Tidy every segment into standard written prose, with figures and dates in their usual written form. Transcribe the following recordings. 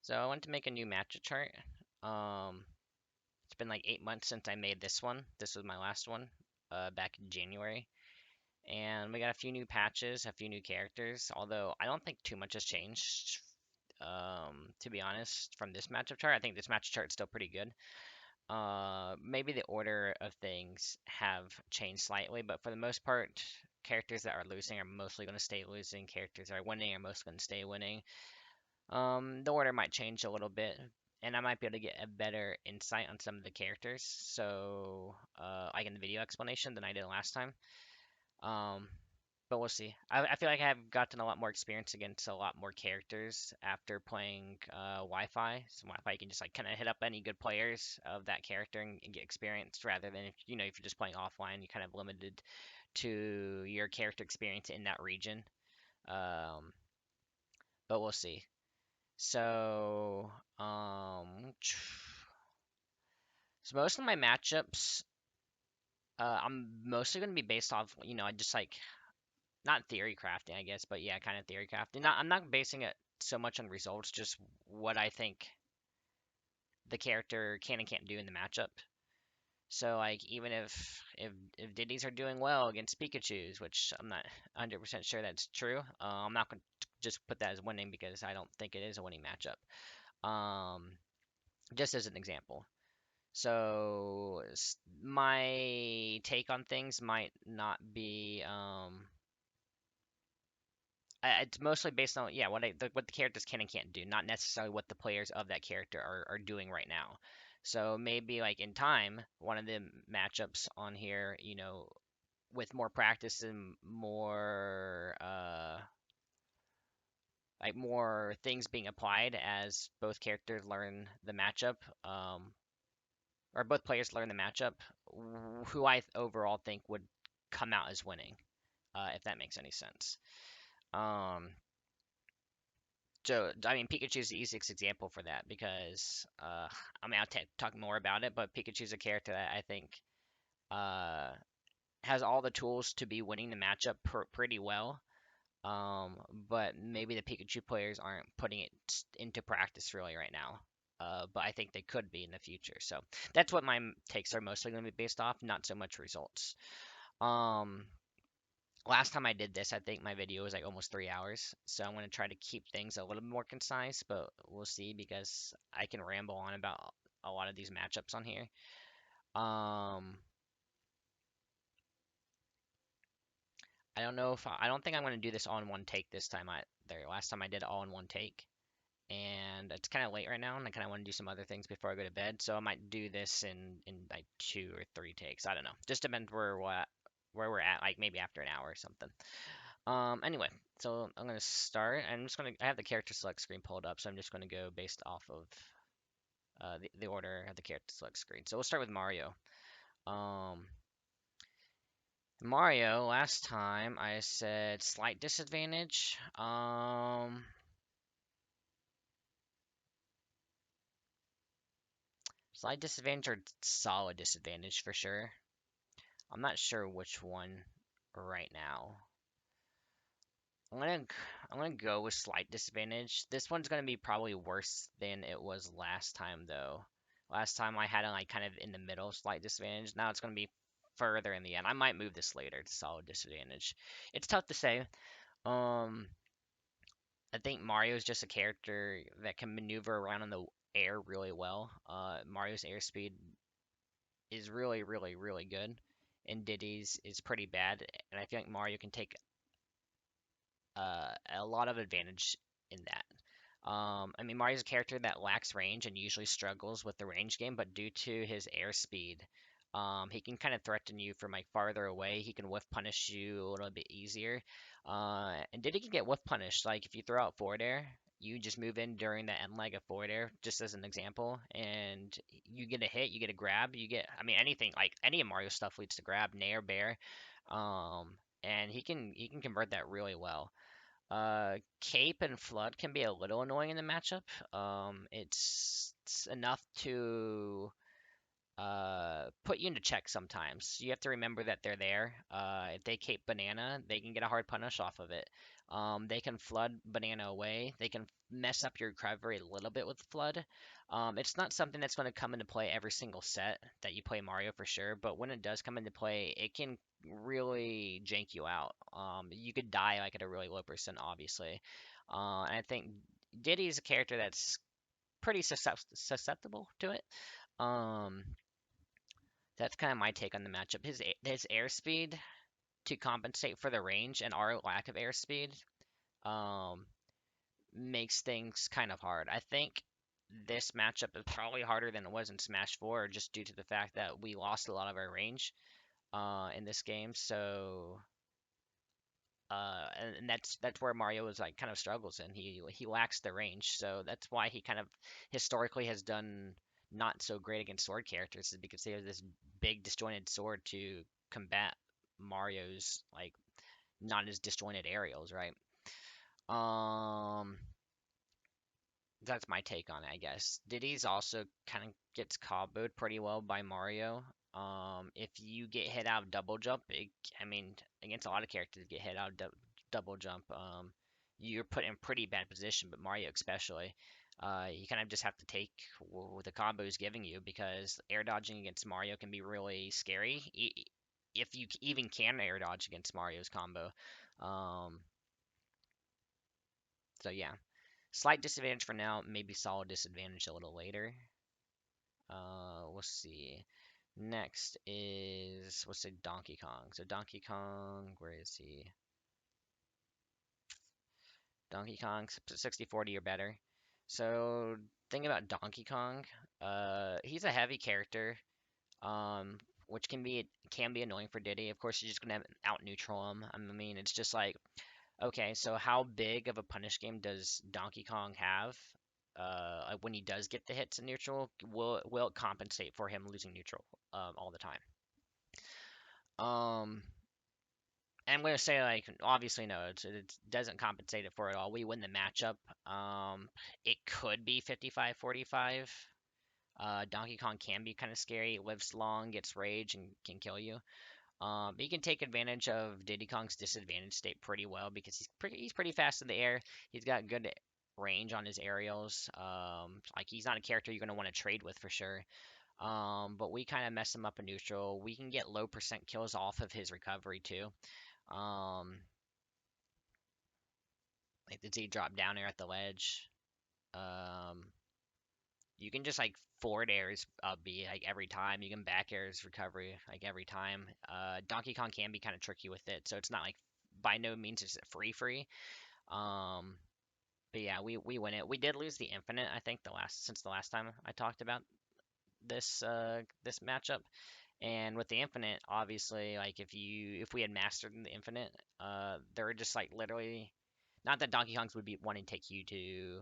So I wanted to make a new matchup chart. It's been like 8 months since I made this one. This was my last one, back in January. And we got a few new patches, a few new characters, although I don't think too much has changed, to be honest, from this matchup chart. I think this matchup chart is still pretty good. Maybe the order of things have changed slightly, but for the most part, characters that are losing are mostly going to stay losing. Characters that are winning are mostly going to stay winning. The order might change a little bit, and I might be able to get a better insight on some of the characters, so like in the video explanation than I did last time. Um, but we'll see. I feel like I've gotten a lot more experience against a lot more characters after playing Wi-Fi. So Wi-Fi, you can just like kind of hit up any good players of that character and get experience, rather than if if you're just playing offline, you're kind of limited to your character experience in that region. Um, but we'll see. So, so most of my matchups, I'm mostly going to be based off, I just like not theory crafting, I guess, but yeah, kind of theory crafting. I'm not basing it so much on results, just what I think the character can and can't do in the matchup. So like even if Diddy's are doing well against Pikachu's, which I'm not 100% sure that's true, I'm not going to just put that as winning because I don't think it is a winning matchup. Um, just as an example. So my take on things might not be it's mostly based on yeah what the characters can and can't do, not necessarily what the players of that character are doing right now. So maybe like in time, one of the matchups on here, with more practice and more like more things being applied as both characters learn the matchup, or both players learn the matchup, who I overall think would come out as winning, if that makes any sense. Um, So, I mean, Pikachu is the easiest example for that because, I mean, talk more about it, but Pikachu's a character that I think uh, has all the tools to be winning the matchup pretty well. But maybe the Pikachu players aren't putting it into practice really right now. But I think they could be in the future. So that's what my takes are mostly going to be based off, not so much results. Um, Last time I did this, I think my video was like almost 3 hours. So I'm going to try to keep things a little bit more concise, but we'll see because I can ramble on about a lot of these matchups on here. I don't know if I don't think I'm going to do this all in one take this time either. Last time I did it all in one take, and it's kind of late right now, and I kind of want to do some other things before I go to bed. So I might do this in like 2 or 3 takes. I don't know. Just depends where we're at, like maybe after an hour or something. Anyway, so I'm gonna start. I have the character select screen pulled up, so I'm just gonna go based off of the order of the character select screen. So we'll start with Mario. Um, Mario, last time I said slight disadvantage. Slight disadvantage or solid disadvantage for sure. I'm not sure which one right now. I'm gonna I'm gonna go with slight disadvantage. This one's gonna be probably worse than it was last time though. Last time I had it like kind of in the middle, slight disadvantage. Now it's gonna be further in the end. I might move this later to solid disadvantage. It's tough to say. Um, I think Mario is just a character that can maneuver around in the air really well. Mario's airspeed is really, really, really good, and Diddy's is pretty bad. And I feel like Mario can take a lot of advantage in that. I mean, Mario's a character that lacks range and usually struggles with the range game, but due to his airspeed, he can kind of threaten you from like farther away. He can whiff punish you a little bit easier. And Diddy can get whiff punished. Like if you throw out forward air, you just move in during the end leg of forward air, just as an example, and you get a hit, you get a grab, you get, I mean, anything like any of Mario's stuff leads to grab, nair, bear, and he can convert that really well. Cape and Flood can be a little annoying in the matchup. It's enough to put you into check sometimes. You have to remember that they're there. If they cape banana, they can get a hard punish off of it. They can flood banana away. They can mess up your recovery a little bit with flood. It's not something that's going to come into play every single set that you play Mario for sure, but when it does come into play, it can really jank you out. You could die like at a really low percent, obviously. And I think Diddy is a character that's pretty susceptible to it. Um, that's kind of my take on the matchup. His airspeed to compensate for the range and our lack of airspeed um, makes things kind of hard. I think this matchup is probably harder than it was in Smash 4 just due to the fact that we lost a lot of our range in this game. So and that's where Mario is like kind of struggles in. He lacks the range, so that's why he kind of historically has done not so great against sword characters, is because they have this big disjointed sword to combat Mario's like not as disjointed aerials, right? Um, that's my take on it, I guess. Diddy's also kind of gets comboed pretty well by Mario. If you get hit out of double jump, I mean, against a lot of characters get hit out of double jump, you're put in pretty bad position, but Mario especially. You kind of just have to take what the combo is giving you because air dodging against Mario can be really scary. If you even can air dodge against Mario's combo. Um, so yeah. Slight disadvantage for now, maybe solid disadvantage a little later. We'll see. Next is, let's say Donkey Kong. So Donkey Kong, where is he? Donkey Kong, 60-40 or better. So thing about Donkey Kong, he's a heavy character, which can be annoying for Diddy. Of course, you're just gonna out neutral him. I mean, it's just like, okay, so how big of a punish game does Donkey Kong have? Like when he does get the hits in neutral, will it compensate for him losing neutral all the time? Um, I'm gonna say like obviously no, it doesn't compensate it for it all. We win the matchup. It could be 55-45. Donkey Kong can be kind of scary. Lives long, gets rage, and can kill you. He can take advantage of Diddy Kong's disadvantage state pretty well because he's pretty fast in the air. He's got good range on his aerials. Like he's not a character you're gonna want to trade with for sure. But we kind of mess him up in neutral. We can get low percent kills off of his recovery too. Um, like the Z drop down there at the ledge. Um, you can just like forward airs be like every time. You can back airs recovery like every time. Donkey Kong can be kind of tricky with it, so it's not like by no means is it free. Um, but yeah, we win it. We did lose the infinite, I think since the last time I talked about this matchup. And with the infinite, obviously, like if we had mastered the infinite, they're just like literally not that Donkey Kongs would be wanting to take you to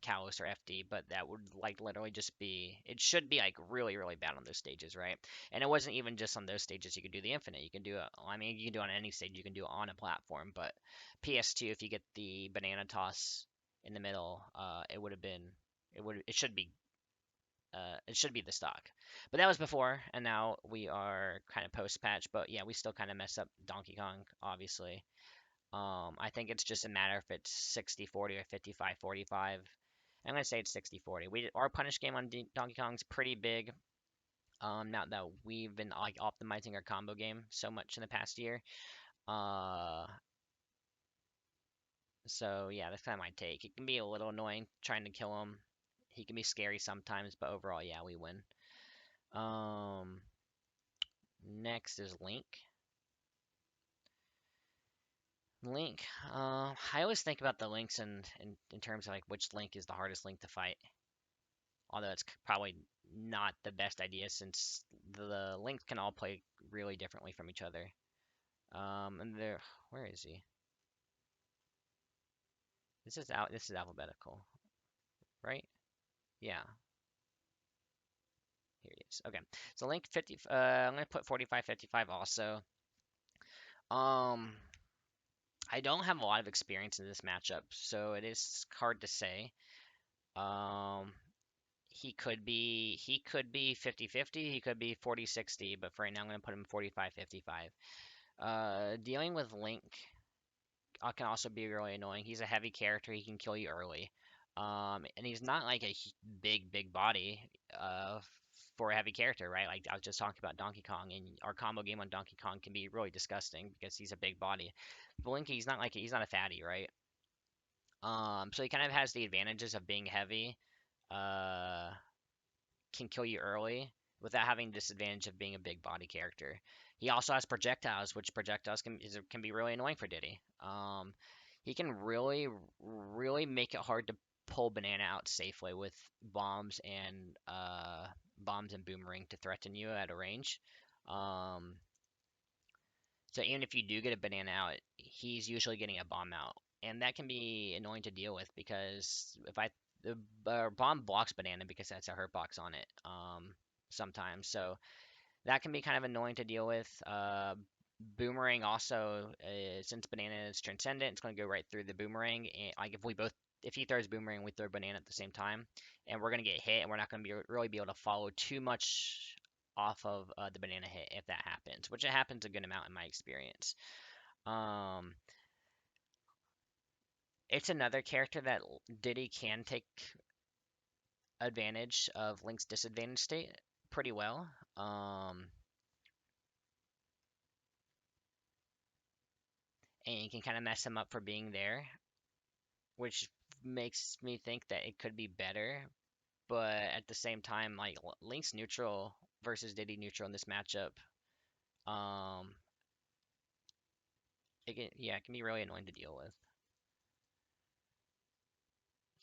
Kalos or FD, but that would like literally just be it should be like really really bad on those stages, right? And it wasn't even just on those stages. You could do the infinite. You can do it. I mean, you can do it on any stage. You can do it on a platform, but PS2, if you get the banana toss in the middle, it should be the stock. But that was before, and now we are kind of post patch. But yeah, we still kind of mess up Donkey Kong, obviously. I think it's just a matter if it's 60-40 or 55-45. I'm gonna say it's 60-40. Our punish game on Donkey Kong's pretty big. Now that we've been like optimizing our combo game so much in the past year. Uh, so yeah, that's kind of my take. It can be a little annoying trying to kill him. He can be scary sometimes, but overall, yeah, we win. Um, Next is Link. Link. I always think about the links in terms of like which Link is the hardest Link to fight. Although it's probably not the best idea since the links can all play really differently from each other. And where is he? This is alphabetical, right? Yeah, here he is. Okay, so Link 50. I'm gonna put 45-55 also. Um, I don't have a lot of experience in this matchup, so it is hard to say. Um, he could be 50-50, he could be 40-60, but for right now I'm gonna put him 45-55. Dealing with Link can also be really annoying. He's a heavy character. He can kill you early. And he's not like a big body for a heavy character, right? Like I was just talking about Donkey Kong, and our combo game on Donkey Kong can be really disgusting because he's a big body. But Link, he's not a fatty, right? So he kind of has the advantages of being heavy. Uh, can kill you early without having the disadvantage of being a big body character. He also has projectiles, which projectiles can be really annoying for Diddy. He can really make it hard to pull Banana out safely with bombs and boomerang to threaten you at a range. Um, so even if you do get a banana out, he's usually getting a bomb out, and that can be annoying to deal with because if I the bomb blocks banana because that's a hurt box on it sometimes, so that can be kind of annoying to deal with. Boomerang also, since banana is transcendent, it's going to go right through the boomerang. And like if he throws boomerang, we throw banana at the same time, and we're going to get hit, and we're not going to really be able to follow too much off of the banana hit if that happens, which it happens a good amount in my experience. Um, it's another character that Diddy can take advantage of Link's disadvantage state pretty well. And you can kind of mess him up for being there, which makes me think that it could be better. But at the same time, like Link's neutral versus Diddy neutral in this matchup, um, it can be really annoying to deal with.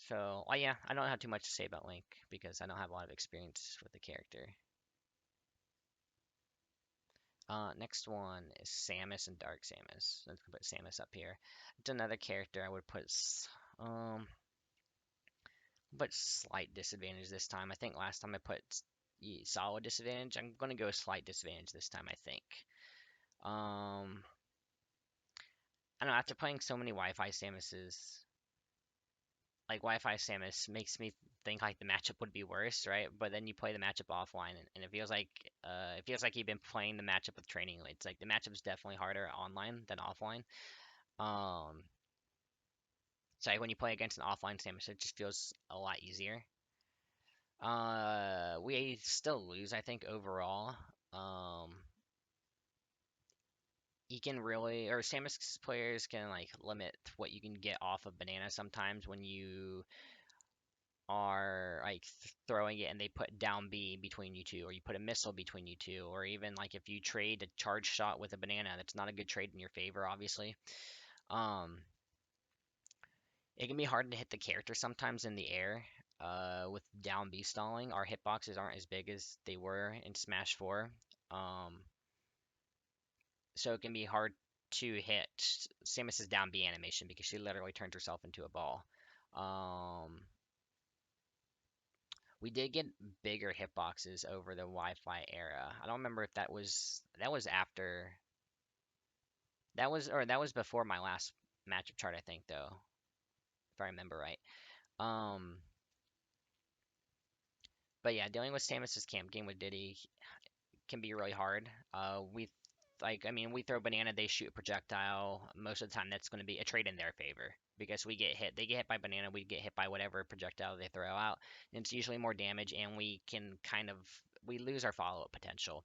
So, yeah, I don't have too much to say about Link because I don't have a lot of experience with the character. Next one is Samus and Dark Samus. Let's put Samus up here. It's another character I would um put slight disadvantage this time. I think last time I put solid disadvantage. I'm gonna go slight disadvantage this time, I think. I don't know, after playing so many Wi-Fi Samuses, like Wi-Fi Samus makes me think like the matchup would be worse, right? But then you play the matchup offline, and it feels like you've been playing the matchup with training. It's like the matchup's definitely harder online than offline. Um, so like when you play against an offline Samus, it just feels a lot easier. We still lose, I think, overall. Um, you can really, or Samus players can like limit what you can get off of Banana sometimes when you are like throwing it and they put down B between you two, or you put a missile between you two, or even like if you trade a charge shot with a banana, that's not a good trade in your favor, obviously. Um, it can be hard to hit the character sometimes in the air. With down B stalling, our hitboxes aren't as big as they were in Smash 4. Um, so it can be hard to hit Samus's down B animation because she literally turns herself into a ball. Um, we did get bigger hitboxes over the Wi-Fi era. I don't remember if that was after that was before my last matchup chart, I think, though, if I remember right. Um, but yeah, dealing with Samus's camp game with Diddy can be really hard. We throw banana, they shoot a projectile. Most of the time, that's going to be a trade in their favor because we get hit. They get hit by banana, we get hit by whatever projectile they throw out. And it's usually more damage, and we lose our follow-up potential.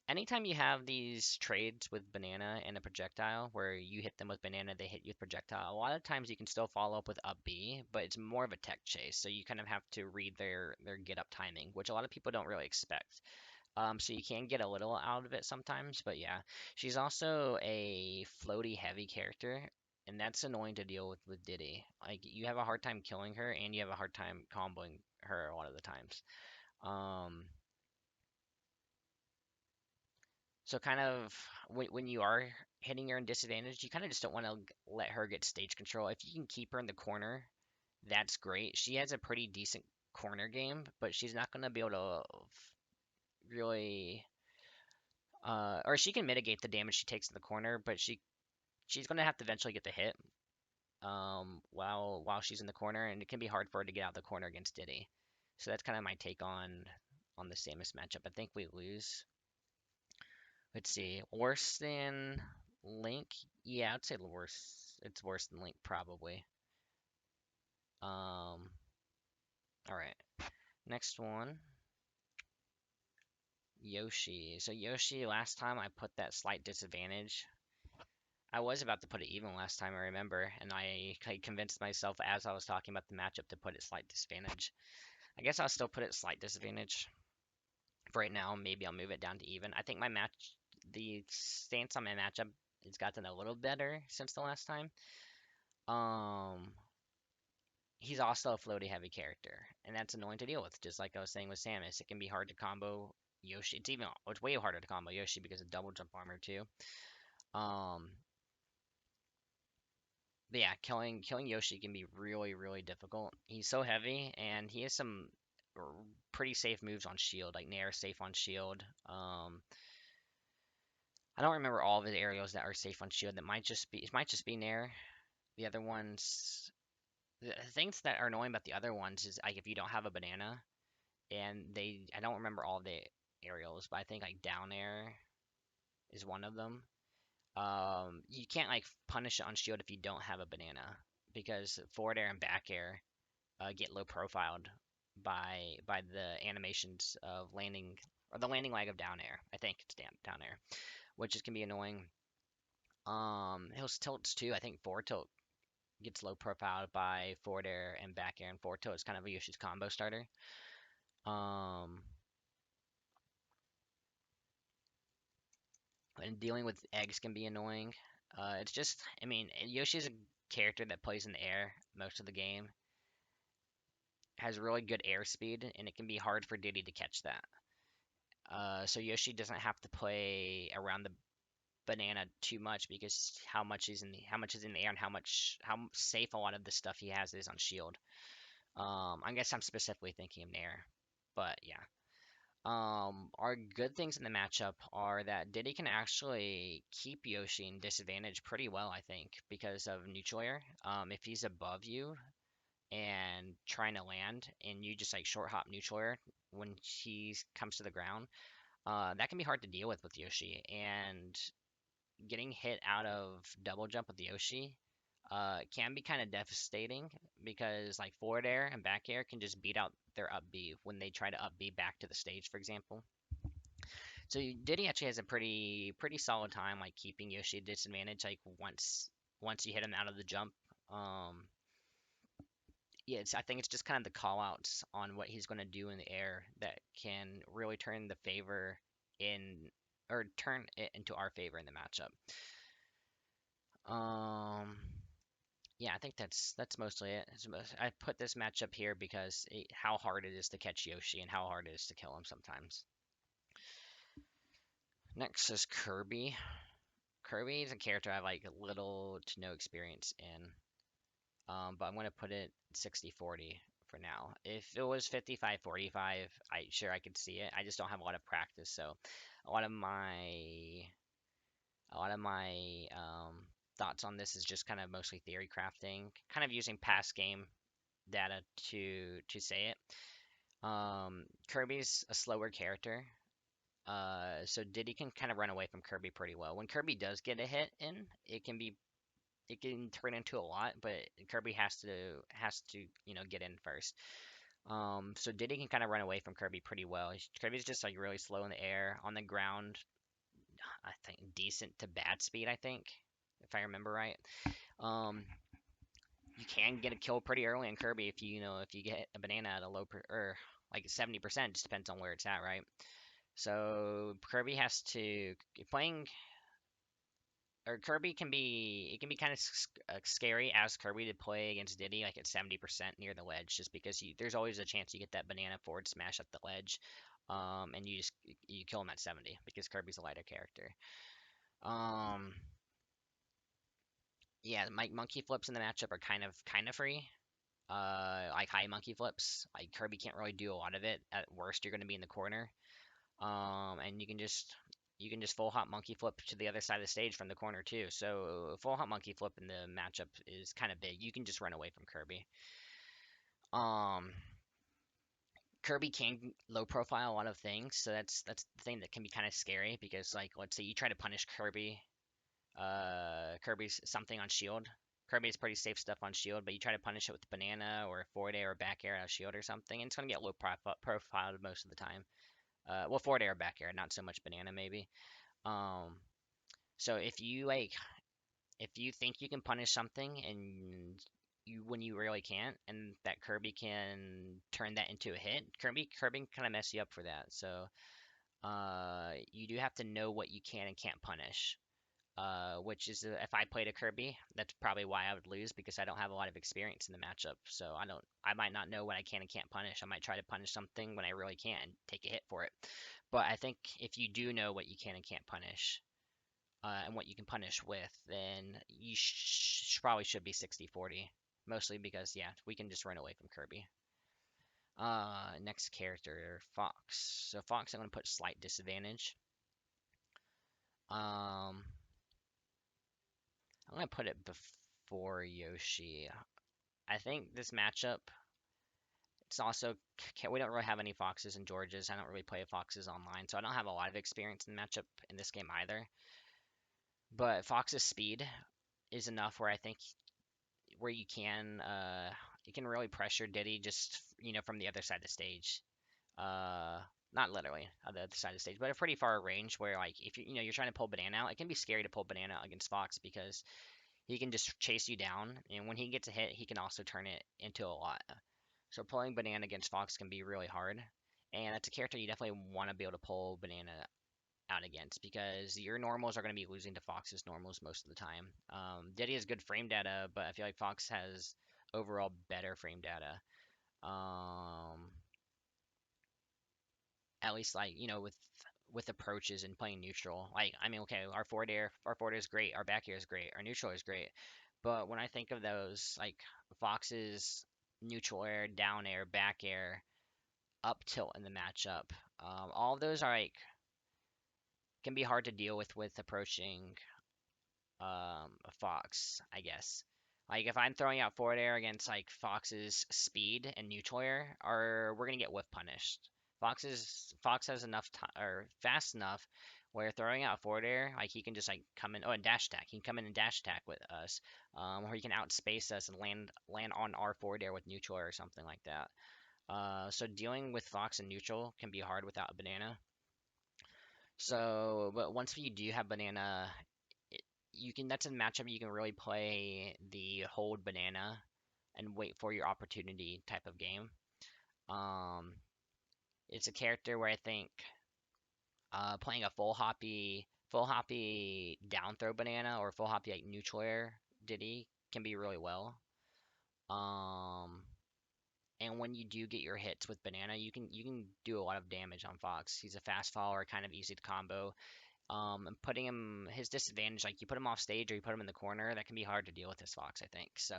Anytime you have these trades with banana and a projectile where you hit them with banana, they hit you with projectile, a lot of times you can still follow up with up B, but it's more of a tech chase. So you kind of have to read their get up timing, which a lot of people don't really expect. So you can get a little out of it sometimes, but yeah, she's also a floaty heavy character, and that's annoying to deal with Diddy. Like you have a hard time killing her, and you have a hard time comboing her a lot of the times. Um, so kind of when you are hitting her in disadvantage, you kind of just don't want to let her get stage control. If you can keep her in the corner, that's great. She has a pretty decent corner game, but she's not going to be able to really or she can mitigate the damage she takes in the corner, but she's gonna have to eventually get the hit while she's in the corner, and it can be hard for her to get out of the corner against Diddy. So that's kind of my take on the Samus matchup. I think we lose. Let's see. Worse than Link? Yeah, I'd say worse. It's worse than Link probably. All right. Next one. Yoshi. So Yoshi, last time I put that slight disadvantage. I was about to put it even last time, I remember, and I convinced myself as I was talking about the matchup to put it slight disadvantage. I guess I'll still put it slight disadvantage. For right now, maybe I'll move it down to even. I think the stance on my matchup has gotten a little better since the last time. Um, he's also a floaty heavy character, and that's annoying to deal with. Just like I was saying with Samus, it can be hard to combo Yoshi. It's way harder to combo Yoshi because of double jump armor too. Um, but yeah, killing Yoshi can be really difficult. He's so heavy, and he has some pretty safe moves on shield, like Nair safe on shield. I don't remember all of his aerials that are safe on shield. It might just be Nair. The other ones, the things that are annoying about the other ones is like if you don't have a banana, and I don't remember all the aerials, but I think like down air is one of them. You can't like punish it on shield if you don't have a banana because forward air and back air get low profiled by the animations of landing or the landing lag of down air. I think it's down air, which can be annoying. His tilts too. I think forward tilt gets low profiled by forward air and back air, and forward tilt is kind of a Yoshi's combo starter. Um, and dealing with eggs can be annoying. It's just, I mean, Yoshi's a character that plays in the air most of the game, has really good airspeed, and it can be hard for Diddy to catch that. So Yoshi doesn't have to play around the banana too much because how much is in the air and how safe a lot of the stuff he has is on shield. I guess I'm specifically thinking of Nair, but yeah. Our good things in the matchup are that Diddy can actually keep Yoshi in disadvantage pretty well, I think, because of neutral air. If he's above you and trying to land, and you just like short hop neutral air when he comes to the ground, that can be hard to deal with Yoshi. And getting hit out of double jump with Yoshi can be kind of devastating because like forward air and back air can just beat out their up B when they try to up B back to the stage, for example. So Diddy actually has a pretty solid time like keeping Yoshi at disadvantage like once you hit him out of the jump. Um, yeah, I think it's just kind of the call outs on what he's going to do in the air that can really turn the favor in or turn it into our favor in the matchup. Um, yeah, I think that's mostly it. I put this matchup here because how hard it is to catch Yoshi and how hard it is to kill him sometimes. Next is Kirby. Kirby is a character I have like little to no experience in, but I'm going to put it 60-40 for now. If it was 55-45, I could see it. I just don't have a lot of practice, so a lot of my a lot of my thoughts on this is just kind of mostly theory crafting, kind of using past game data to say it. Kirby's a slower character, so Diddy can kind of run away from Kirby pretty well. When Kirby does get a hit in, it can turn into a lot, but Kirby has to get in first. So Diddy can kind of run away from Kirby pretty well. Kirby's just like really slow in the air, on the ground. I think decent to bad speed. I think if I remember right. Um, you can get a kill pretty early in Kirby if if you get a banana at a or like 70%, just depends on where it's at, right? So Kirby has to playing or Kirby can be kind of scary as Kirby to play against Diddy like at 70% near the ledge, just because there's always a chance you get that banana forward smash at the ledge, and you kill him at 70 because Kirby's a lighter character. Um, yeah, my monkey flips in the matchup are kind of free. Like high monkey flips. Like Kirby can't really do a lot of it. At worst, you're going to be in the corner. And you can just full hop monkey flip to the other side of the stage from the corner too. So full hop monkey flip in the matchup is kind of big. You can just run away from Kirby. Um, Kirby can low profile a lot of things, so that's the thing that can be kind of scary because like let's say you try to punish Kirby, Kirby's something on shield. Kirby's pretty safe stuff on shield, but you try to punish it with banana or forward air or back air out of shield or something, and it's gonna get low profiled most of the time. Well, forward air or back air, not so much banana maybe. Um, so if you think you can punish something and you when you really can't, and that Kirby can turn that into a hit, Kirby can kind of mess you up for that. So you do have to know what you can and can't punish. Which is if I played a Kirby, that's probably why I would lose because I don't have a lot of experience in the matchup. So I might not know what I can and can't punish. I might try to punish something when I really can't and take a hit for it. But I think if you do know what you can and can't punish, and what you can punish with, then you probably should be 60-40. Mostly because, yeah, we can just run away from Kirby. Next character, Fox. So Fox, I'm going to put slight disadvantage. I'm going to put it before Yoshi. I think this matchup, it's also, we don't really have any Foxes and Georges. I don't really play Foxes online, so I don't have a lot of experience in the matchup in this game either. But Fox's speed is enough where I think where you can really pressure Diddy just from the other side of the stage. Uh, Not literally on the other side of the stage, but a pretty far range where like if you're trying to pull banana out, it can be scary to pull banana out against Fox because he can just chase you down, and when he gets a hit, he can also turn it into a lot. So pulling banana against Fox can be really hard, and that's a character you definitely want to be able to pull banana out against because your normals are going to be losing to Fox's normals most of the time. Diddy has good frame data, but I feel like Fox has overall better frame data. Um, at least like with approaches and playing neutral. Like I mean, okay, our forward air is great, our back air is great, our neutral is great. But when I think of those, like Fox's neutral air, down air, back air, up tilt in the matchup, all of those are like can be hard to deal with approaching a Fox, I guess. Like if I'm throwing out forward air against like Fox's speed and neutral air, or we're gonna get whiff punished. Fox has enough time or fast enough where throwing out forward air, like he can just like come in. Oh, and dash attack. He can come in and dash attack with us, or he can outspace us and land on our forward air with neutral air or something like that. So dealing with Fox and neutral can be hard without a banana. So, but once you do have banana, you can that's a matchup you can really play the hold banana and wait for your opportunity type of game. Um, it's a character where I think playing a full hoppy down throw banana or full hoppy like neutral air Diddy can be really well. Um, and when you do get your hits with banana, you can do a lot of damage on Fox. He's a fast follower, kind of easy to combo. And putting him his disadvantage, like you put him off stage or you put him in the corner, that can be hard to deal with this Fox, I think. So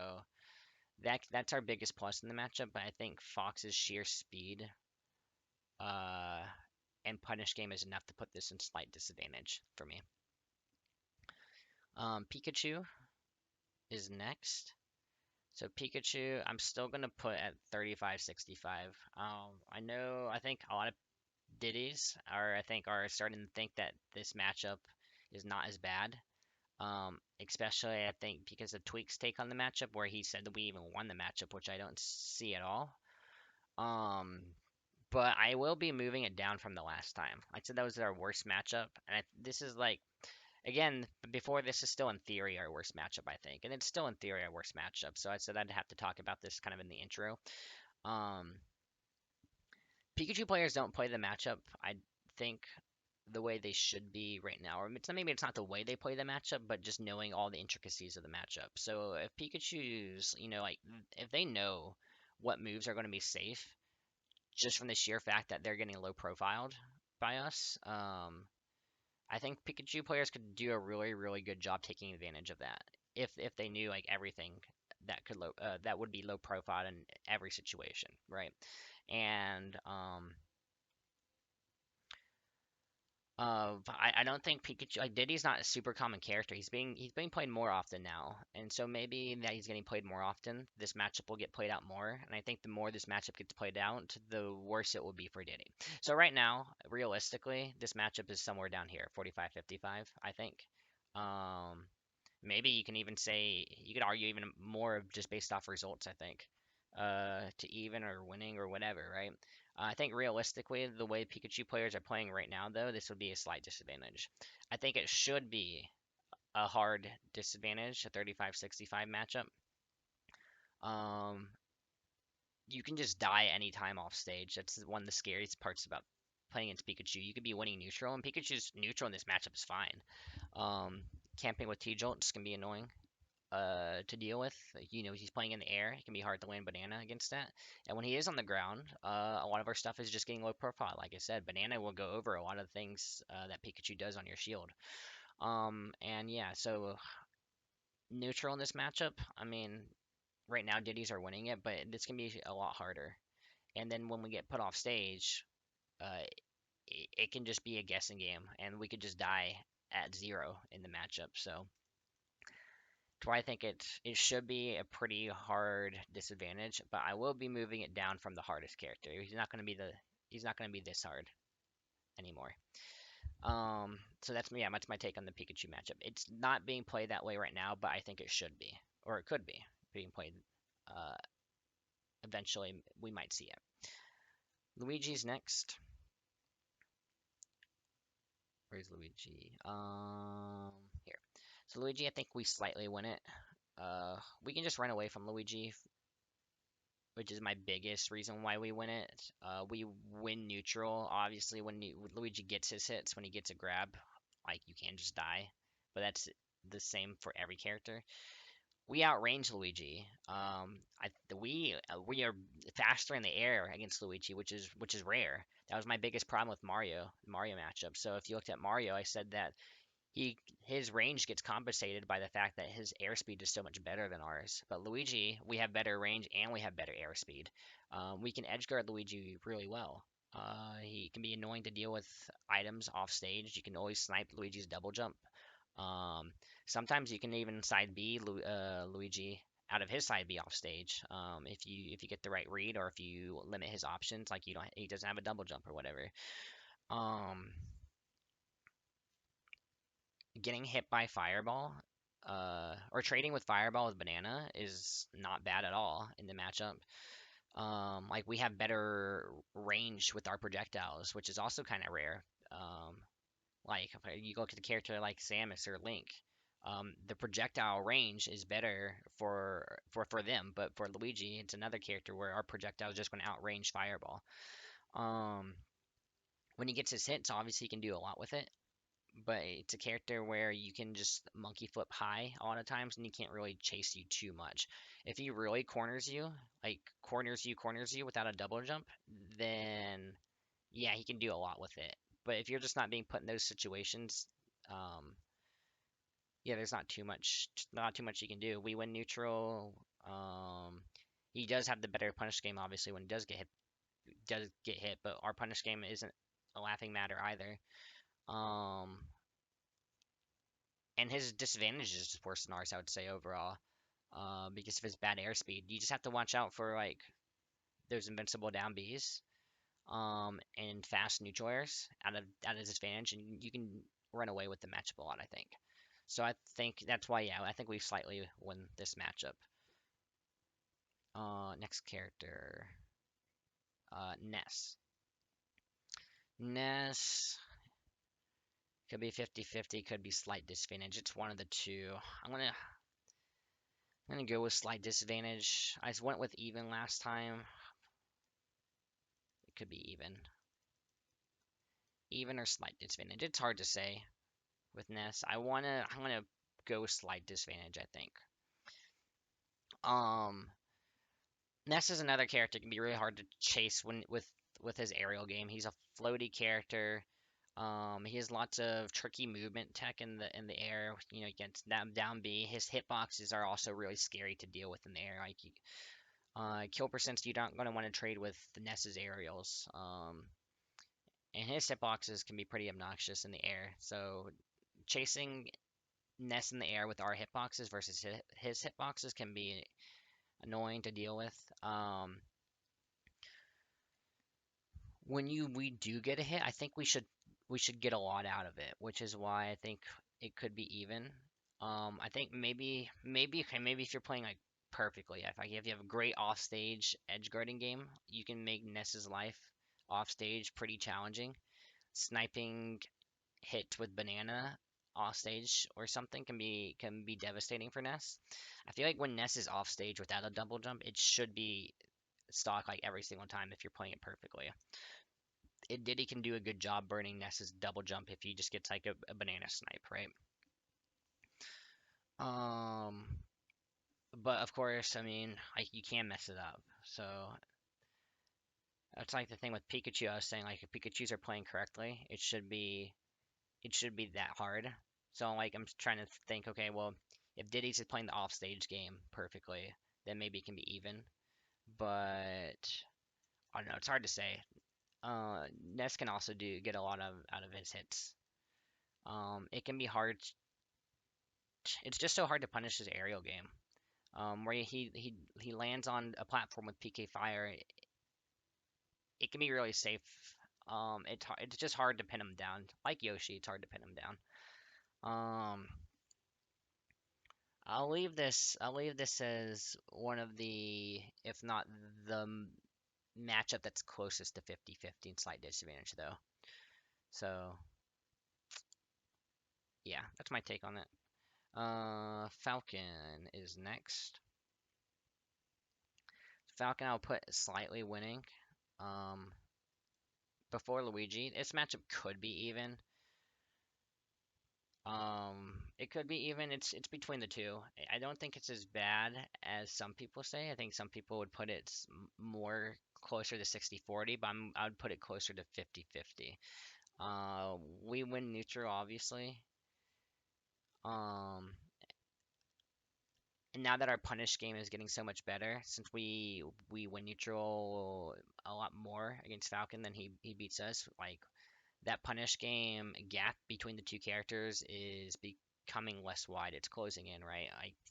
that's our biggest plus in the matchup, but I think Fox's sheer speed uh and punish game is enough to put this in slight disadvantage for me. Pikachu is next. So Pikachu, I'm still gonna put at 35-65. I think a lot of Diddy's are starting to think that this matchup is not as bad. Especially I think because of Tweak's take on the matchup, where he said that we even won the matchup, which I don't see at all. Um, but I will be moving it down from the last time. I said that was our worst matchup, and this is like again before this is still in theory our worst matchup, I think, and it's still in theory our worst matchup. So I said I'd have to talk about this kind of in the intro. Um, Pikachu players don't play the matchup, I think, the way they should be right now. Or maybe it's not the way they play the matchup, but just knowing all the intricacies of the matchup. So if Pikachu's, like if they know what moves are going to be safe, just from the sheer fact that they're getting low profiled by us, I think Pikachu players could do a really, really good job taking advantage of that. If they knew like everything that would be low profile in every situation, right? And But I don't think Pikachu like Diddy's not a super common character. He's being played more often now, and so maybe that he's getting played more often, this matchup will get played out more. And I think the more this matchup gets played out, the worse it will be for Diddy. So right now, realistically, this matchup is somewhere down here, 45-55, I think. Um, Maybe you can even say you could argue even more of just based off results, I think. To even or winning or whatever, right? I think realistically, the way Pikachu players are playing right now, though, this would be a slight disadvantage. I think it should be a hard disadvantage, a 35-65 matchup. Um, you can just die anytime off stage. That's one of the scariest parts about playing against Pikachu. You could be winning neutral, and Pikachu's neutral in this matchup is fine. Um, Camping with T-Jolts can be annoying to deal with. He's playing in the air. It can be hard to land Banana against that. And when he is on the ground, a lot of our stuff is just getting low profile. Like I said, Banana will go over a lot of things that Pikachu does on your shield. And yeah, so neutral in this matchup. I mean, right now Diddy's are winning it, but this can be a lot harder. And then when we get put off stage, it can just be a guessing game, and we could just die at 0 in the matchup. So to where I think it should be a pretty hard disadvantage, but I will be moving it down from the hardest character. He's not gonna be this hard anymore. So that's my take on the Pikachu matchup. It's not being played that way right now, but I think it should be, or it could be being played. Uh, Eventually, we might see it. Luigi's next. Where's Luigi? Here. So Luigi, I think we slightly win it. We can just run away from Luigi, which is my biggest reason why we win it. We win neutral. Obviously, when Luigi gets his hits, when he gets a grab, like you can just die. But that's the same for every character. We outrange Luigi. We are faster in the air against Luigi, which is rare. That was my biggest problem with Mario matchup. So if you looked at Mario, I said that his range gets compensated by the fact that his airspeed is so much better than ours. But Luigi, we have better range and we have better airspeed. We can edge guard Luigi really well. He can be annoying to deal with items off stage. You can always snipe Luigi's double jump. Um, Sometimes you can even side B Luigi out of his side B off stage. If you get the right read or if you limit his options, like he doesn't have a double jump or whatever. Um, Getting hit by Fireball, or trading with Fireball with Banana is not bad at all in the matchup. Like we have better range with our projectiles, which is also kind of rare. Like if you look at a character like Samus or Link, the projectile range is better for them, but for Luigi, it's another character where our projectile is just going to outrange Fireball. Um, when he gets his hits, obviously he can do a lot with it, but it's a character where you can just monkey flip high a lot of times and he can't really chase you too much. If he really corners you, like corners you without a double jump, then yeah, he can do a lot with it. But if you're just not being put in those situations, um, yeah, there's not too much you can do. We win neutral. He does have the better punish game, obviously, when he does get hit, but our punish game isn't a laughing matter either. Um, and his disadvantage is just worse than ours, I would say overall, because of his bad airspeed. You just have to watch out for like those invincible down Bs, and fast neutral airs out of his advantage, and you can run away with the matchup a lot, I think. So I think that's why, yeah, I think we slightly win this matchup. Next character, Ness. Ness could be 50-50, could be slight disadvantage. It's one of the two. I'm gonna go with slight disadvantage. I went with even last time. It could be even. Even or slight disadvantage. It's hard to say with Ness. I'm gonna go with slight disadvantage, I think. Um Ness is another character can be really hard to chase with his aerial game. He's a floaty character. He has lots of tricky movement tech in the air. Against down B. His hitboxes are also really scary to deal with in the air. Like kill percents, you don't gonna want to trade with the Ness's aerials. and his hitboxes can be pretty obnoxious in the air. So chasing Ness in the air with our hitboxes versus his hitboxes can be annoying to deal with. When we do get a hit, I think we should get a lot out of it, which is why I think it could be even. I think maybe if you're playing like perfectly, if you have a great offstage edge guarding game, you can make Ness's life offstage pretty challenging. Sniping hit with banana offstage or something can be devastating for Ness. I feel like when Ness is offstage without a double jump, it should be stock like every single time if you're playing it perfectly. Diddy can do a good job burning Ness's double jump if he just gets like a banana snipe, right? Um, but of course, I mean, like you can mess it up. So that's like the thing with Pikachu. I was saying like if Pikachu's are playing correctly, it should be that hard. So like I'm trying to think, okay, well, if Diddy's is playing the offstage game perfectly, then maybe it can be even. But I don't know, it's hard to say. Ness can also do get a lot of out of his hits. It can be hard. It's just so hard to punish his aerial game. Where he lands on a platform with PK Fire, it can be really safe. It's just hard to pin him down. Like Yoshi, it's hard to pin him down. I'll leave this as one of the, if not the matchup that's closest to 50-50 in slight disadvantage though. So yeah, that's my take on it. Falcon is next. Falcon I'll put slightly winning. Um, Before Luigi, this matchup could be even. It could be even. It's between the two. I don't think it's as bad as some people say. I think some people would put it more closer to 60-40, but I would put it closer to 50-50. We win neutral, obviously. Um, and now that our punish game is getting so much better, since we win neutral a lot more against Falcon than he beats us, like that punish game gap between the two characters is becoming less wide. It's closing in, right?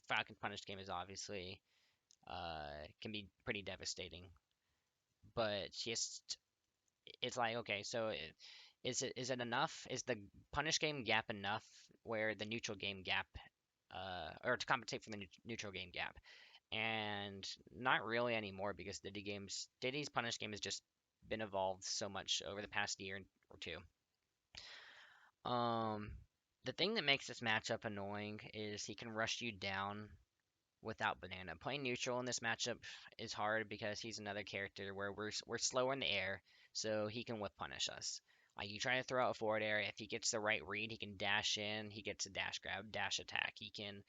Falcon punish game is obviously can be pretty devastating, but just it's like okay, so is it enough? Is the punish game gap enough where the neutral game gap or to compensate for the neutral game gap? And not really anymore because Diddy's punish game has just been evolved so much over the past year or two. Um, the thing that makes this matchup annoying is he can rush you down without banana. Playing neutral in this matchup is hard because he's another character where we're slower in the air, so he can whip punish us. Like you try to throw out a forward air, if he gets the right read, he can dash in, he gets a dash grab, dash attack. He can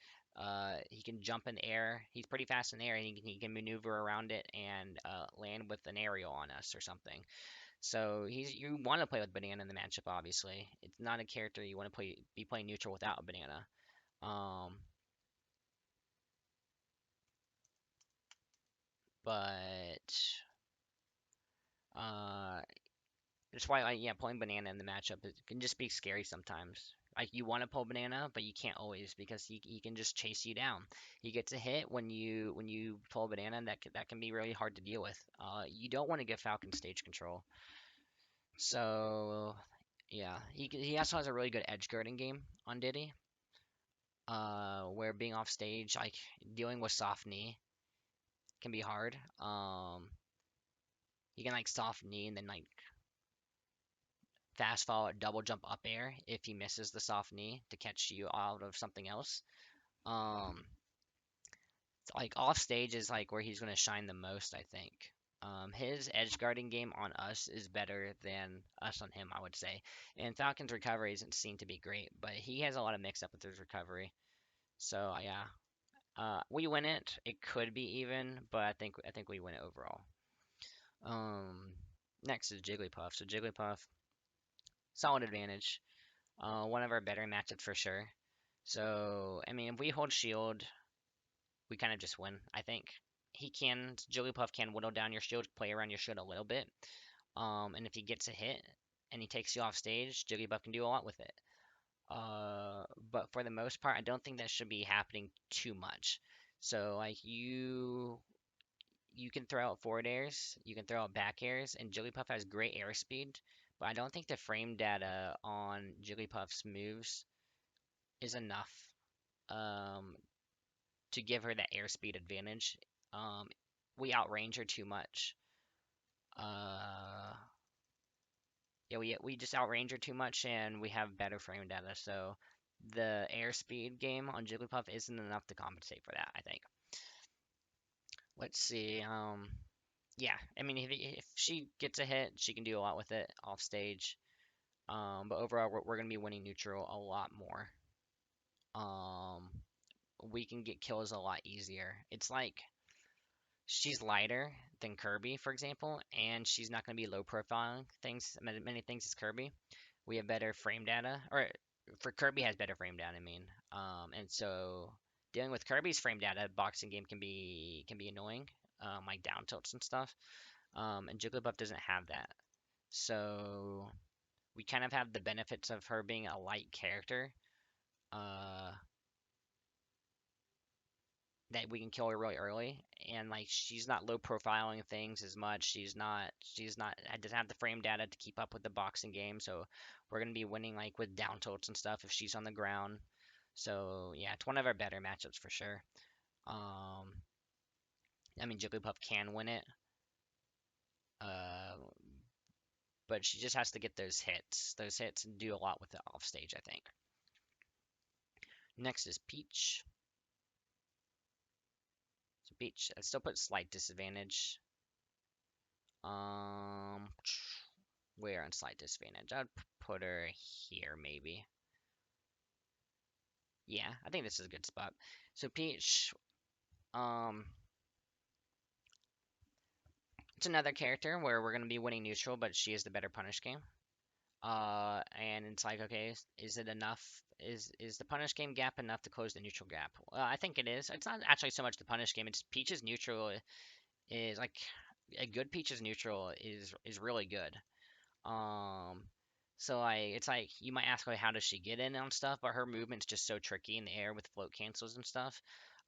jump in the air. He's pretty fast in the air, and he can maneuver around it and land with an aerial on us or something. So you want to play with banana in the matchup. Obviously, it's not a character you want to be playing neutral without a banana. Um, but uh, that's why yeah, playing banana in the matchup can just be scary sometimes. Like you want to pull banana, but you can't always because he can just chase you down. He gets a hit when you pull banana, and that can be really hard to deal with. You don't want to give Falcon stage control. So yeah, he also has a really good edge guarding game on Diddy. Where being off stage, like dealing with soft knee can be hard. You can like soft knee and then like fast fall double jump up air if he misses the soft knee to catch you out of something else. Um, like off stage is like where he's gonna shine the most, I think. His edge guarding game on us is better than us on him, I would say. And Falcon's recovery isn't seen to be great, but he has a lot of mix up with his recovery. So yeah, we win it. It could be even, but I think we win it overall. Um, Next is Jigglypuff. So Jigglypuff, solid advantage. One of our better matchups for sure. So I mean, if we hold shield, we kind of just win. I think Jigglypuff can whittle down your shield, play around your shield a little bit. And if he gets a hit, and he takes you off stage, Jigglypuff can do a lot with it. But for the most part, I don't think that should be happening too much. So like you can throw out forward airs, you can throw out back airs, and Jigglypuff has great airspeed. But I don't think the frame data on Jigglypuff's moves is enough um, to give her that airspeed advantage. Um, we outrange her too much. Uh, yeah, we just outrange her too much, and we have better frame data. So the airspeed game on Jigglypuff isn't enough to compensate for that, I think. Let's see. Yeah, I mean, if she gets a hit, she can do a lot with it off stage. But overall, we're gonna be winning neutral a lot more. Um, we can get kills a lot easier. It's like she's lighter than Kirby, for example, and she's not gonna be low profiling things, many things as Kirby. We have better frame data, or for Kirby has better frame data. I mean, and so dealing with Kirby's frame data, boxing game can be annoying, like down tilts and stuff. And Jigglypuff doesn't have that. So we kind of have the benefits of her being a light character. Uh, that we can kill her really early, and like she's not low profiling things as much. She's not doesn't have the frame data to keep up with the boxing game. So we're gonna be winning like with down tilts and stuff if she's on the ground. So yeah, it's one of our better matchups for sure. Um, I mean Jigglypuff can win it. Uh, but she just has to get those hits. Those hits and do a lot with it off stage, I think. Next is Peach. So Peach, I still put slight disadvantage. Um, where on slight disadvantage? I'd put her here, maybe. Yeah, I think this is a good spot. So Peach, um, it's another character where we're gonna be winning neutral, but she is the better punish game. And it's like, okay, is it enough? Is the punish game gap enough to close the neutral gap? Well, I think it is. It's not actually so much the punish game. It's Peach's neutral is like a good Peach's neutral is really good. Um, so like it's like you might ask like how does she get in on stuff, but her movement's just so tricky in the air with float cancels and stuff.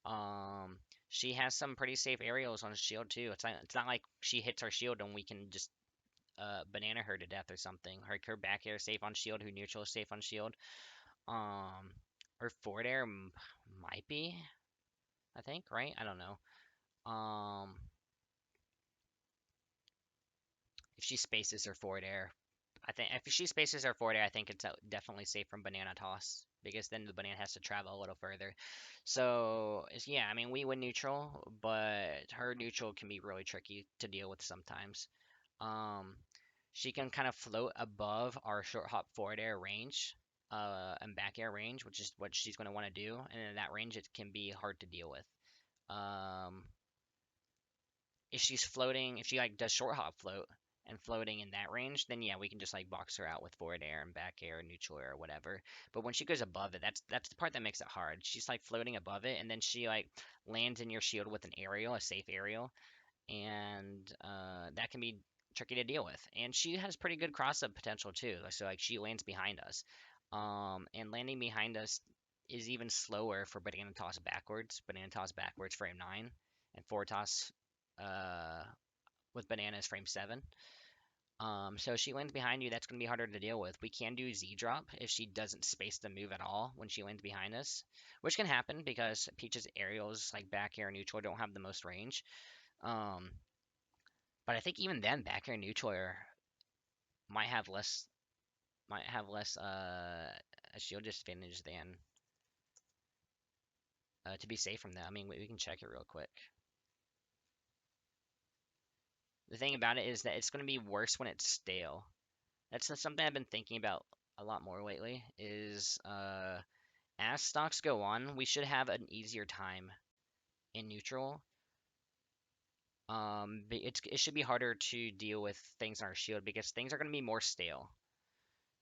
Um, she has some pretty safe aerials on shield too. It's not like she hits our shield and we can just banana her to death or something. Her back air is safe on shield, her neutral is safe on shield. Um, her forward air might be, I think, right? I don't know. Um, if she spaces her forward air, I think if she spaces her forward air, I think it's definitely safe from banana toss because then the banana has to travel a little further. So yeah, I mean we win neutral, but her neutral can be really tricky to deal with sometimes. Um, she can kind of float above our short hop forward air range, and back air range, which is what she's going to want to do, and in that range it can be hard to deal with. Um, if she's floating, if she like does short hop float and floating in that range, then yeah, we can just like box her out with forward air and back air, neutral air, or whatever. But when she goes above it, that's the part that makes it hard. She's like floating above it, and then she like lands in your shield with an aerial, a safe aerial, and that can be tricky to deal with. And she has pretty good cross up potential too. So like she lands behind us, and landing behind us is even slower for banana toss backwards. Banana toss backwards frame 9, and forward toss uh, with bananas frame 7. So she lands behind you, that's going to be harder to deal with. We can do Z drop if she doesn't space the move at all when she lands behind us, which can happen because Peach's aerials like back air and neutral don't have the most range. Um, but I think even then, back air and neutral air might have less a shield disadvantage than to be safe from that. I mean, we can check it real quick. The thing about it is that it's going to be worse when it's stale. That's something I've been thinking about a lot more lately. Is as stocks go on, we should have an easier time in neutral. It should be harder to deal with things on our shield because things are going to be more stale.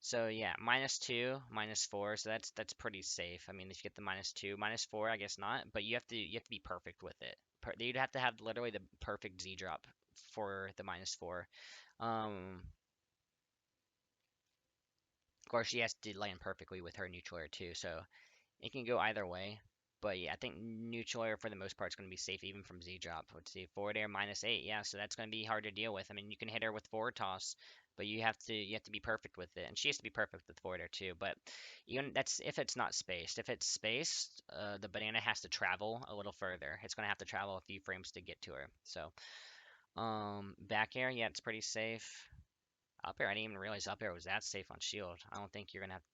So yeah, -2, -4, so that's pretty safe. I mean, if you get the -2, -4, I guess not, but you have to be perfect with it. You'd have to have literally the perfect Z drop for the -4. Um, Of course, she has to land perfectly with her neutral air too, so it can go either way. But yeah, I think neutral air for the most part is going to be safe even from Z drop. Let's see, forward air -8. Yeah, so that's going to be hard to deal with. I mean, you can hit her with forward toss, but you have to be perfect with it, and she has to be perfect with forward air too. But even that's if it's not spaced. If it's spaced, the banana has to travel a little further. It's going to have to travel a few frames to get to her. So, back air, yeah, it's pretty safe. Up air, I didn't even realize up air was that safe on shield. I don't think you're gonna have to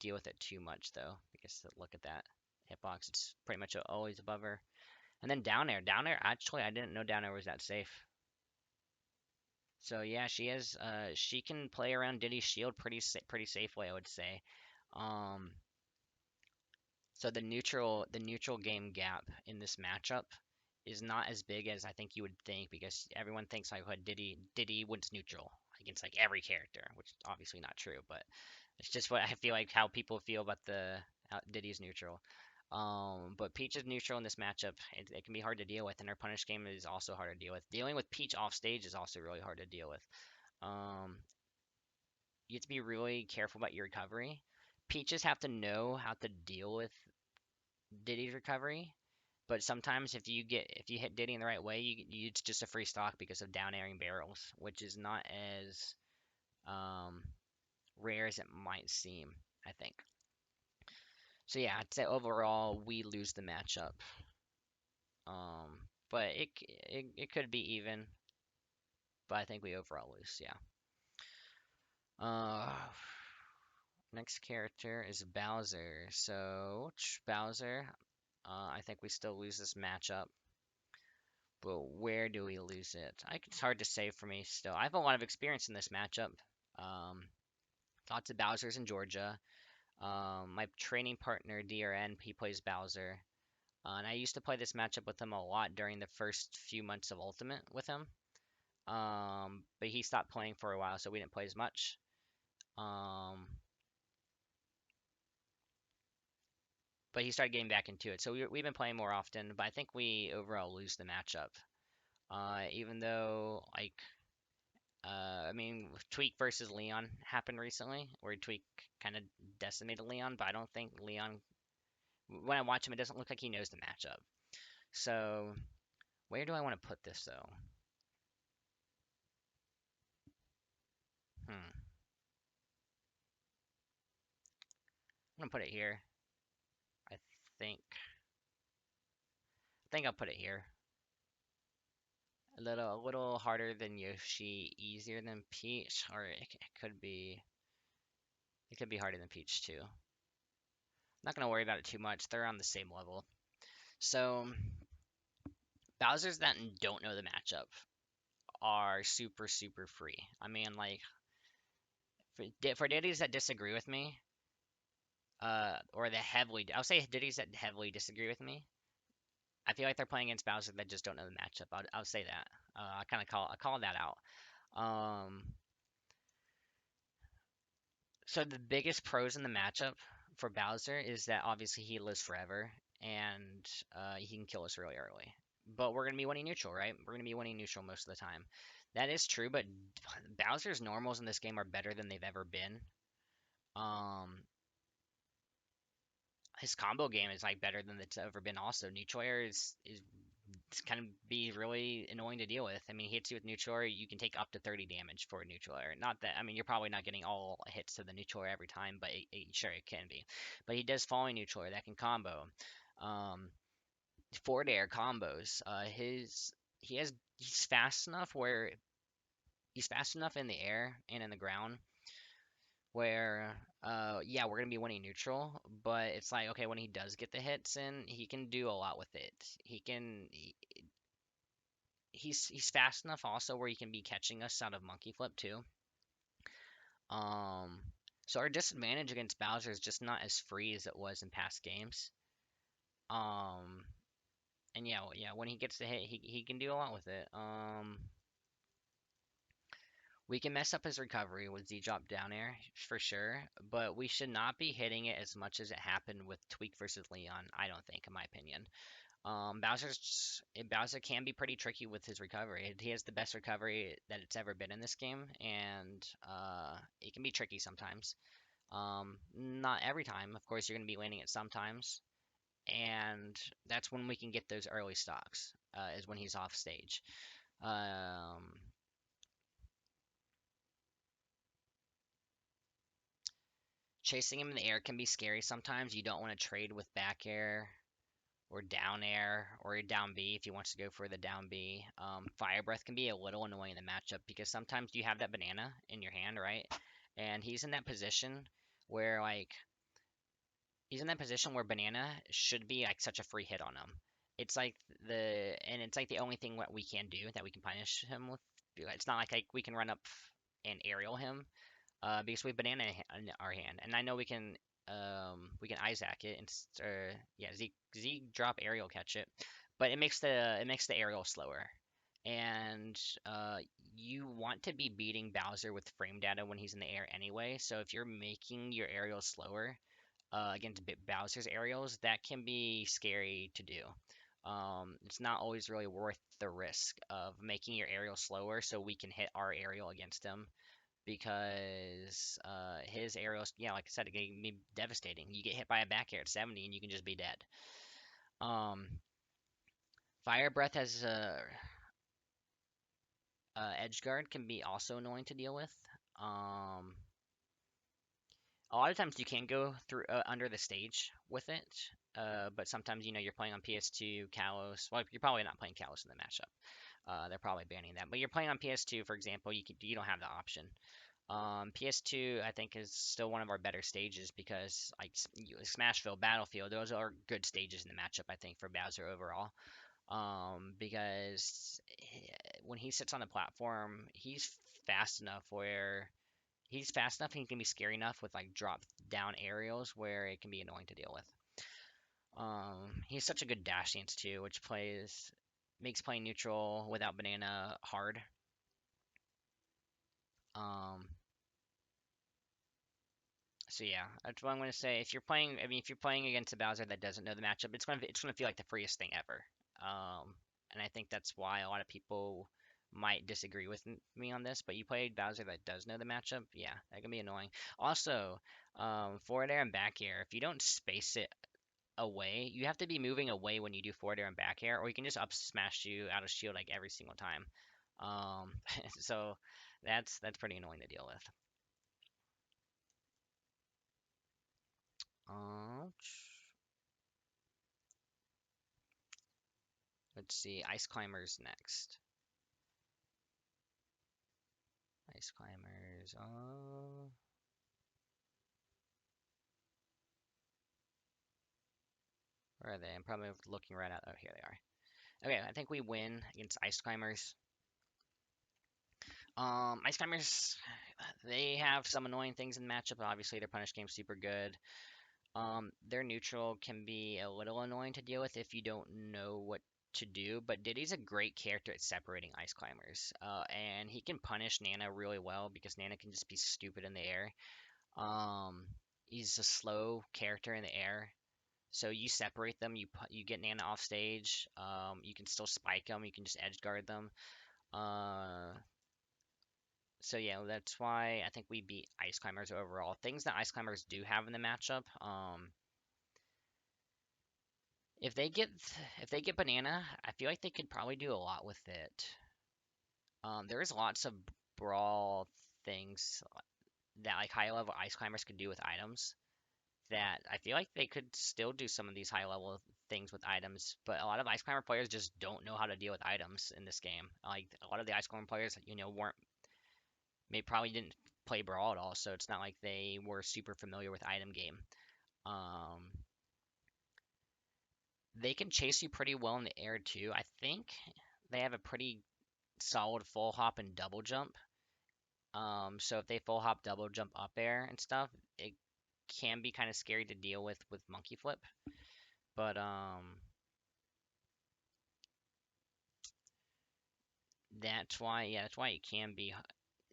deal with it too much though, because look at that hitbox. It's pretty much always above her. And then down air, actually, I didn't know down air was that safe. So yeah, she can play around Diddy's shield pretty safely, I would say. Um, so the neutral game gap in this matchup is not as big as I think you would think, because everyone thinks like what Diddy wins neutral against like every character, which is obviously not true, but it's just what I feel like how people feel about the Diddy's neutral. But Peach is neutral in this matchup. It can be hard to deal with, and her punish game is also hard to deal with. Dealing with Peach off stage is also really hard to deal with. Um, you have to be really careful about your recovery. Peaches have to know how to deal with Diddy's recovery, but sometimes if you hit Diddy in the right way, it's just a free stock because of down airing barrels, which is not as um, rare as it might seem, I think. So yeah, I'd say overall we lose the matchup. But it could be even, but I think we overall lose. Yeah. Uh, Next character is Bowser. So Bowser, I think we still lose this matchup. But where do we lose it? It's hard to say for me still. I have a lot of experience in this matchup. Um, Lots of Bowsers in Georgia. My training partner DRN, he plays Bowser. And I used to play this matchup with him a lot during the first few months of Ultimate with him. But he stopped playing for a while, so we didn't play as much. Um, but he started getting back into it, so we've been playing more often. But I think we overall lose the matchup. Even though like I mean, Tweak versus Leon happened recently, where Tweak kind of decimated Leon, but I don't think Leon, when I watch him, it doesn't look like he knows the matchup. So, where do I want to put this, though? I'm gonna put it here. I think. I think I'll put it here. A little harder than Yoshi, easier than Peach, or it could be. It could be harder than Peach too. Not gonna worry about it too much. They're on the same level. So Bowser's that don't know the matchup are super super free. I mean, like for ditties that disagree with me, or the heavily, I'll say ditties that heavily disagree with me. I feel like they're playing against Bowser that just don't know the matchup. I'll say that. I call that out. Um, so the biggest pros in the matchup for Bowser is that obviously he lives forever and he can kill us really early. But we're gonna be winning neutral, right? We're gonna be winning neutral most of the time. That is true, but Bowser's normals in this game are better than they've ever been. Um, his combo game is like better than it's ever been. Also, neutral air is kind of be really annoying to deal with. I mean, he hits you with neutral air, you can take up to 30 damage for a neutral air. Not that, I mean, you're probably not getting all hits to the neutral air every time, but sure it can be. But he does falling neutral air that can combo. Um, Forward air combos. He's fast enough where he's fast enough in the air and in the ground where yeah, we're gonna be winning neutral, but it's like okay, when he does get the hits in, he can do a lot with it. He's fast enough also where he can be catching us out of monkey flip too. Um so our disadvantage against Bowser is just not as free as it was in past games. Um and yeah, when he gets the hit, he can do a lot with it. We can mess up his recovery with Z drop down air for sure, but we should not be hitting it as much as it happened with Tweak versus Leon, I don't think, in my opinion. Bowser can be pretty tricky with his recovery. He has the best recovery that it's ever been in this game, and it can be tricky sometimes. Not every time, of course, you're going to be landing it sometimes, and that's when we can get those early stocks. Is when he's off stage. Um, Chasing him in the air can be scary sometimes. You don't want to trade with back air or down air or down B if he wants to go for the down B. Fire Breath can be a little annoying in the matchup because sometimes you have that banana in your hand, right? And he's in that position where banana should be like such a free hit on him. It's like the only thing what we can do that we can punish him with. It's not like we can run up and aerial him because we have banana in our hand, and I know we can Isaac it and yeah, Z drop aerial catch it, but it makes the aerial slower, and uh, you want to be beating Bowser with frame data when he's in the air anyway. So if you're making your aerial slower against Bowser's aerials, that can be scary to do. It's not always really worth the risk of making your aerial slower so we can hit our aerial against him because his aerials, yeah, like I said, it can be devastating. You get hit by a back air at 70 and you can just be dead. Um, Fire Breath has Edge Guard can be also annoying to deal with. Um, a lot of times you can go through under the stage with it, but sometimes you're playing on PS2, Kalos. Well, you're probably not playing Kalos in the matchup. They're probably banning that. But you're playing on PS2, for example, you don't have the option. PS2, I think, is still one of our better stages because like Smashville, Battlefield, those are good stages in the matchup. I think for Bowser overall, because when he sits on the platform, he's fast enough and he can be scary enough with like drop down aerials where it can be annoying to deal with. He's such a good dash dance too, which makes playing neutral without banana hard. Um, So yeah, that's what I'm gonna say. If you're playing against a Bowser that doesn't know the matchup, it's gonna feel like the freest thing ever. And I think that's why a lot of people might disagree with me on this. But you play Bowser that does know the matchup, yeah, that can be annoying. Also, forward air and back air. If you don't space it away, you have to be moving away when you do forward air and back air, or you can just up smash you out of shield like every single time. Um, so that's pretty annoying to deal with. Uh, Let's see. Ice Climbers next. Ice Climbers. Where are they? I'm probably looking right at. Oh, here they are. Okay, I think we win against Ice Climbers. Ice Climbers, they have some annoying things in the matchup. Obviously, their punish game's super good. Their neutral can be a little annoying to deal with if you don't know what to do, but Diddy's a great character at separating Ice Climbers. And he can punish Nana really well because Nana can just be stupid in the air. Um, he's a slow character in the air, so you separate them. You get Nana off stage. You can still spike them. You can just edge guard them. Uh, so yeah, that's why I think we beat Ice Climbers overall. Things that Ice Climbers do have in the matchup. If they get if they get Banana, I feel like they could probably do a lot with it. There is lots of brawl things that like high level Ice Climbers could do with items that I feel like they could still do some of these high level things with items, but a lot of Ice Climber players just don't know how to deal with items in this game. Like a lot of the Ice Climber players, weren't may probably didn't play Brawl at all, so it's not like they were super familiar with item game. Um, they can chase you pretty well in the air too. I think they have a pretty solid full hop and double jump. So if they full hop, double jump up air and stuff, it can be kind of scary to deal with monkey flip. But that's why it can be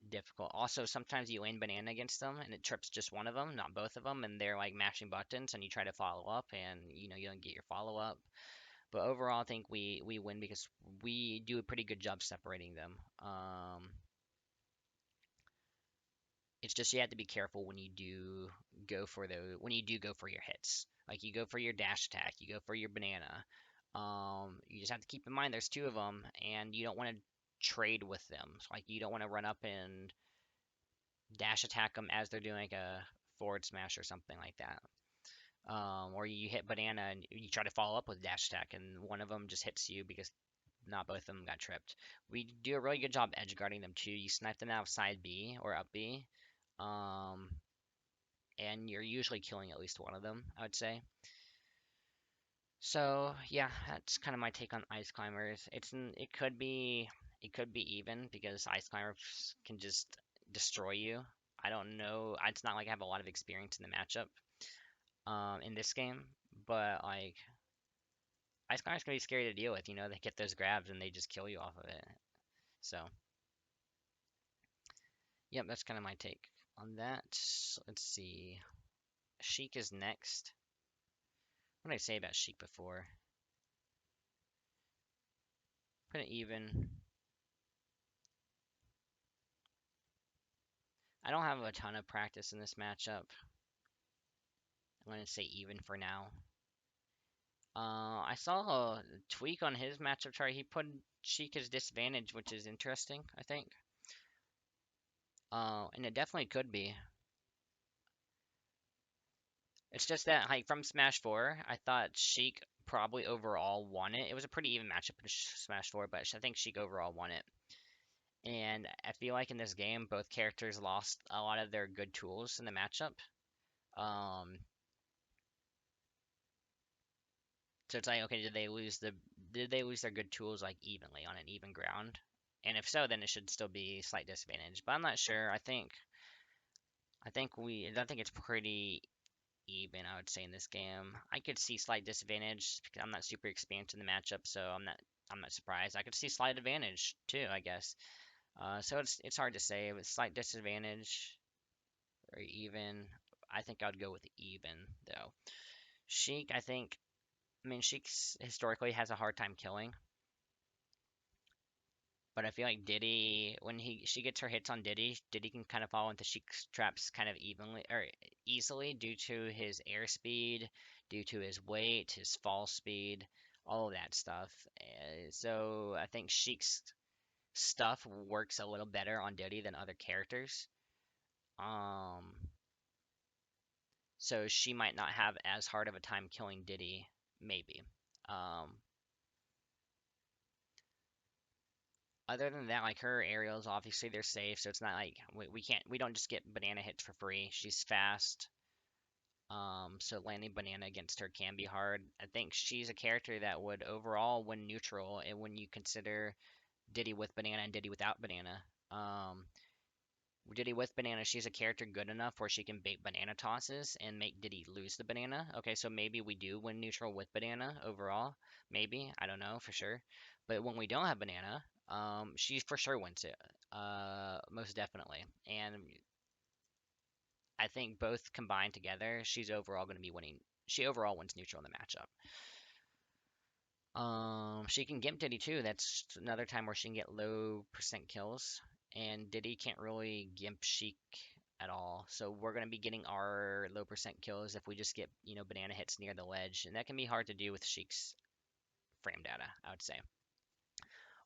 difficult. Also, sometimes you land banana against them and it trips just one of them, not both of them, and they're like mashing buttons, and you try to follow up, and you don't get your follow up. But overall, I think we win because we do a pretty good job separating them. It's just you have to be careful when you do go for your hits. Like you go for your dash attack, you go for your banana. You just have to keep in mind there's two of them, and you don't want to trade with them. So, like you don't want to run up and dash attack them as they're doing like a forward smash or something like that. Or you hit banana and you try to follow up with dash attack, and one of them just hits you because not both of them got tripped. We do a really good job edge guarding them too. You snipe them out of side B or up B, um, and you're usually killing at least one of them, I would say. So yeah, that's kind of my take on ice climbers. It could be even because ice climbers can just destroy you. I don't know. It's not like I have a lot of experience in the matchup in this game, but like ice climbers can be scary to deal with. You know, they get those grabs and they just kill you off of it. So yep, that's kind of my take on that. Let's see. Sheik is next. What did I say about Sheik before? Put it even. I don't have a ton of practice in this matchup. I'm going to say even for now. I saw a tweak on his matchup chart. He put Sheik as disadvantage, which is interesting, I think. And it definitely could be. It's just that, like, from Smash 4, I thought Sheik probably overall won it. It was a pretty even matchup in Smash 4, but I think Sheik overall won it. And I feel like in this game, both characters lost a lot of their good tools in the matchup. Um, so it's like, okay, did they lose their good tools like evenly on an even ground? And if so, then it should still be slight disadvantage. But I'm not sure. I think it's pretty even, I would say, in this game. I could see slight disadvantage because I'm not super experienced in the matchup, so I'm not surprised. I could see slight advantage too, I guess. So it's hard to say. With slight disadvantage or even, I think I'd go with even though. Sheik, I mean, Sheik historically has a hard time killing, but I feel like Diddy, when she gets her hits on Diddy, Diddy can kind of fall into Sheik's traps kind of evenly or easily due to his airspeed, due to his weight, his fall speed, all of that stuff. So I think Sheik's stuff works a little better on Diddy than other characters. Um, so she might not have as hard of a time killing Diddy, maybe. Um, Other than that, like her aerials, obviously they're safe, so it's not like we don't just get banana hits for free. She's fast, so landing banana against her can be hard. I think she's a character that would overall win neutral, and when you consider Diddy with banana and Diddy without banana. Diddy with banana, she's a character good enough where she can bait banana tosses and make Diddy lose the banana. Okay, so maybe we do win neutral with banana overall. Maybe. I don't know for sure. But when we don't have banana, she for sure wins it. Most definitely. And I think both combined together, she's overall going to be winning. She overall wins neutral in the matchup. She can gimp Diddy too. That's another time where she can get low percent kills, and Diddy can't really gimp Sheik at all. So we're gonna be getting our low percent kills if we just get banana hits near the ledge, and that can be hard to do with Sheik's frame data, I would say.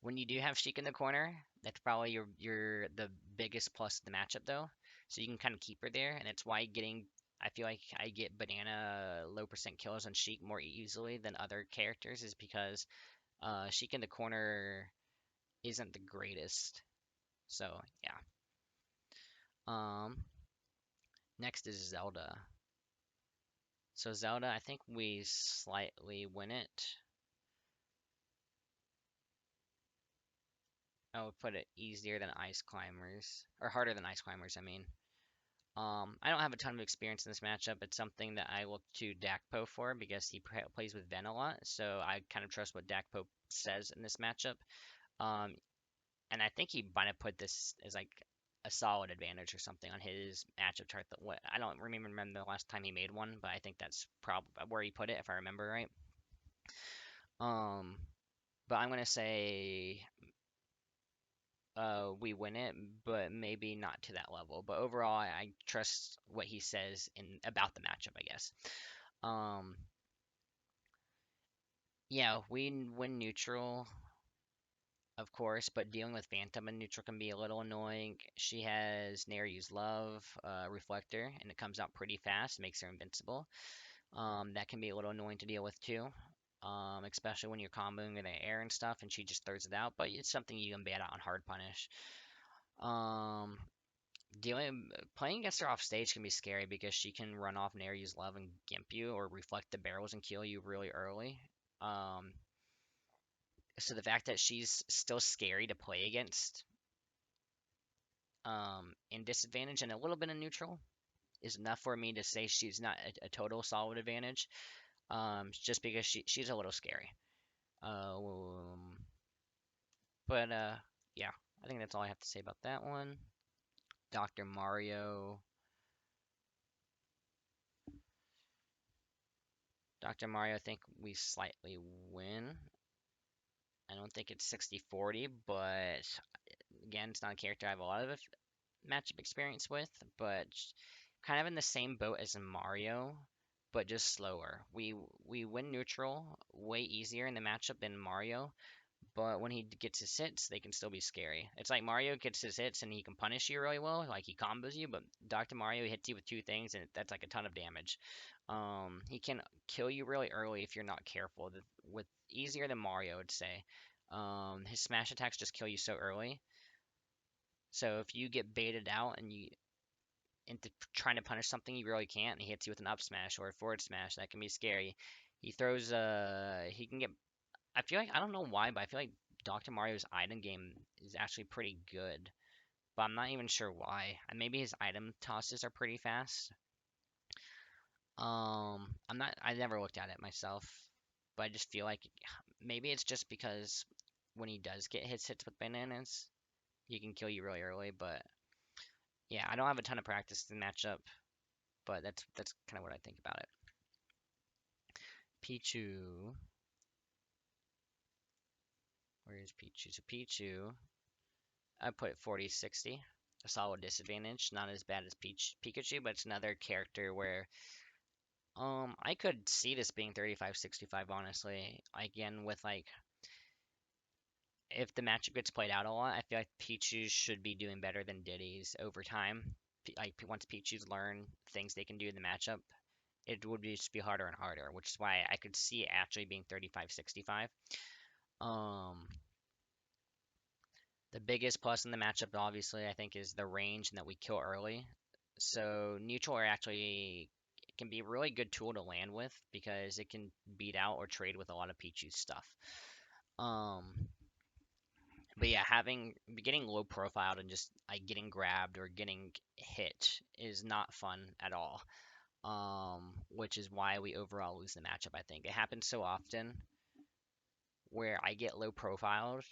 When you do have Sheik in the corner, that's probably your the biggest plus of the matchup though. So you can kind of keep her there, and that's why getting I feel like I get banana low percent kills on Sheik more easily than other characters is because Sheik in the corner isn't the greatest. So yeah. Um, Next is Zelda. So Zelda, I think we slightly win it. I would put it easier than Ice Climbers, or harder than Ice Climbers, I mean. I don't have a ton of experience in this matchup. It's something that I look to Dakpo for because he plays with Ven a lot, so I kind of trust what Dakpo says in this matchup. Um, and I think he might have put this as like a solid advantage or something on his matchup chart. That what I don't remember the last time he made one, but I think that's probably where he put it if I remember right. Um, but I'm gonna say we win it, but maybe not to that level. But overall, I trust what he says in about the matchup, I guess. Um, yeah, we win neutral, of course, but dealing with Phantom and neutral can be a little annoying. She has Nair use Love, Reflector, and it comes out pretty fast, makes her invincible. That can be a little annoying to deal with too. Especially when you're comboing in the air and stuff, and she just throws it out. But it's something you can bait out on hard punish. Um, playing against her off stage can be scary because she can run off Nair, use Love, and gimp you, or reflect the barrels and kill you really early. Um, so the fact that she's still scary to play against, in disadvantage and a little bit of neutral is enough for me to say she's not a total solid advantage. Just because she's a little scary. Um, but yeah, I think that's all I have to say about that one. Dr. Mario. Dr. Mario, I think we slightly win. I don't think it's 60-40, but again, it's not a character I have a lot of matchup experience with, but kind of in the same boat as Mario, but just slower. We win neutral way easier in the matchup than Mario, but when he gets his hits, they can still be scary. It's like Mario gets his hits and he can punish you really well, like he combos you, but Dr. Mario hits you with two things and that's like a ton of damage. He can kill you really early if you're not careful. With easier than Mario, I'd say. His smash attacks just kill you so early. So if you get baited out and you into trying to punish something, you really can't. And he hits you with an up smash or a forward smash. That can be scary. He throws he can get. I feel like I don't know why, but I feel like Dr. Mario's item game is actually pretty good. But I'm not even sure why. And maybe his item tosses are pretty fast. I'm not. I never looked at it myself, but I just feel like maybe it's just because when he does get hits with bananas, he can kill you really early. But yeah, I don't have a ton of practice in matchup, but that's kind of what I think about it. Pichu, where is Pichu? So Pichu, I put it 40-60, a solid disadvantage. Not as bad as Pikachu, but it's another character where I could see this being 35-65 honestly. Again, with like if the matchup gets played out a lot, I feel like Pichu should be doing better than Diddy's over time. Like once Pichu's learn things they can do in the matchup, it would just be harder and harder, which is why I could see it actually being 35-65. Um, the biggest plus in the matchup, obviously, I think, is the range and that we kill early. So neutral are actually it can be a really good tool to land with because it can beat out or trade with a lot of Pichu's stuff. Um, but yeah, having getting low profiled and just like getting grabbed or getting hit is not fun at all. Which is why we overall lose the matchup. I think it happens so often where I get low profiled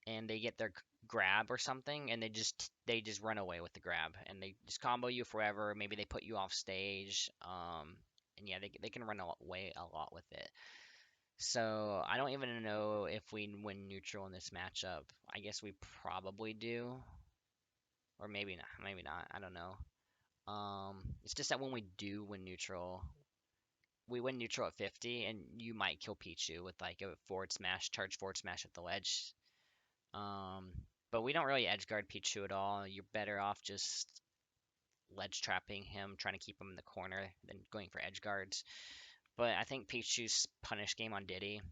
and they get their grab or something and they just run away with the grab and they just combo you forever. Maybe they put you off stage. And yeah, they can run away a lot with it. So I don't even know if we win neutral in this matchup. I guess we probably do, or maybe not. Maybe not. I don't know. It's just that when we do win neutral, we win neutral at 50, and you might kill Pichu with like a forward smash, charge forward smash at the ledge. Um, but we don't really edge guard Pichu at all. You're better off just ledge trapping him, trying to keep him in the corner than going for edge guards. But I think Pichu's punish game on Diddy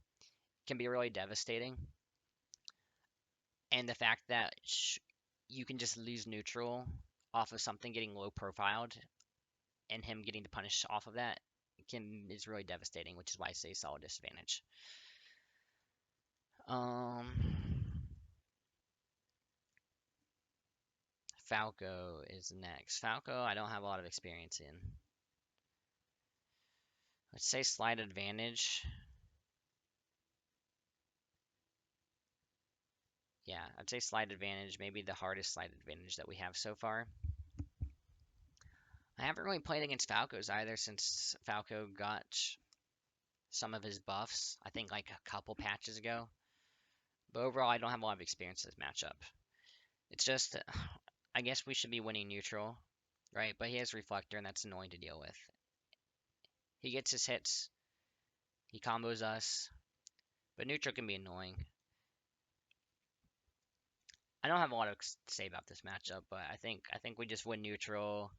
can be really devastating. And the fact that you can just lose neutral off of something getting low profiled and him getting to punish off of that is really devastating, which is why I say solid disadvantage. Um, Falco is next. Falco, I don't have a lot of experience in. Let's say slight advantage. Yeah, I'd say slight advantage, maybe the hardest slight advantage that we have so far. I haven't really played against Falcos either since Falco got some of his buffs, I think like a couple patches ago. But overall, I don't have a lot of experience with this matchup. It's just, I guess we should be winning neutral, right? But he has Reflector, and that's annoying to deal with. He gets his hits, he combos us, but neutral can be annoying. I don't have a lot to say about this matchup, but I think we just win neutral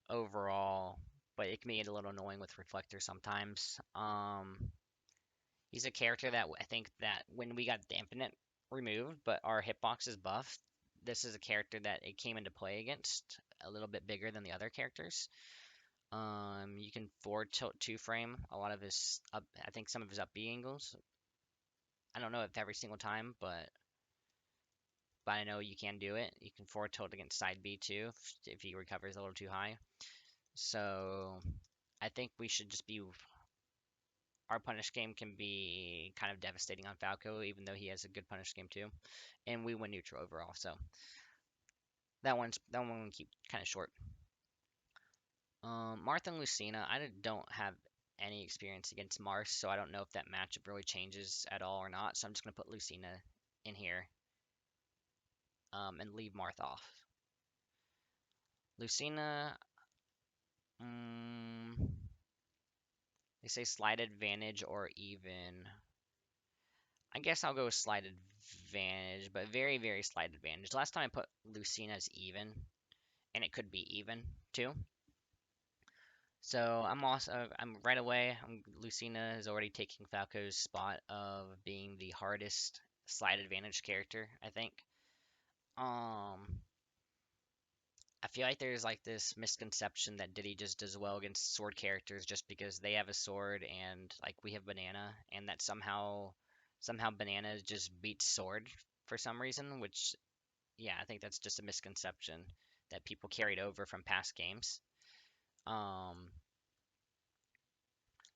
overall. But it can be a little annoying with Reflector sometimes. He's a character that I think that when we got the Infinite removed, but our hitbox is buffed, this is a character that it came into play against a little bit bigger than the other characters. You can forward tilt two frame a lot of his up. I think some of his up B angles. I don't know if every single time, but I know you can do it. You can forward tilt against side B too if he recovers a little too high. So I think we should just be. Our punish game can be kind of devastating on Falco, even though he has a good punish game too, and we win neutral overall. So that one will keep kind of short. Marth and Lucina, I don't have any experience against Marth, so I don't know if that matchup really changes at all or not. So I'm just gonna put Lucina in here, and leave Marth off. Lucina, they say slight advantage or even. I guess I'll go with slight advantage, but very, very slight advantage. Last time I put Lucina as even, and it could be even too. So I'm right away. Lucina is already taking Falco's spot of being the hardest slight advantage character, I think. I feel like there's like this misconception that Diddy just does well against sword characters just because they have a sword and like we have banana, and that somehow banana just beats sword for some reason, which yeah, I think that's just a misconception that people carried over from past games. Um,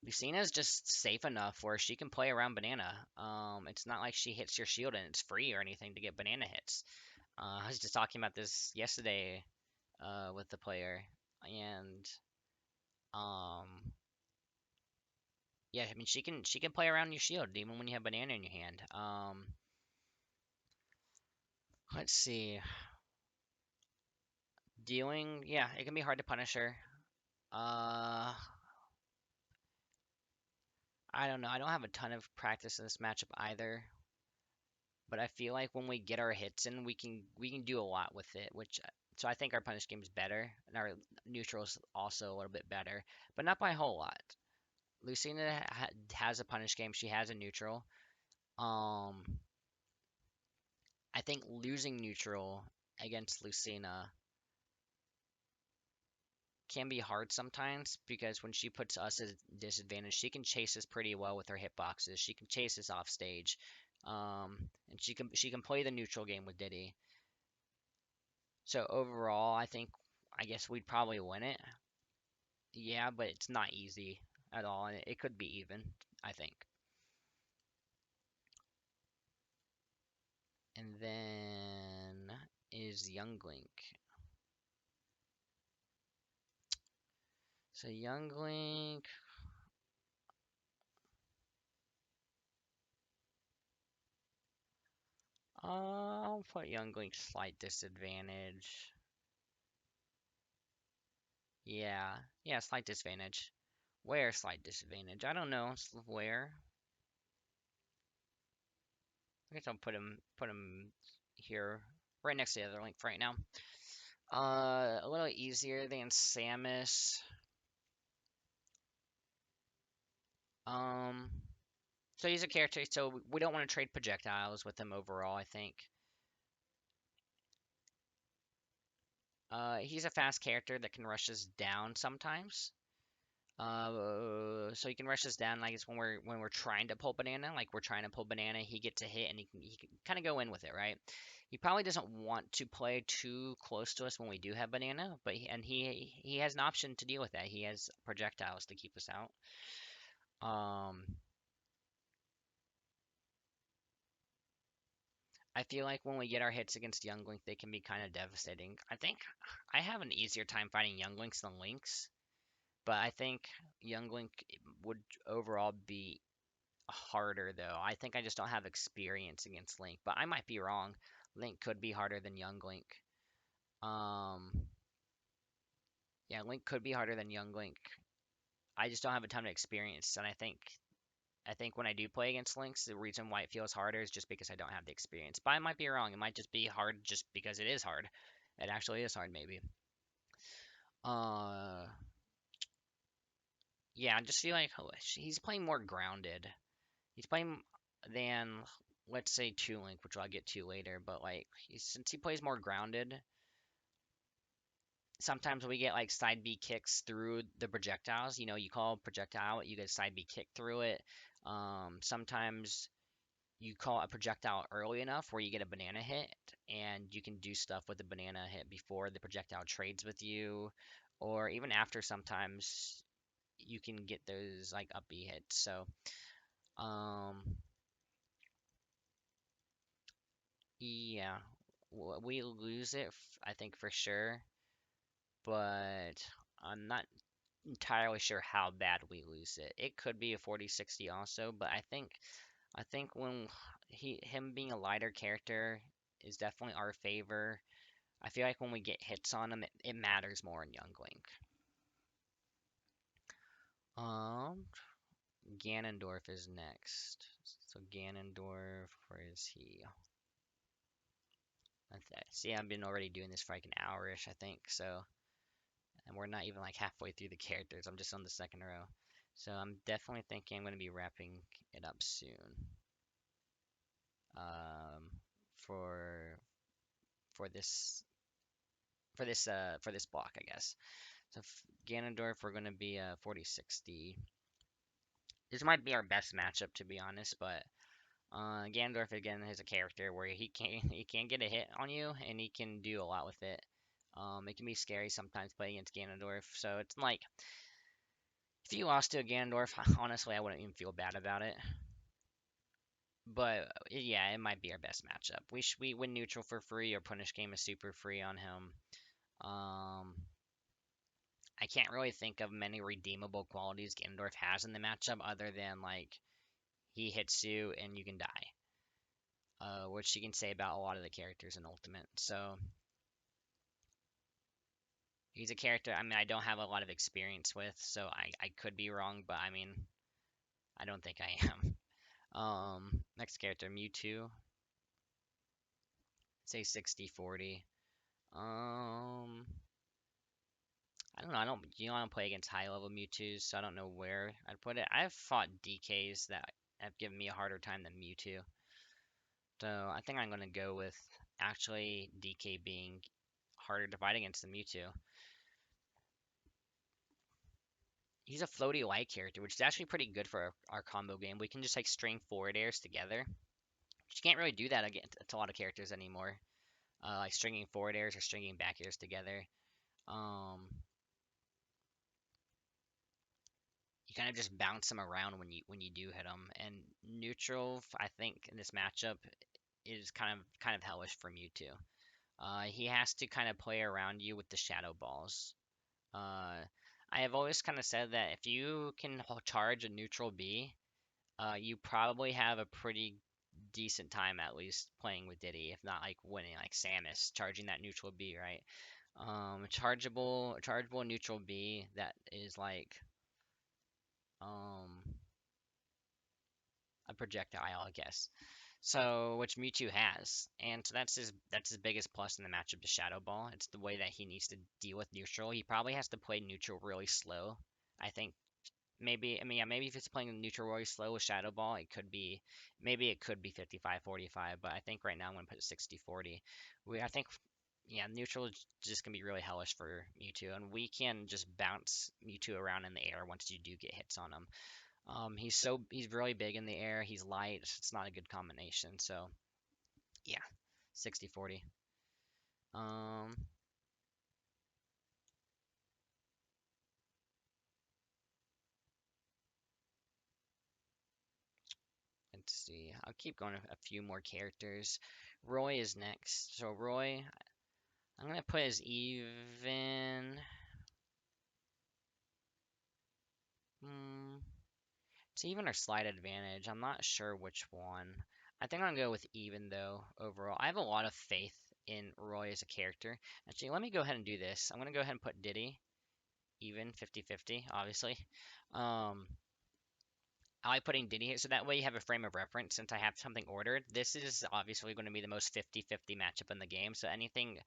Lucina's just safe enough where she can play around banana. It's not like she hits your shield and it's free or anything to get banana hits. I was just talking about this yesterday with the player, and um, yeah, I mean she can play around your shield even when you have banana in your hand. Let's see, dealing, yeah, it can be hard to punish her. Uh, I don't know. I don't have a ton of practice in this matchup either, but I feel like when we get our hits in, we can do a lot with it. Which so I think our punish game is better, and our neutral is also a little bit better, but not by a whole lot. Lucina has a punish game. She has a neutral. Um, I think losing neutral against Lucina can be hard sometimes because when she puts us at a disadvantage, she can chase us pretty well with her hitboxes. She can chase us off stage, and she can play the neutral game with Diddy. So overall, I guess we'd probably win it. Yeah, but it's not easy at all, and it could be even, I think. And then is Young Link. So Young Link, I'll put Young Link slight disadvantage. Yeah, yeah, slight disadvantage. Where slight disadvantage? I don't know. Where? I guess I'll put him here, right next to the other link for right now. A little easier than Samus. Um, so he's a character, so we don't want to trade projectiles with him overall, I think. He's a fast character that can rush us down sometimes. So he can rush us down, like it's when we're trying to pull banana, like we're trying to pull banana, he gets a hit and he can kind of go in with it, right? He probably doesn't want to play too close to us when we do have banana, but he has an option to deal with that. He has projectiles to keep us out. I feel like when we get our hits against Young Link, they can be kind of devastating. I think I have an easier time fighting Young Links than Links. But I think Young Link would overall be harder though. I think I just don't have experience against Link, but I might be wrong. Link could be harder than Young Link. Um, yeah, Link could be harder than Young Link. I just don't have a ton of experience, and I think when I do play against Lynx, the reason why it feels harder is just because I don't have the experience. But I might be wrong. It might just be hard just because it is hard. It actually is hard, maybe. Uh, yeah, I just feel like he's playing more grounded. He's playing than, let's say, Toon Link, which I'll get to later. But like, since he plays more grounded, sometimes we get like side B kicks through the projectiles. You know, you call projectile, you get side B kick through it. Sometimes you call a projectile early enough where you get a banana hit, and you can do stuff with the banana hit before the projectile trades with you, or even after. Sometimes you can get those like up B hits. So, um, yeah, we lose it, I think for sure, but I'm not entirely sure how bad we lose it. It could be a 40-60 also, but I think when him being a lighter character is definitely our favor. I feel like when we get hits on him, it matters more in Young Link. Um, Ganondorf is next. So Ganondorf, where is he? Okay. See, I've been already doing this for like an hour-ish, I think. So, and we're not even like halfway through the characters. I'm just on the second row. So I'm definitely thinking I'm going to be wrapping it up soon. Um, for for this for this block, I guess. So Ganondorf, we're going to be 40-60. This might be our best matchup, to be honest, but Ganondorf again is a character where he can get a hit on you, and he can do a lot with it. It can be scary sometimes playing against Ganondorf, so it's like if you lost to a Ganondorf, honestly, I wouldn't even feel bad about it. But yeah, it might be our best matchup. We win neutral for free, or punish game is super free on him. Um, I can't really think of many redeemable qualities Ganondorf has in the matchup other than like he hits you and you can die, which you can say about a lot of the characters in Ultimate. So he's a character. I mean, I don't have a lot of experience with, so I could be wrong, but I mean, I don't think I am. Next character, Mewtwo. Say 60-40. I don't know. I don't play against high level Mewtwo's, so I don't know where I'd put it. I've fought DKs that have given me a harder time than Mewtwo. So I think I'm gonna go with actually DK being harder to fight against than Mewtwo. He's a floaty light character, which is actually pretty good for our combo game. We can just like string forward airs together. You can't really do that against a lot of characters anymore. Like stringing forward airs or stringing back airs together. Um, you kind of just bounce them around when you do hit them. And neutral, I think in this matchup is kind of hellish for Mewtwo. He has to kind of play around you with the shadow balls. I have always kind of said that if you can charge a neutral B, you probably have a pretty decent time at least playing with Diddy, if not like winning, like Samus charging that neutral B, right? Chargeable neutral B that is like um a projectile, I guess. So, which Mewtwo has, and so that's his biggest plus in the matchup to Shadow Ball. It's the way that he needs to deal with neutral. He probably has to play neutral really slow. I think maybe I mean yeah, maybe if he's playing neutral really slow with Shadow Ball, it could be 55-45, but I think right now I'm gonna put it 60-40. I think yeah, neutral is just gonna be really hellish for Mewtwo, and we can just bounce Mewtwo around in the air once you do get hits on him. He's really big in the air. He's light. It's not a good combination. So yeah, 60-40. Um, let's see. I'll keep going a few more characters. Roy is next. So Roy, I'm gonna put as even. Hmm. It's even or slight advantage. I'm not sure which one. I think I'm gonna go with even though overall. I have a lot of faith in Roy as a character. Actually, let me go ahead and do this. I'm gonna go ahead and put Diddy even 50-50, obviously. Um, I like putting Diddy here so that way you have a frame of reference since I have something ordered. This is obviously going to be the most 50-50 matchup in the game. So anything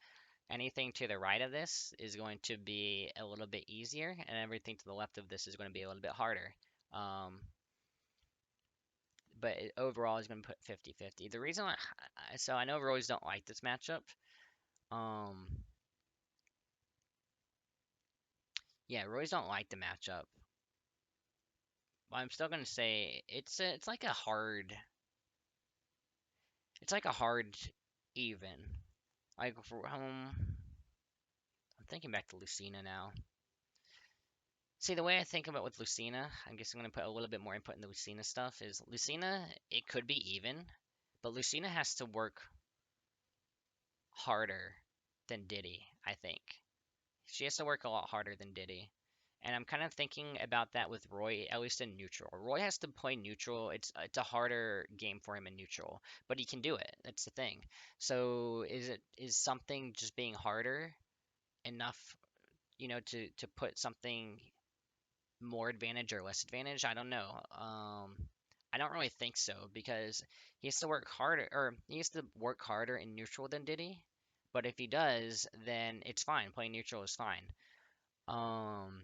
to the right of this is going to be a little bit easier, and everything to the left of this is going to be a little bit harder. Um, but overall is going to put 50-50. The reason so I know Roy's don't like this matchup. Um, yeah, Roy's don't like the matchup. But I'm still going to say it's like a hard even. Like I'm thinking back to Lucina now. See, the way I think about with Lucina, I guess I'm going to put a little bit more input in the Lucina stuff, is Lucina, it could be even, but Lucina has to work harder than Diddy, I think. She has to work a lot harder than Diddy. And I'm kind of thinking about that with Roy, at least in neutral. Roy has to play neutral. It's a harder game for him in neutral, but he can do it. That's the thing. So is something just being harder enough, to put something more advantage or less advantage? I don't know. I don't really think so because he has to work harder in neutral than Diddy. But if he does, then it's fine. Playing neutral is fine. Um,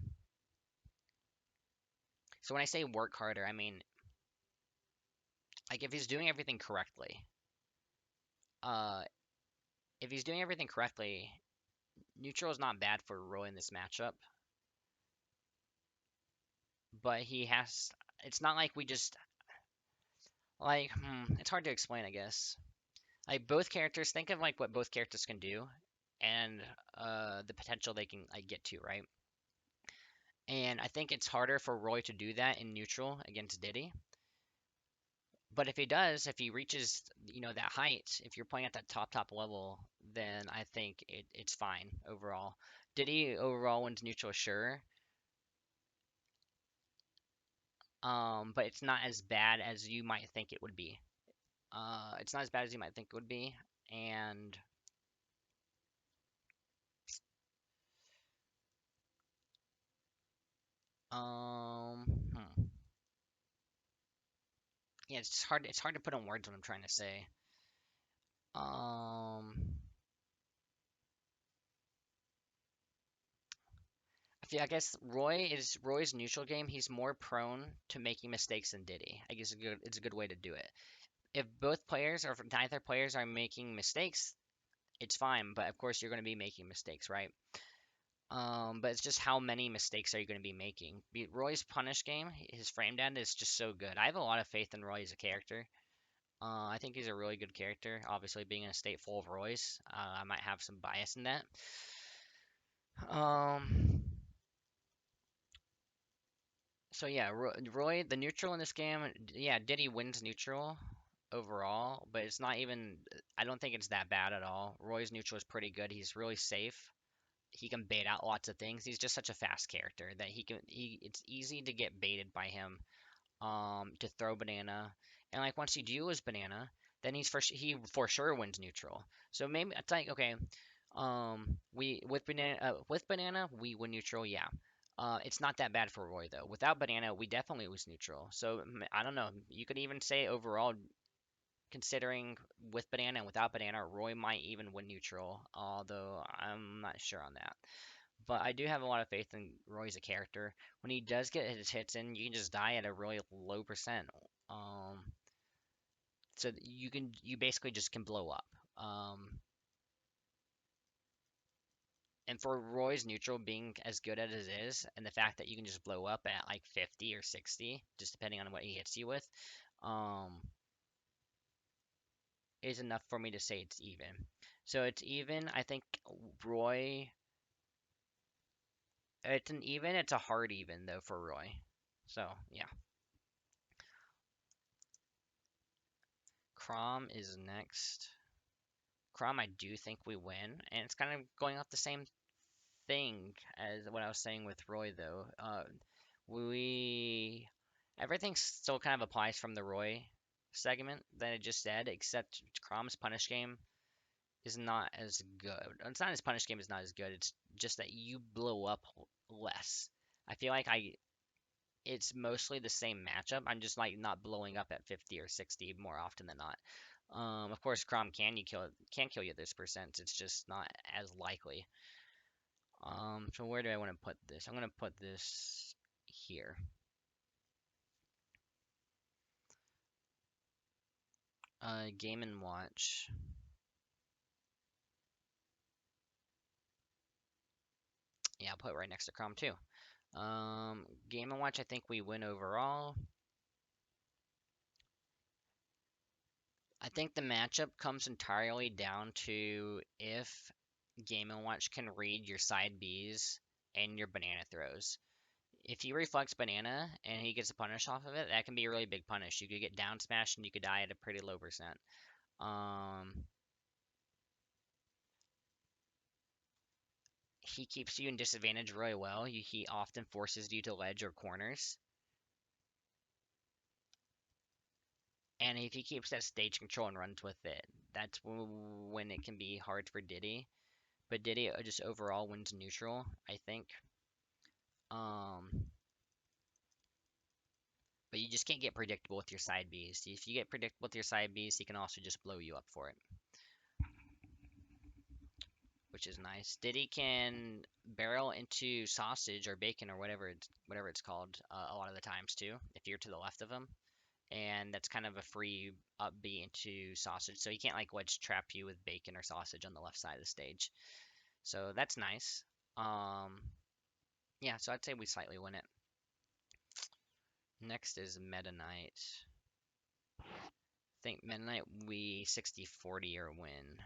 so when I say work harder, I mean like if he's doing everything correctly. Uh, if he's doing everything correctly, neutral is not bad for Roy in this matchup. But he has. It's not like we just like. It's hard to explain, I guess. Like both characters, think of like what both characters can do, and the potential they can like get to, right? And I think it's harder for Roy to do that in neutral against Diddy. But if he does, if he reaches, that height, if you're playing at that top level, then I think it's fine overall. Diddy overall wins neutral, sure. But it's not as bad as you might think it would be. It's not as bad as you might think it would be. And um, hmm. Yeah, it's hard to put in words what I'm trying to say. Um, I guess Roy's neutral game. He's more prone to making mistakes than Diddy. I guess it's a good way to do it. If both players or if neither players are making mistakes, it's fine. But of course, you're going to be making mistakes, right? But it's just how many mistakes are you going to be making? Roy's punish game, his frame data is just so good. I have a lot of faith in Roy as a character. I think he's a really good character. Obviously, being in a state full of Roys, I might have some bias in that. Um, so yeah, Roy, the neutral in this game, yeah, Diddy wins neutral overall, but it's not even. I don't think it's that bad at all. Roy's neutral is pretty good. He's really safe. He can bait out lots of things. He's just such a fast character that it's easy to get baited by him. To throw banana, and like once you do his banana, then he for sure wins neutral. So maybe it's like okay, we with banana we win neutral, yeah. It's not that bad for Roy though. Without banana, we definitely lose neutral. So I don't know. You could even say overall, considering with banana and without banana, Roy might even win neutral. Although I'm not sure on that. But I do have a lot of faith in Roy as a character. When he does get his hits in, you can just die at a really low percent. Um, so you basically just can blow up. And for Roy's neutral being as good as it is, and the fact that you can just blow up at like 50 or 60, just depending on what he hits you with, um, is enough for me to say it's even. So it's even. I think Roy. It's an even. It's a hard even though for Roy. So yeah. Chrom is next. Chrom, I do think we win, and it's kind of going off the same thing as what I was saying with Roy, though. we everything still kind of applies from the Roy segment that I just said, except Chrom's punish game is not as good. It's not his punish game is not as good. It's just that you blow up less. I feel like it's mostly the same matchup. I'm just like not blowing up at 50 or 60 more often than not. Of course, Chrom can kill you at this percent. It's just not as likely. So where do I want to put this? I'm gonna put this here. Game and Watch. Yeah, I'll put it right next to Chrom too. Game and Watch, I think we win overall. I think the matchup comes entirely down to if Game & Watch can read your side Bs and your banana throws. If he reflects banana and he gets a punish off of it, that can be a really big punish. You could get down smash and you could die at a pretty low percent. He keeps you in disadvantage really well. He often forces you to ledge or corners. And if he keeps that stage control and runs with it, that's when it can be hard for Diddy. But Diddy just overall wins neutral, I think. But you just can't get predictable with your side Bs. If you get predictable with your side Bs, he can also just blow you up for it, which is nice. Diddy can barrel into sausage or bacon or whatever it's called a lot of the times too, if you're to the left of him. And that's kind of a free up B into sausage, so he can't like wedge trap you with bacon or sausage on the left side of the stage. So that's nice. Yeah, so I'd say we slightly win it. Next is Meta Knight. I think Meta Knight we 60-40 or win.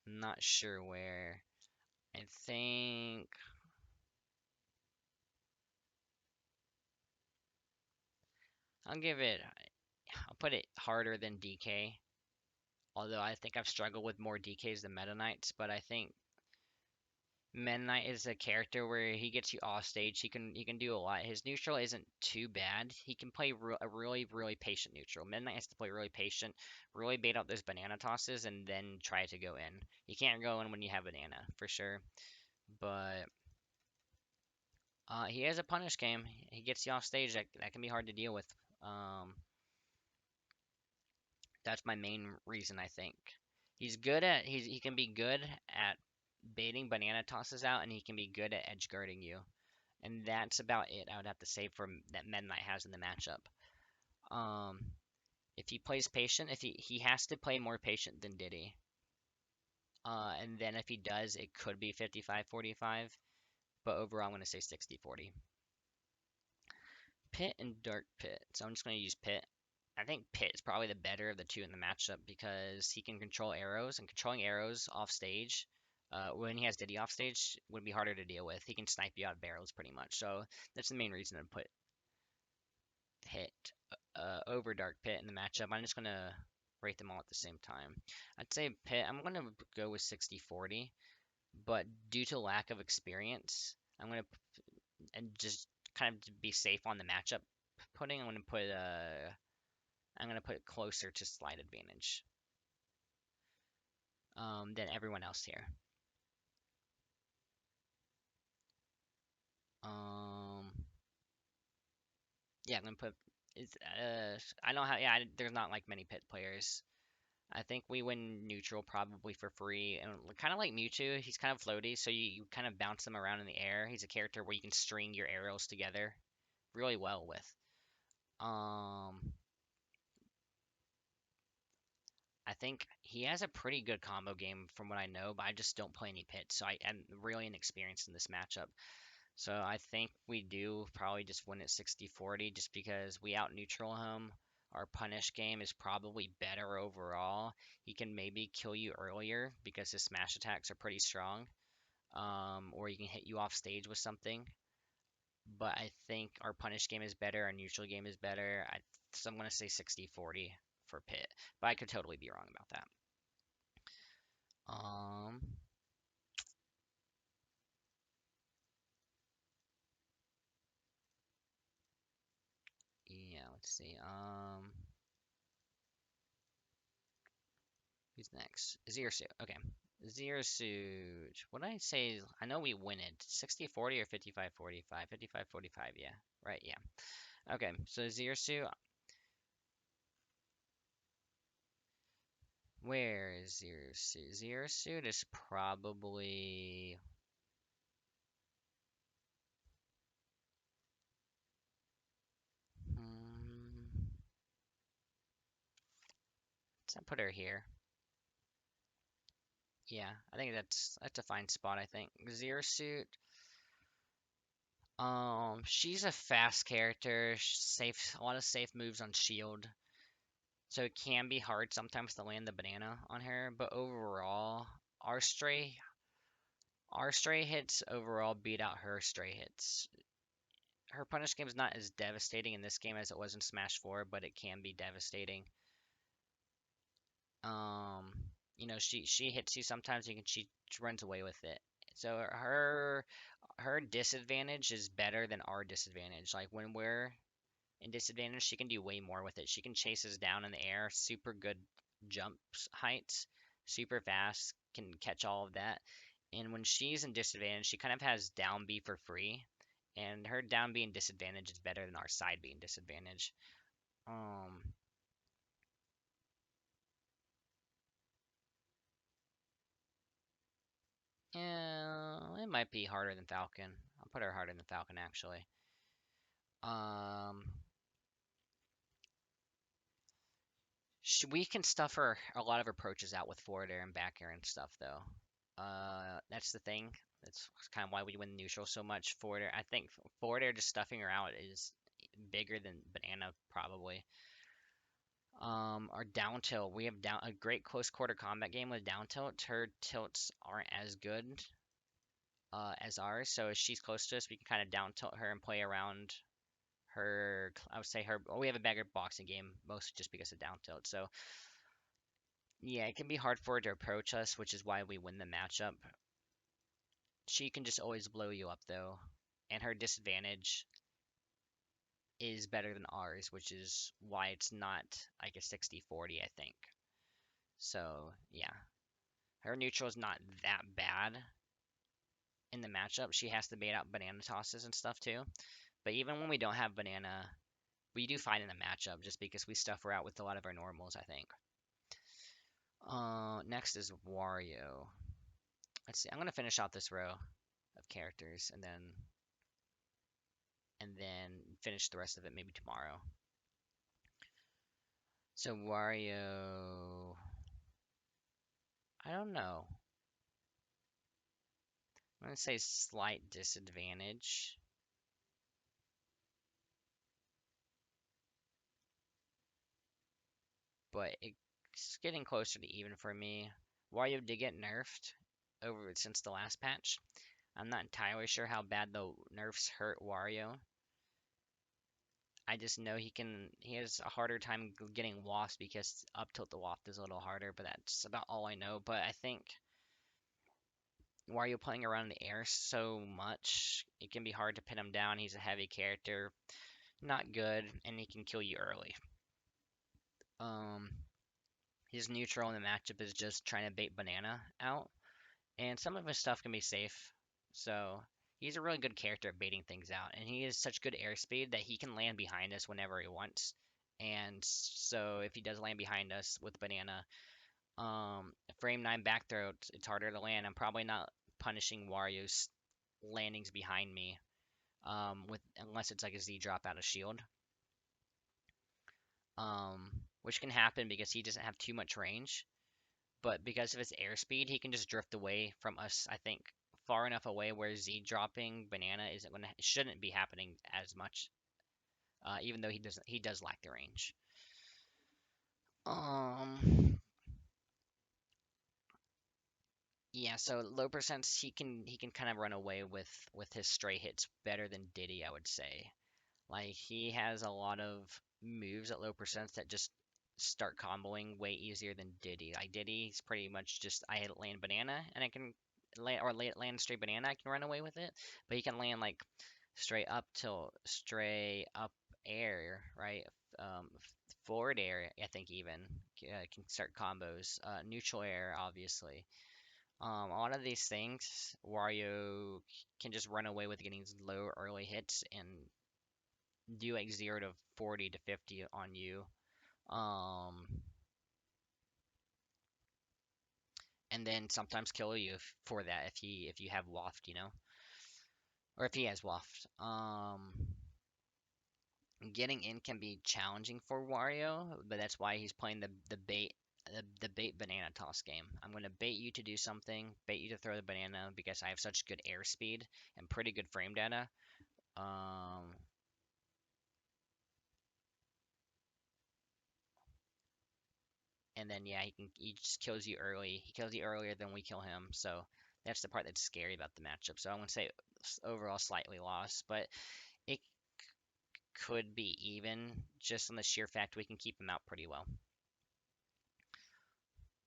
Not sure where. I think I'll give it. I'll put it harder than DK. Although I think I've struggled with more DKs than Meta Knights, but I think Meta Knight is a character where he gets you off stage. He can do a lot. His neutral isn't too bad. He can play a really patient neutral. Meta Knight has to play really patient, really bait out those banana tosses, and then try to go in. You can't go in when you have banana for sure, but he has a punish game. He gets you off stage. That can be hard to deal with. That's my main reason, I think. He can be good at baiting banana tosses out, and he can be good at edge guarding you. And that's about it, I would have to say, for that Meta Knight has in the matchup. Um, if he plays patient, if he has to play more patient than Diddy. And then if he does, it could be 55-45. But overall, I'm going to say 60-40. Pit and Dark Pit. So I'm just going to use Pit. I think Pit is probably the better of the two in the matchup because he can control arrows, and controlling arrows off stage, when he has Diddy off stage, would be harder to deal with. He can snipe you out of barrels pretty much. So that's the main reason to put Pit over Dark Pit in the matchup. I'm just gonna rate them all at the same time. I'd say Pit. I'm gonna go with 60-40, but due to lack of experience, I'm gonna and just kind of to be safe on the matchup putting. I'm gonna put it closer to slight advantage than everyone else here. Um, yeah, I'm gonna put. It's, I don't have. Yeah, there's not like many pit players. I think we win neutral probably for free, and kind of like Mewtwo, he's kind of floaty, so you kind of bounce him around in the air. He's a character where you can string your arrows together really well with. Um, I think he has a pretty good combo game from what I know, but I just don't play any pits, so I'm really inexperienced in this matchup. So I think we do probably just win at 60-40 just because we out neutral him. Our punish game is probably better overall. He can maybe kill you earlier because his smash attacks are pretty strong. Or he can hit you off stage with something. But I think our punish game is better, our neutral game is better. So I'm going to say 60-40 for Pit. But I could totally be wrong about that. Um, Yeah, let's see. Who's next? Zero Suit. Okay. Zero Suit. What did I say? I know we win it. 60-40 or 55-45? 55-45, yeah. Right, yeah. Okay, so Zero Suit. Where is Zero Suit? Zero Suit is probably. Hmm, let's put her here. Yeah, I think that's a fine spot, I think. Zero Suit. She's a fast character, safe, a lot of safe moves on shield. So it can be hard sometimes to land the banana on her, but overall, our stray our stray hits overall beat out her stray hits. Her punish game is not as devastating in this game as it was in Smash 4, but it can be devastating. Um, she hits you sometimes, she runs away with it. So her disadvantage is better than our disadvantage. Like when we're in disadvantage, she can do way more with it. She can chase us down in the air, super good jumps heights, super fast, can catch all of that. And when she's in disadvantage, she kind of has down B for free, and her down B and disadvantage is better than our side B and disadvantage. Um, yeah, it might be harder than Falcon. I'll put her harder than Falcon actually. Um, we can stuff her a lot of approaches out with forward air and back air and stuff though. That's the thing. That's kind of why we win neutral so much. Forward air, I think forward air just stuffing her out is bigger than banana probably. Our down tilt, we have down a great close quarter combat game with down tilt. Her tilts aren't as good as ours, so if she's close to us, we can kind of down tilt her and play around her. I would say her. Oh, we have a better boxing game, mostly just because of down tilt. So yeah, it can be hard for her to approach us, which is why we win the matchup. She can just always blow you up though, and her disadvantage is better than ours, which is why it's not like a 60-40, I think. So yeah, her neutral is not that bad in the matchup. She has to bait out banana tosses and stuff too. But even when we don't have banana, we do fine in the matchup just because we stuff her out with a lot of our normals, I think. Next is Wario. Let's see. I'm gonna finish out this row of characters and then finish the rest of it maybe tomorrow. So Wario, I don't know. I'm gonna say slight disadvantage. But it's getting closer to even for me. Wario did get nerfed over since the last patch. I'm not entirely sure how bad the nerfs hurt Wario. I just know he has a harder time getting waft because up tilt the waft is a little harder, but that's about all I know. But I think Wario playing around in the air so much, it can be hard to pin him down. He's a heavy character, not good, and he can kill you early. Um, his neutral in the matchup is just trying to bait Banana out, and some of his stuff can be safe. So he's a really good character at baiting things out, and he has such good airspeed that he can land behind us whenever he wants. And so if he does land behind us with Banana, frame 9 back throw, it's harder to land. I'm probably not punishing Wario's landings behind me, with unless it's like a Z drop out of shield, which can happen because he doesn't have too much range. But because of his airspeed, he can just drift away from us. I think far enough away where Z dropping banana isn't going to shouldn't be happening as much, even though he does lack the range. Um, yeah, so low percents he can kind of run away with his stray hits better than Diddy, I would say. Like he has a lot of moves at low percents that just start comboing way easier than Diddy. Like Diddy's pretty much just I land banana and I can land straight banana, I can run away with it. But he can land like straight up air, right? Forward air, I think even can start combos. Neutral air, obviously. A lot of these things, Wario can just run away with getting low early hits and do like 0 to 40 to 50 on you. Um, and then sometimes kill you for that if you have waft, or if he has waft. Getting in can be challenging for Wario, but that's why he's playing the bait banana toss game. I'm gonna bait you to do something, bait you to throw the banana because I have such good airspeed and pretty good frame data. Um, and then yeah, he just kills you early. He kills you earlier than we kill him, so that's the part that's scary about the matchup. So I want to say overall slightly lost, but it could be even just on the sheer fact we can keep him out pretty well.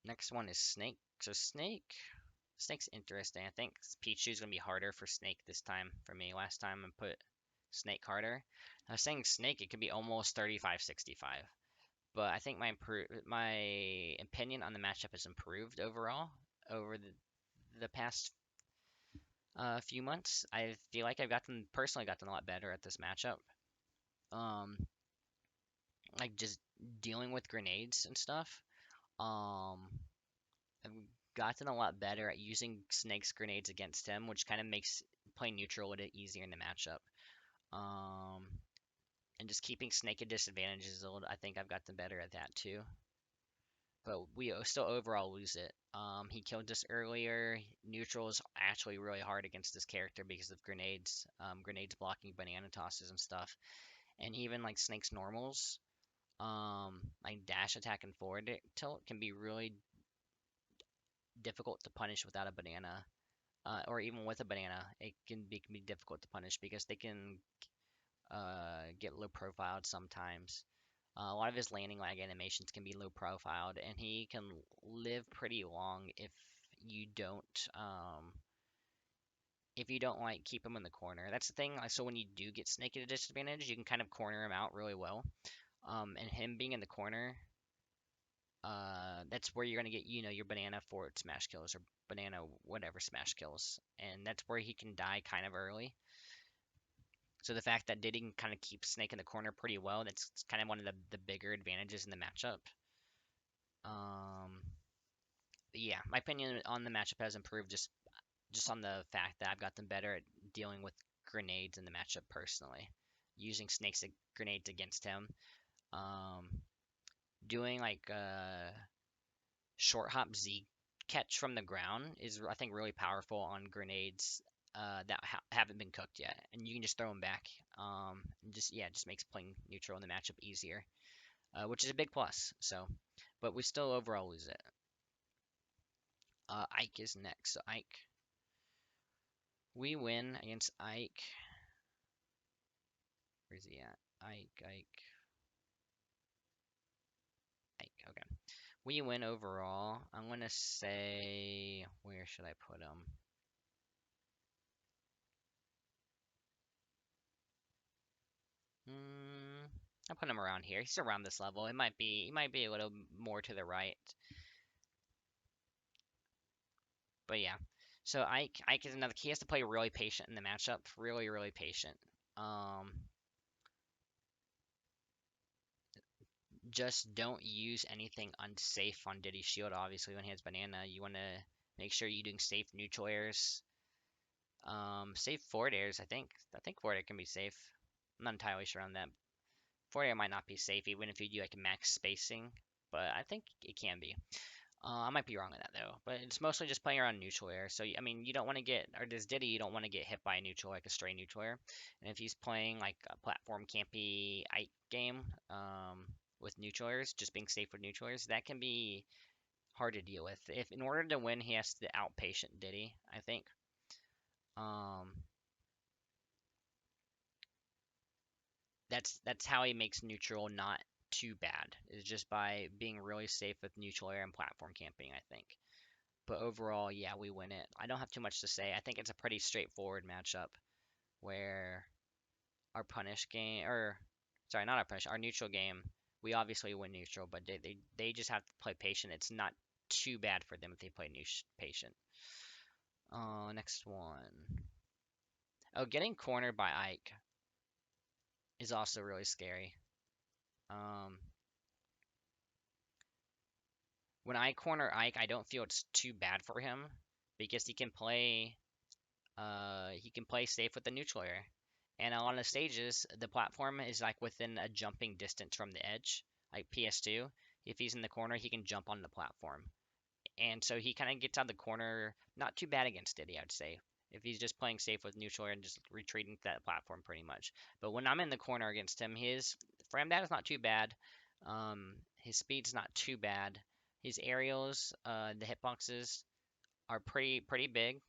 Next one is Snake. So Snake's interesting. I think Pichu's gonna be harder for Snake this time for me. Last time I put Snake harder. I was saying Snake, it could be almost 35-65. But I think my opinion on the matchup has improved overall over the past few months. I feel like I've gotten a lot better at this matchup. Um, like just dealing with grenades and stuff. Um, I've gotten a lot better at using Snake's grenades against him, which kind of makes playing neutral a little easier in the matchup. Um, and just keeping Snake at disadvantages, I think I've gotten better at that too. But we still overall lose it. He killed us earlier. Neutral is actually really hard against this character because of grenades, grenades blocking banana tosses and stuff. And even like Snake's normals, like dash attack and forward tilt can be really difficult to punish without a banana. Or even with a banana, it can be difficult to punish because they can get low profiled sometimes. A lot of his landing lag animations can be low profiled, and he can live pretty long you don't um, if you don't like keep him in the corner. That's the thing. So when you do get Snake at a disadvantage, you can kind of corner him out really well. And him being in the corner, that's where you're gonna get your banana forward smash kills or banana whatever smash kills, and that's where he can die kind of early. So the fact that Diddy can kind of keep Snake in the corner pretty well, that's kind of one of the bigger advantages in the matchup. Um, yeah, my opinion on the matchup has improved just on the fact that I've gotten better at dealing with grenades in the matchup personally, using Snake's grenades against him. Um, doing like short hop Z catch from the ground is I think really powerful on grenades that haven't been cooked yet, and you can just throw them back. Just makes playing neutral in the matchup easier, which is a big plus. So, but we still overall lose it. Ike is next. So Ike, we win against Ike. Where's he at? Ike. Okay, we win overall. I'm gonna say, where should I put him? I put him around here. He's around this level. He might be a little more to the right. But yeah. So Ike is another. He has to play really patient in the matchup. Really, really patient. Um, just don't use anything unsafe on Diddy's shield. Obviously, when he has banana, you want to make sure you're doing safe neutral airs. Safe forward airs. I think forward air can be safe. I'm not entirely sure on that. Forward air might not be safe even if you do like max spacing, but I think it can be. I might be wrong on that though, but it's mostly just playing around neutral air. So I mean, you don't want to get, or this Diddy, you don't want to get hit by a neutral, like a stray neutral air. And if he's playing like a platform campy Ike game, with neutral airs, just being safe with neutral airs, that can be hard to deal with. If in order to win, he has to outpatient Diddy, I think. Um, that's how he makes neutral not too bad, is just by being really safe with neutral air and platform camping, I think. But overall, yeah, we win it. I don't have too much to say. I think it's a pretty straightforward matchup where our punish game or Sorry, not our punish. Our neutral game. We obviously win neutral, but they just have to play patient. It's not too bad for them if they play patient. Next one. Oh, getting cornered by Ike is also really scary. Um, when I corner Ike, I don't feel it's too bad for him because he can play safe with the neutral air. And on the stages, the platform is like within a jumping distance from the edge, like PS2. If he's in the corner, he can jump on the platform. And so he kind of gets out of the corner, not too bad against Diddy, I'd say. If he's just playing safe with neutral air and just retreating to that platform pretty much. But when I'm in the corner against him, his frame data is not too bad. His speed's not too bad. His aerials, the hitboxes are pretty big,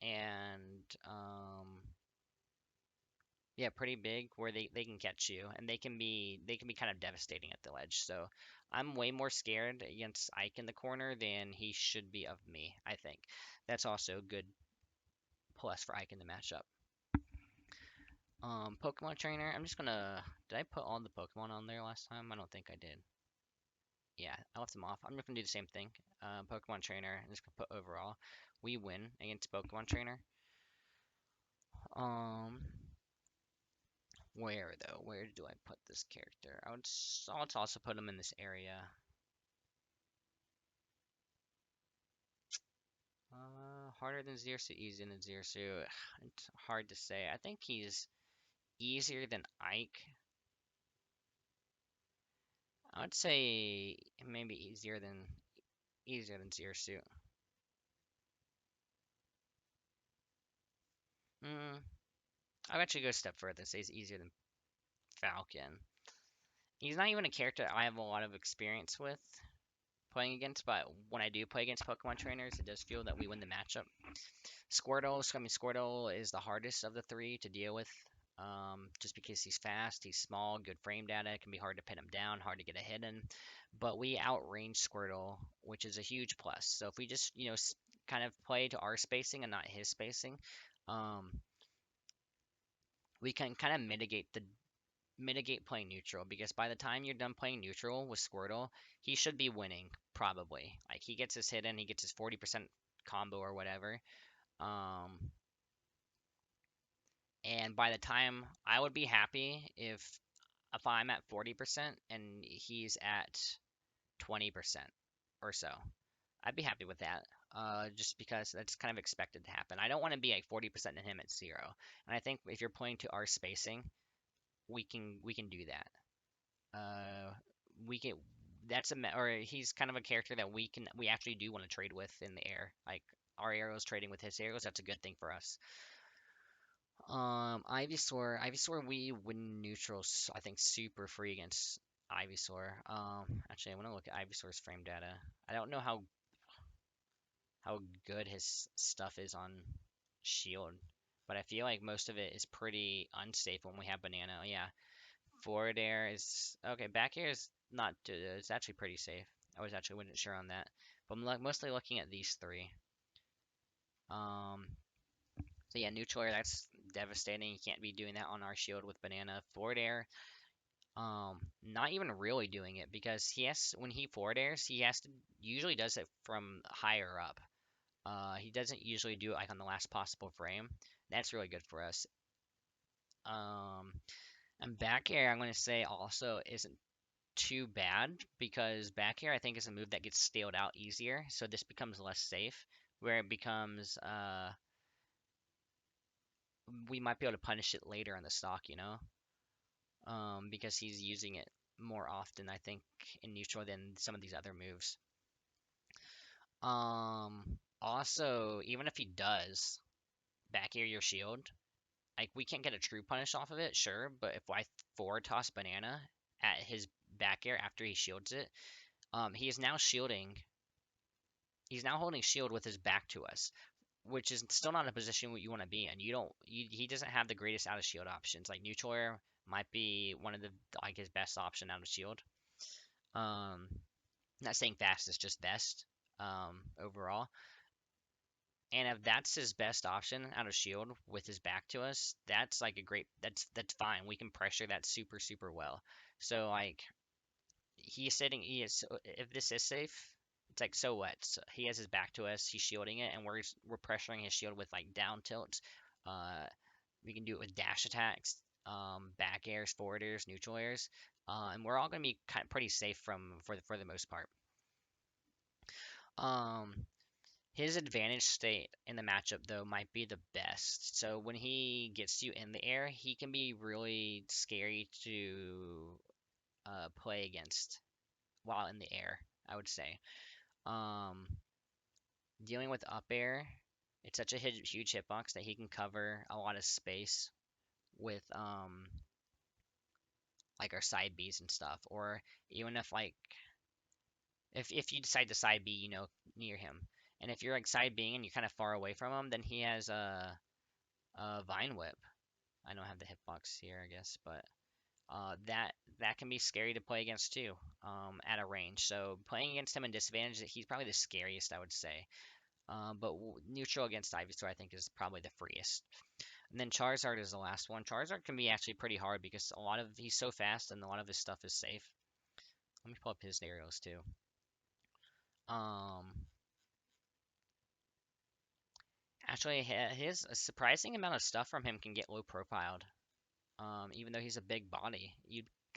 and yeah, pretty big where they can catch you, and they can be kind of devastating at the ledge. So I'm way more scared against Ike in the corner than he should be of me, I think. That's also a good plus for Ike in the matchup. Pokemon Trainer. I'm just gonna. Did I put all the Pokemon on there last time? I don't think I did. Yeah, I left them off. I'm just gonna do the same thing. Pokemon Trainer. I'm just gonna put overall. We win against Pokemon Trainer. Um, where though? Where do I put this character? I'll also put him in this area. Harder than Zersu, easier than Zersu. It's hard to say. I think he's easier than Ike. I would say maybe easier than Zersu. Mm, I'd actually go a step further and say he's easier than Falcon. He's not even a character I have a lot of experience with playing against, but when I do play against Pokemon trainers, it does feel that we win the matchup. Squirtle is the hardest of the three to deal with, just because he's fast, he's small, good frame data. It can be hard to pin him down, hard to get a hit in. But we outrange Squirtle, which is a huge plus. So if we just, kind of play to our spacing and not his spacing, um, we can kind of mitigate playing neutral, because by the time you're done playing neutral with Squirtle, he should be winning probably. Like he gets his hit in, he gets his 40% combo or whatever. Um, and by the time I would be happy if I'm at 40% and he's at 20% or so. I'd be happy with that. Just because that's kind of expected to happen. I don't want to be like 40% and him at 0. And I think if you're playing to our spacing, we can do that. We can or he's kind of a character that we actually do want to trade with in the air. Like our arrows trading with his arrows, that's a good thing for us. Ivysaur, we win neutrals, I think, super free against Ivysaur. Actually, I want to look at Ivysaur's frame data. I don't know how good his stuff is on Shield, but I feel like most of it is pretty unsafe when we have Banana. Yeah, forward air is okay. Back air is not. It's actually pretty safe. I wasn't sure on that, but I'm mostly looking at these three. Um, so yeah, neutral air, that's devastating. You can't be doing that on our shield with Banana. Forward air, not even really doing it, because when he forward airs, he has to usually does it from higher up. He doesn't usually do it like on the last possible frame. That's really good for us. And back air, I'm going to say also isn't too bad, because back air I think is a move that gets staled out easier, so this becomes less safe, where it becomes we might be able to punish it later in the stock, because he's using it more often, I think, in neutral than some of these other moves. Also, even if he does back air your shield, like we can't get a true punish off of it, sure, but if I forward toss Banana at his back air after he shields it, he is now shielding. He's now holding shield with his back to us, which is still not a position you want to be in. He doesn't have the greatest out of shield options. Like neutral air might be one of the like his best option out of shield. Not saying fast is just best overall, And if that's his best option out of shield with his back to us, that's like a great that's fine. We can pressure that super well. So like he is if this is safe, it's like so what? So he has his back to us, he's shielding it, and we're pressuring his shield with like down tilts. Uh, we can do it with dash attacks, back airs, forward airs, neutral airs, and we're all gonna be kind of pretty safe for the most part. Um, his advantage state in the matchup, though, might be the best. So when he gets you in the air, he can be really scary to play against while in the air, I would say. Um, Dealing with up air, it's such a huge hitbox that he can cover a lot of space with like our side Bs and stuff. Or even if like if you decide to side B, near him. And if you're like side Bing and you're kind of far away from him, then he has a Vine Whip. I don't have the hitbox here, I guess, but that can be scary to play against too, at a range. So playing against him in disadvantage, he's probably the scariest, I would say. But neutral against Ivysaur, I think, is probably the freest. And then Charizard is the last one. Charizard can be actually pretty hard because he's so fast and a lot of his stuff is safe. Let me pull up his arrows too. Um, Actually, his a surprising amount of stuff from him can get low profiled. Even though he's a big body,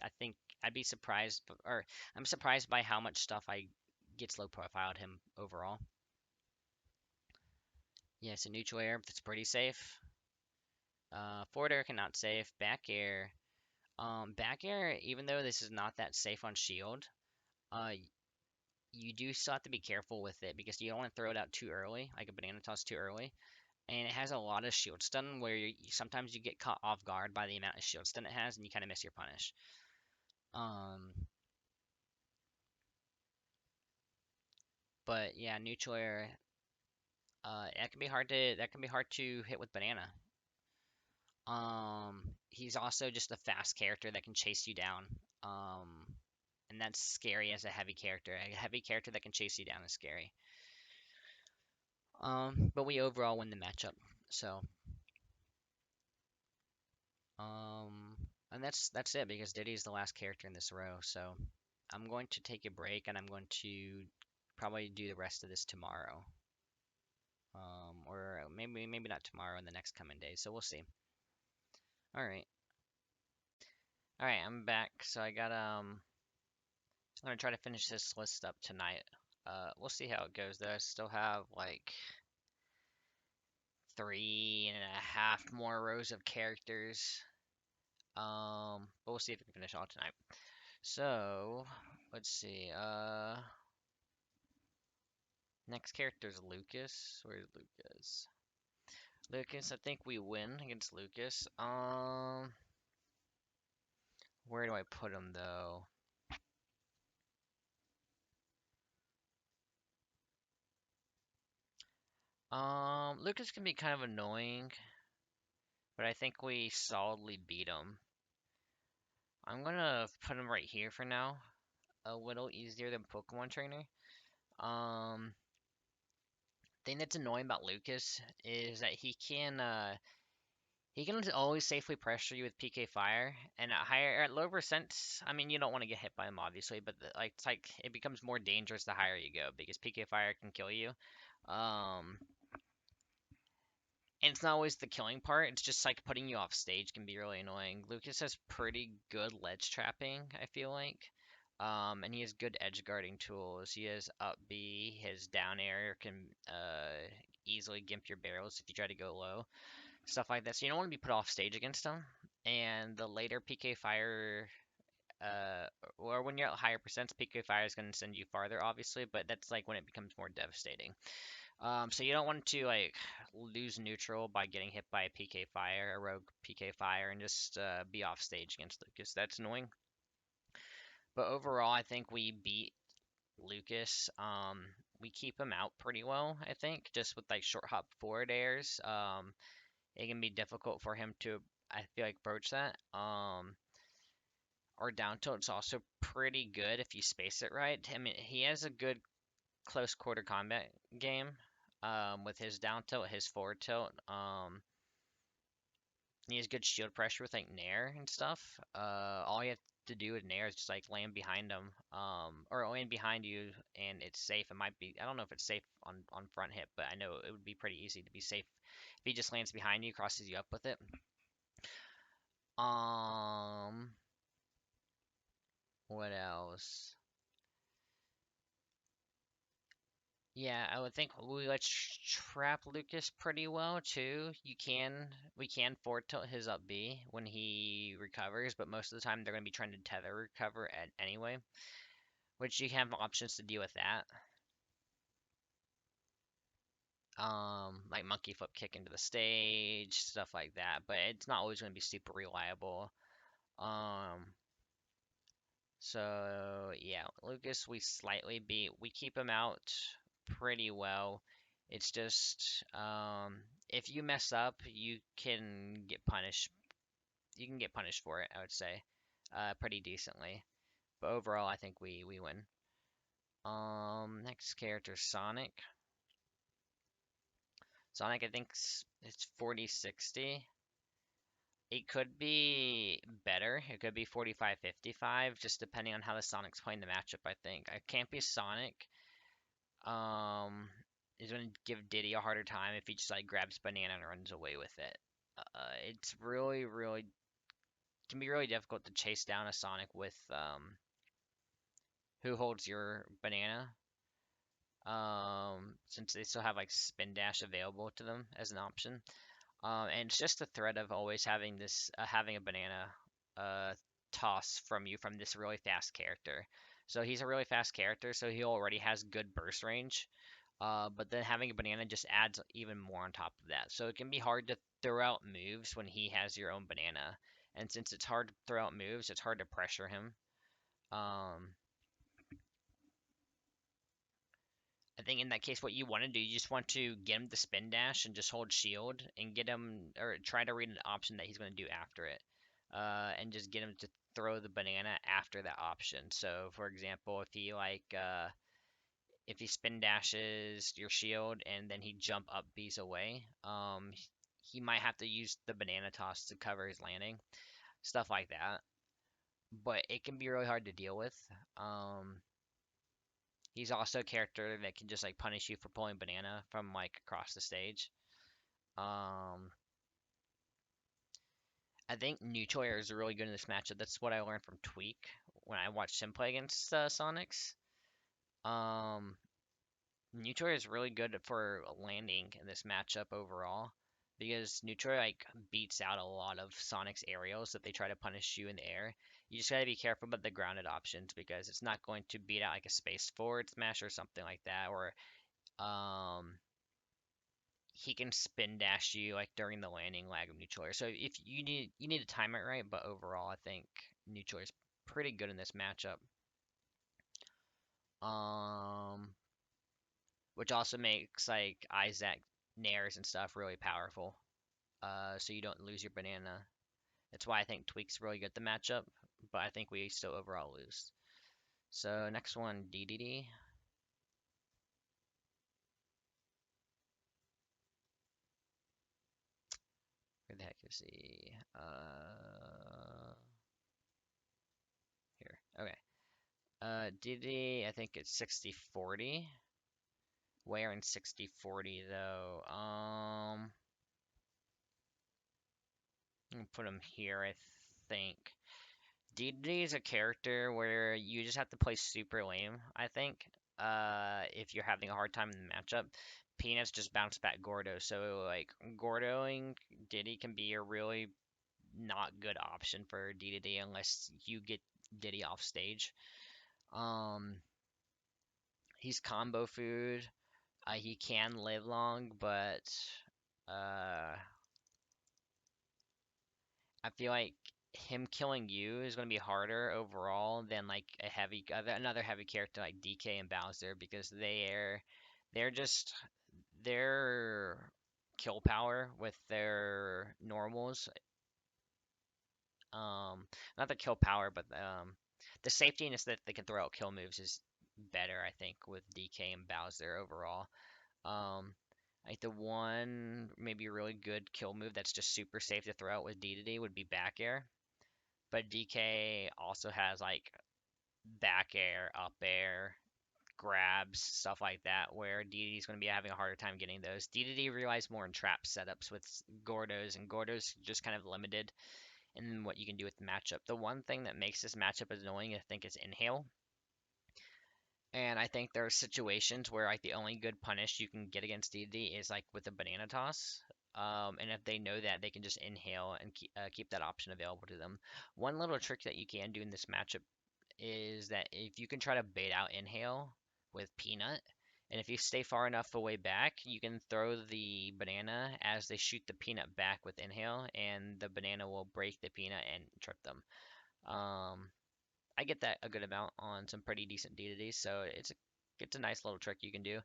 I think I'd be surprised, or I'm surprised by how much stuff I gets low profiled him overall. Yeah, so neutral air, that's pretty safe. Forward air cannot safe. Back air, even though this is not that safe on shield, uh, you do still have to be careful with it because you don't want to throw it out too early, like a banana toss too early. And it has a lot of shield stun where sometimes you get caught off guard by the amount of shield stun it has, and you kind of miss your punish. Um, but yeah, neutral air, that can be hard to hit with banana. He's also just a fast character that can chase you down. Um, and that's scary as a heavy character. A heavy character that can chase you down is scary. But we overall win the matchup. So, um, and that's it because Diddy is the last character in this row. So, I'm going to take a break and I'm going to probably do the rest of this tomorrow. Or maybe not tomorrow in the next coming days. So we'll see. All right. All right, I'm back. So I'm gonna try to finish this list up tonight. We'll see how it goes though. I still have like 3.5 more rows of characters. But we'll see if we can finish all tonight. So let's see. Next character is Lucas. Where's Lucas? Lucas, I think we win against Lucas. Where do I put him though? Lucas can be kind of annoying, but I think we solidly beat him. I'm gonna put him right here for now. A little easier than Pokemon Trainer. Thing that's annoying about Lucas is that he can always safely pressure you with PK Fire, and at low percents, I mean you don't want to get hit by him obviously, but it's like it becomes more dangerous the higher you go because PK Fire can kill you. Um, and it's not always the killing part, it's just like putting you off stage can be really annoying. Lucas has pretty good ledge trapping, I feel like. And he has good edge guarding tools. He has up B, his down air can easily gimp your barrels if you try to go low. Stuff like that. So you don't want to be put off stage against him. And the later PK Fire, or when you're at higher percents, PK Fire is going to send you farther, obviously, but that's like when it becomes more devastating. So you don't want to like lose neutral by getting hit by a PK Fire, a rogue PK Fire, and just be off stage against Lucas. That's annoying. But overall, I think we beat Lucas. We keep him out pretty well, I think, just with like short hop forward airs. It can be difficult for him to, I feel like, broach that. Our down tilt's also pretty good if you space it right. I mean, he has a good close quarter combat game. with his down tilt, his forward tilt. He has good shield pressure with like Nair and stuff. All you have to do with Nair is just like land behind him, or land behind you, and it's safe. It might be, I don't know if it's safe on front hit, but I know it would be pretty easy to be safe if he just lands behind you, crosses you up with it. Um, what else? Yeah, I would think we let trap Lucas pretty well too. We can forward tilt his up B when he recovers, but most of the time they're going to be trying to tether recover at anyway, which you have options to deal with that. Like monkey flip kick into the stage, stuff like that, but it's not always going to be super reliable. Um, so yeah, Lucas we slightly beat. We keep him out pretty well. It's just if you mess up, you can get punished. You can get punished for it, I would say, pretty decently. But overall, I think we win. Next character Sonic. Sonic, I think it's 40-60. It could be better. It could be 45-55, just depending on how the Sonic's playing the matchup, I think. I can't be Sonic. Um, is going to give Diddy a harder time if he just like grabs banana and runs away with it. It's really can be really difficult to chase down a Sonic with who holds your banana. Since they still have like spin dash available to them as an option. And it's just the threat of always having this having a banana uh, toss from you from this really fast character. So he's a really fast character, so he already has good burst range. But then having a banana just adds even more on top of that. So it can be hard to throw out moves when he has your own banana. And since it's hard to throw out moves, it's hard to pressure him. Um, I think in that case, what you want to do, you just want to get him the spin dash and just hold shield and get him, or try to read an option that he's going to do after it. And just get him to throw the banana after that option. So, for example, if he spin dashes your shield and then he jump up B's away, he might have to use the banana toss to cover his landing, stuff like that. But it can be really hard to deal with. Um, he's also a character that can just like punish you for pulling banana from like across the stage. Um, I think neutral air is really good in this matchup. That's what I learned from Tweak when I watched him play against Sonics. Um, Neutral is really good for landing in this matchup overall because Neutral like beats out a lot of Sonic's aerials that they try to punish you in the air. You just gotta be careful about the grounded options because it's not going to beat out like a space forward smash or something like that, or um he can spin dash you like during the landing lag of neutral air. So if you need to time it right, but overall I think neutral is pretty good in this matchup. Um, which also makes like Isaac nairs and stuff really powerful. So you don't lose your banana. That's why I think Tweak's really good at the matchup, but I think we still overall lose. So next one, Dedede. Where the heck is he? Here. Okay. Diddy, I think it's 60-40. Where in 60-40 though? I'm gonna put him here, I think. Diddy is a character where you just have to play super lame, I think. If you're having a hard time in the matchup. Peanuts just bounce back Gordo, so like Gordoing Diddy can be a really not good option for Dedede unless you get Diddy off stage. Um, he's combo food. He can live long, but uh, I feel like him killing you is going to be harder overall than like another heavy character like DK and Bowser because they're just their kill power with their normals, not the kill power, but the safetiness that they can throw out kill moves is better, I think, with DK and Bowser overall. Um, Like the one maybe really good kill move that's just super safe to throw out with Dedede would be back air. But DK also has like back air, up air, grabs, stuff like that, where Dedede's going to be having a harder time getting those. Dedede relies more on trap setups with Gordos, and Gordos just kind of limited in what you can do with the matchup. The one thing that makes this matchup annoying, I think, is Inhale. And I think there are situations where like the only good punish you can get against Dedede is like with a banana toss. And if they know that, they can just inhale and keep that option available to them. One little trick that you can do in this matchup is that if you can try to bait out inhale with peanut, and if you stay far enough away back, you can throw the banana as they shoot the peanut back with inhale, and the banana will break the peanut and trip them. Um, I get that a good amount on some pretty decent DDDs, so it's a nice little trick you can do.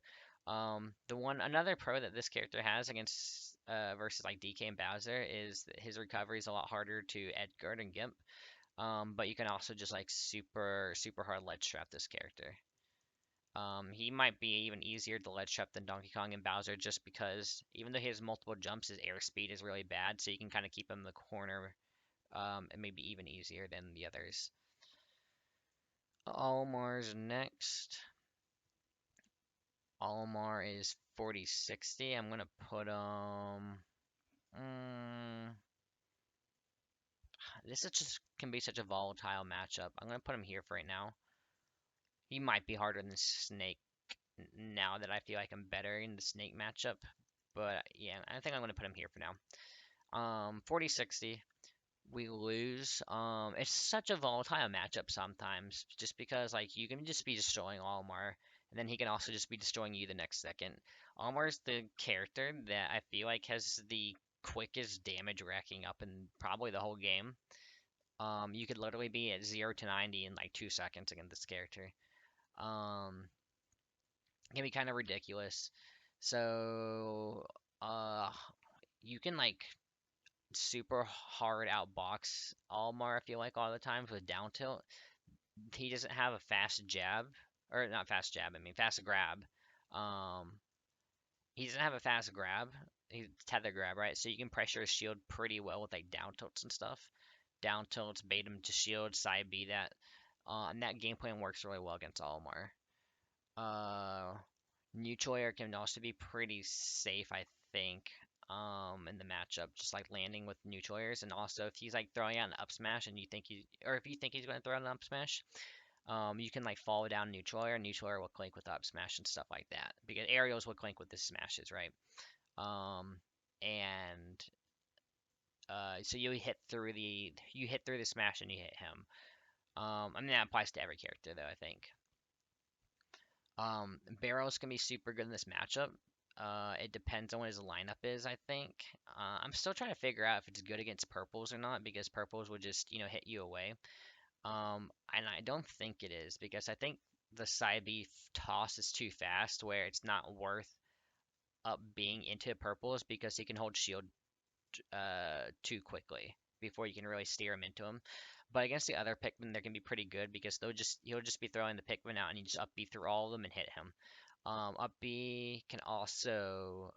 The one another pro that this character has against versus like DK and Bowser is that his recovery is a lot harder to Edguard and Gimp. But you can also just like super hard ledge trap this character. He might be even easier to ledge trap than Donkey Kong and Bowser just because even though he has multiple jumps, his airspeed is really bad, so you can kind of keep him in the corner, and maybe even easier than the others. Olimar's next. Olimar is 40-60. I'm gonna put this is just can be such a volatile matchup. I'm gonna put him here for right now. He might be harder than Snake now that I feel like I'm better in the Snake matchup. But yeah, I think I'm gonna put him here for now. 40-60. We lose. It's such a volatile matchup sometimes, just because like you can just be destroying Olimar, and then he can also just be destroying you the next second. Olimar's the character that I feel like has the quickest damage racking up in probably the whole game. You could literally be at 0 to 90 in like 2 seconds against this character. Um, it can be kind of ridiculous. So, uh, you can like super hard outbox Almar, I feel like, all the times with down tilt. He doesn't have a fast jab, or not fast jab, I mean fast grab. Um, he doesn't have a fast grab. He's tether grab, right? So you can pressure his shield pretty well with like down tilts and stuff. Down tilts, bait him to shield, side B that. And that game plan works really well against Almar. Uh, Neutral air can also be pretty safe, I think, in the matchup, just like landing with neutral airs. And also, if he's like throwing out an up smash and you think or if you think he's going to throw out an up smash, you can like follow down neutral air will clink with up smash and stuff like that. Because aerials will clink with the smashes, right? Um, and so you hit through the smash and you hit him. I mean that applies to every character though, I think. Barrels can be super good in this matchup. It depends on what his lineup is, I think. I'm still trying to figure out if it's good against purples or not, because purples would just, hit you away. And I don't think it is, because I think the side B toss is too fast, where it's not worth up being into purples, because he can hold shield too quickly before you can really steer him into him. But against the other Pikmin, they can be pretty good because he'll just be throwing the Pikmin out and you just up B through all of them and hit him. Up B can also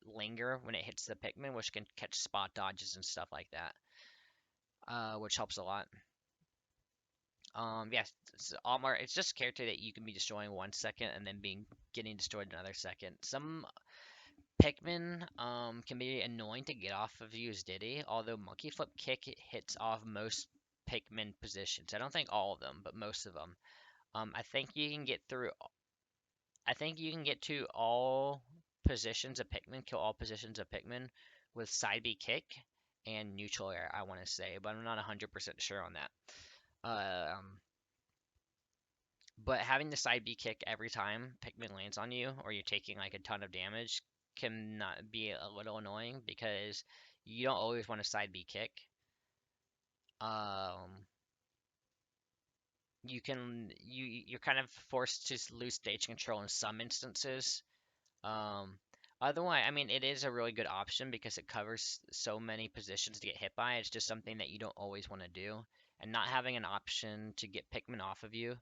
linger when it hits the Pikmin, which can catch spot dodges and stuff like that, which helps a lot. Yes, it's just a character that you can be destroying 1 second and then getting destroyed another second. Some Pikmin can be annoying to get off of you as Diddy, although Monkey Flip Kick hits off most Pikmin positions. I don't think all of them, but most of them. I think you can get through. I think you can get to all positions of Pikmin, kill all positions of Pikmin with side B kick and neutral air. I want to say, but I'm not 100% sure on that. But having the side B kick every time Pikmin lands on you, or you're taking like a ton of damage, can not be a little annoying because you don't always want to side B kick. Um, you're kind of forced to lose stage control in some instances. Um, Otherwise, I mean, it is a really good option because it covers so many positions to get hit by. It's just something that you don't always want to do, and not having an option to get Pikmin off of you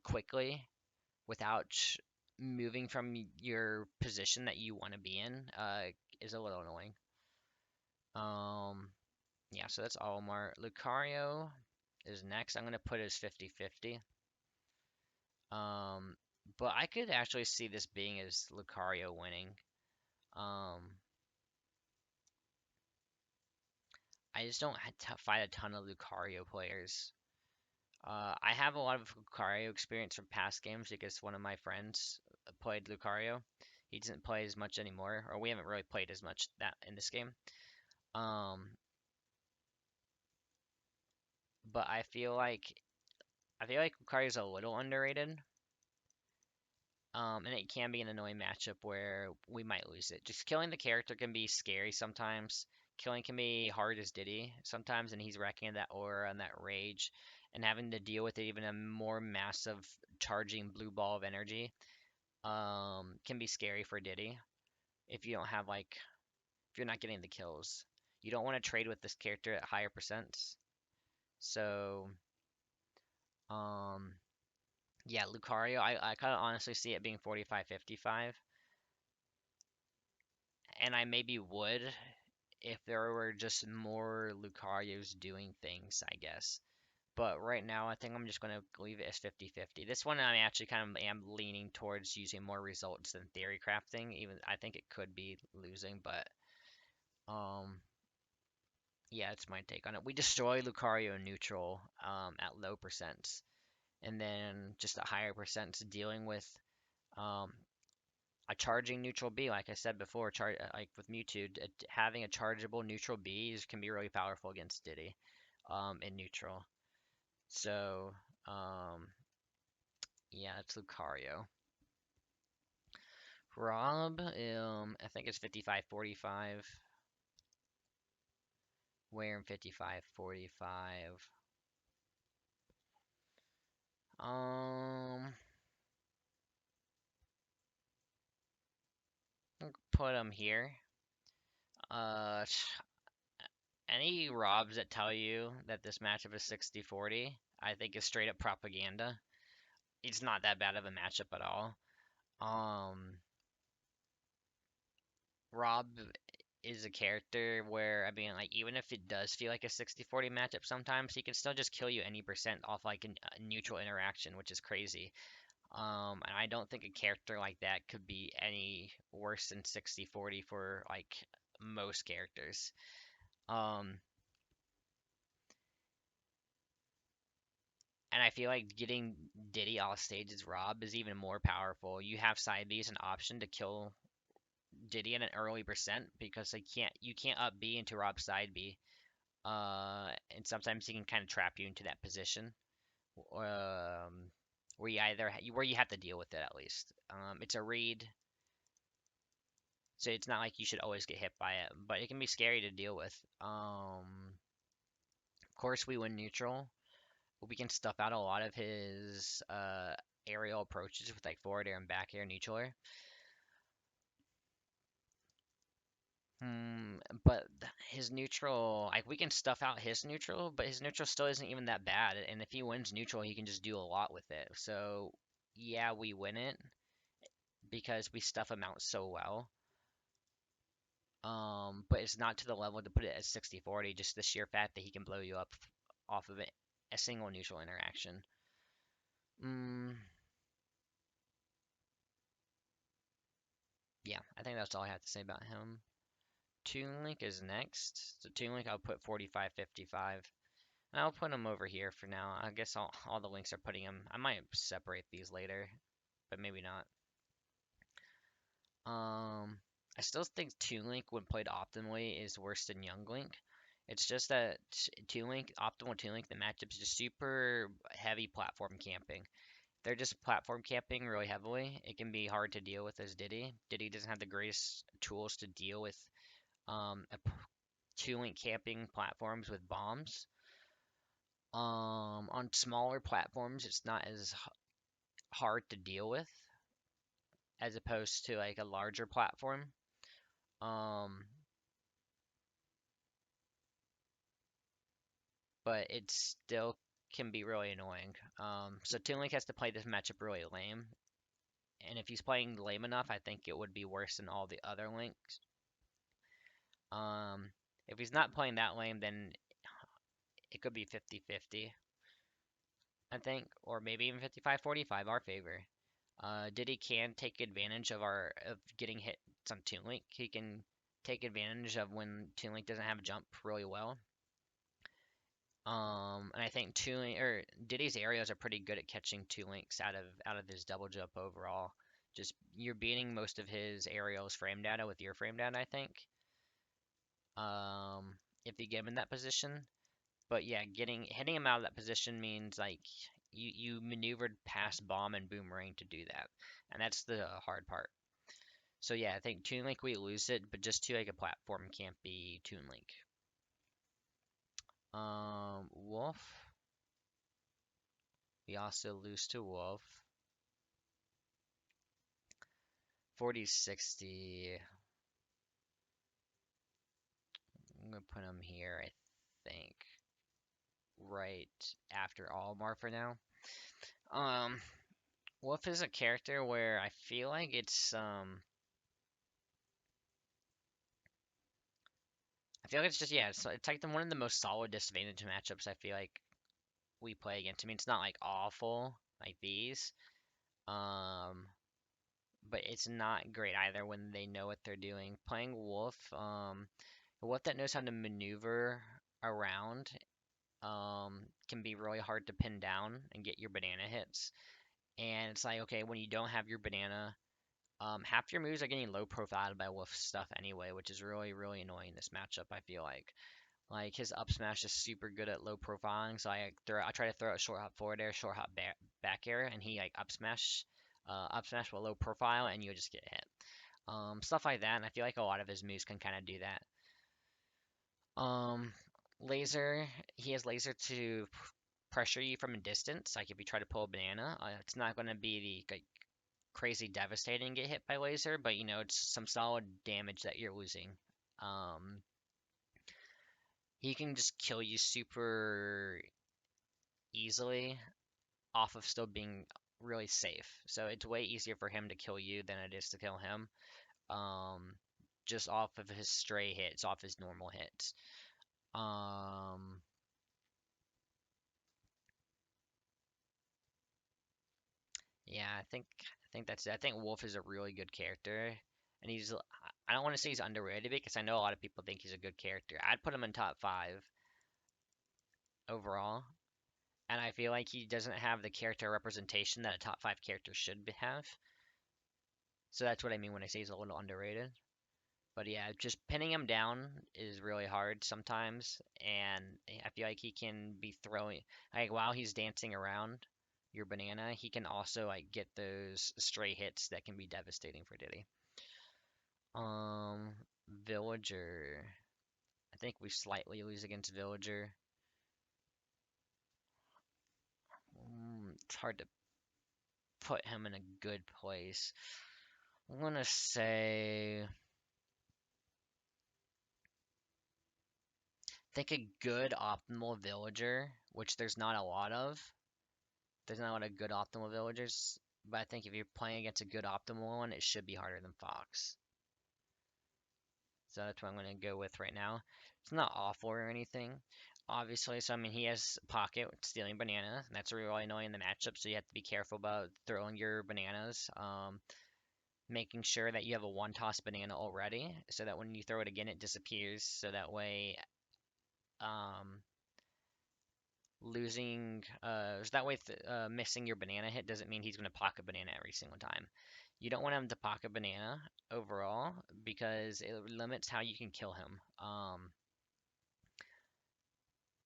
quickly without moving from your position that you want to be in is a little annoying. Yeah, so that's Olimar. Lucario is next. I'm gonna put it as 50-50. But I could actually see this being as Lucario winning. I just don't find a ton of Lucario players. I have a lot of Lucario experience from past games because one of my friends played Lucario. He doesn't play as much anymore, or we haven't really played as much that in this game. Um, but I feel like Lucario is a little underrated. And it can be an annoying matchup where we might lose it. Just killing the character can be scary sometimes. Killing can be hard as Diddy sometimes, and he's wrecking that aura and that rage, and having to deal with it, even a more massive charging blue ball of energy, can be scary for Diddy if you don't have if you're not getting the kills. You don't want to trade with this character at higher percents. So, um, yeah, Lucario, I kind of honestly see it being 45-55. And I maybe would if there were just more Lucarios doing things, I guess. But right now, I think I'm just going to leave it as 50-50. This one, I actually kind of am leaning towards using more results than theory crafting. Even I think it could be losing, but um, yeah, it's my take on it. We destroy Lucario neutral at low percents, and then just at higher percents dealing with um, a charging neutral B, like I said before, like with Mewtwo, having a chargeable neutral B can be really powerful against Diddy, in neutral. So, um, yeah, it's Lucario. Rob, I think it's 55-45. Where in 55-45? Um, put him here. Uh, any Robs that tell you that this matchup is 60-40, I think is straight up propaganda. It's not that bad of a matchup at all. Um, Rob is a character where, I mean, like, even if it does feel like a 60-40 matchup sometimes, he can still just kill you any percent off, like, a neutral interaction, which is crazy. And I don't think a character like that could be any worse than 60-40 for, like, most characters. Um, and I feel like getting Diddy off stage as Rob is even more powerful. You have side B as an option to kill Diddy at an early percent because you can't up B into Rob's side B. And sometimes he can kind of trap you into that position, where you have to deal with it at least. It's a read, so it's not like you should always get hit by it, but it can be scary to deal with. Of course, we win neutral. We can stuff out a lot of his aerial approaches with like forward air and back air, neutral air. But his neutral, like we can stuff out his neutral, but his neutral still isn't even that bad. And if he wins neutral, he can just do a lot with it. So yeah, we win it because we stuff him out so well. But it's not to the level to put it at 60-40, just the sheer fact that he can blow you up off of it, a single neutral interaction. Mm, yeah, I think that's all I have to say about him. Toon Link is next. So Toon Link, I'll put 45-55. I'll put them over here for now. I guess all the links are putting them. I might separate these later, but maybe not. I still think Toon Link, when played optimally, is worse than Young Link. It's just that Toon Link, optimal Toon Link, the matchup's just super heavy platform camping. They're just platform camping really heavily. It can be hard to deal with as Diddy. Diddy doesn't have the greatest tools to deal with Toon Link camping platforms with bombs. On smaller platforms, it's not as hard to deal with as opposed to like a larger platform. Um, but it still can be really annoying. So Toon Link has to play this matchup really lame, And if he's playing lame enough, I think it would be worse than all the other links. If he's not playing that lame, then it could be 50-50, I think, or maybe even 55-45, our favor. Diddy can take advantage of getting hit some Toon Link. He can take advantage of when Toon Link doesn't have a jump really well. And I think Diddy's aerials are pretty good at catching Toon Links out of his double jump overall. Just you're beating most of his aerials frame data with your frame data, I think. If you get him in that position. But yeah, hitting him out of that position means like you maneuvered past bomb and boomerang to do that, and that's the hard part. So yeah, I think Toon Link we lose it, but just to like a platform can't be Toon Link. Wolf. We also lose to Wolf. 40-60. I'm gonna put him here, I think. Right after Olimar for now. Wolf is a character where I feel like it's just yeah, it's like one of the most solid disadvantage matchups I feel like we play against. I mean, it's not like awful like these, um, but it's not great either when they know what they're doing. Playing Wolf, a Wolf that knows how to maneuver around, can be really hard to pin down and get your banana hits. And it's like okay, when you don't have your banana, half your moves are getting low profiled by Wolf stuff anyway, which is really really annoying in this matchup. I feel like. Like his up smash is super good at low profiling, so I try to throw a short hop forward air, short hop back air, and he like up smash with low profile, and you just get hit. Stuff like that, and I feel like a lot of his moves can kind of do that. Laser, he has laser to pressure you from a distance. Like if you try to pull a banana, it's not going to be the like, crazy devastating get hit by laser, but you know it's some solid damage that you're losing. Um, he can just kill you super easily off of still being really safe. So it's way easier for him to kill you than it is to kill him. Um, just off of his stray hits, off his normal hits. Um, yeah, I think that's it. I think Wolf is a really good character, and I don't want to say he's underrated because I know a lot of people think he's a good character. I'd put him in top five overall, and I feel like he doesn't have the character representation that a top five character should have. So that's what I mean when I say he's a little underrated. But yeah, just pinning him down is really hard sometimes, and I feel like he can be throwing like while he's dancing around your banana, he can also like get those stray hits that can be devastating for Diddy. Um, Villager. I think we slightly lose against Villager. It's hard to put him in a good place. I'm gonna say think a good optimal villager, which there's not a lot of. There's not a lot of good optimal villagers, but I think if you're playing against a good optimal one, it should be harder than Fox. So that's what I'm going to go with right now. It's not awful or anything, obviously. So I mean, he has pocket stealing banana, and that's really annoying in the matchup. So you have to be careful about throwing your bananas. Making sure that you have a one toss banana already, so that when you throw it again, it disappears. So that way, um, missing your banana hit doesn't mean he's going to pocket banana every single time. You don't want him to pocket banana overall because it limits how you can kill him.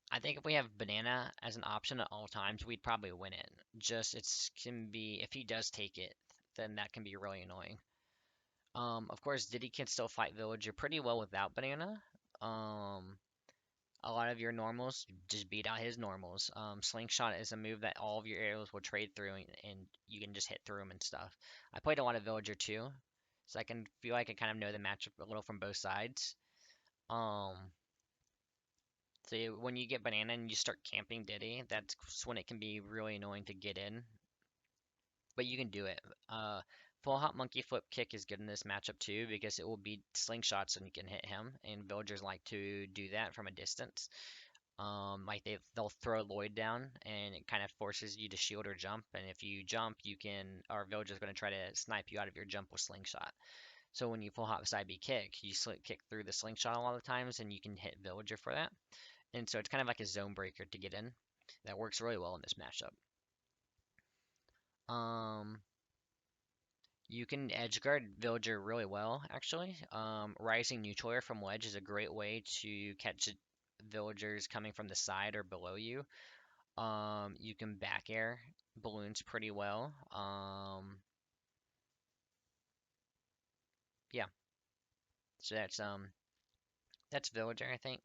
I think if we have banana as an option at all times, we'd probably win it. Just it's can be if he does take it, then that can be really annoying. Of course, Diddy can still fight Villager pretty well without banana. Um, a lot of your normals just beat out his normals. Slingshot is a move that all of your arrows will trade through, and you can just hit through them and stuff. I played a lot of Villager too, so I can feel like I kind of know the matchup a little from both sides. Um, when you get banana and you start camping Diddy, that's when it can be really annoying to get in, but you can do it. Full Hop Monkey Flip Kick is good in this matchup too because it will be slingshots and you can hit him, and villagers like to do that from a distance. Like they'll throw Lloyd down, and it kind of forces you to shield or jump. And if you jump, you can our villager's going to try to snipe you out of your jump with slingshot. So when you full hop side B kick, you kick through the slingshot a lot of times, and you can hit villager for that. And so it's kind of like a zone breaker to get in. That works really well in this matchup. You can edge guard villager really well, actually. Rising neutral air from ledge is a great way to catch villagers coming from the side or below you. You can back air balloons pretty well. Yeah. So that's villager, I think.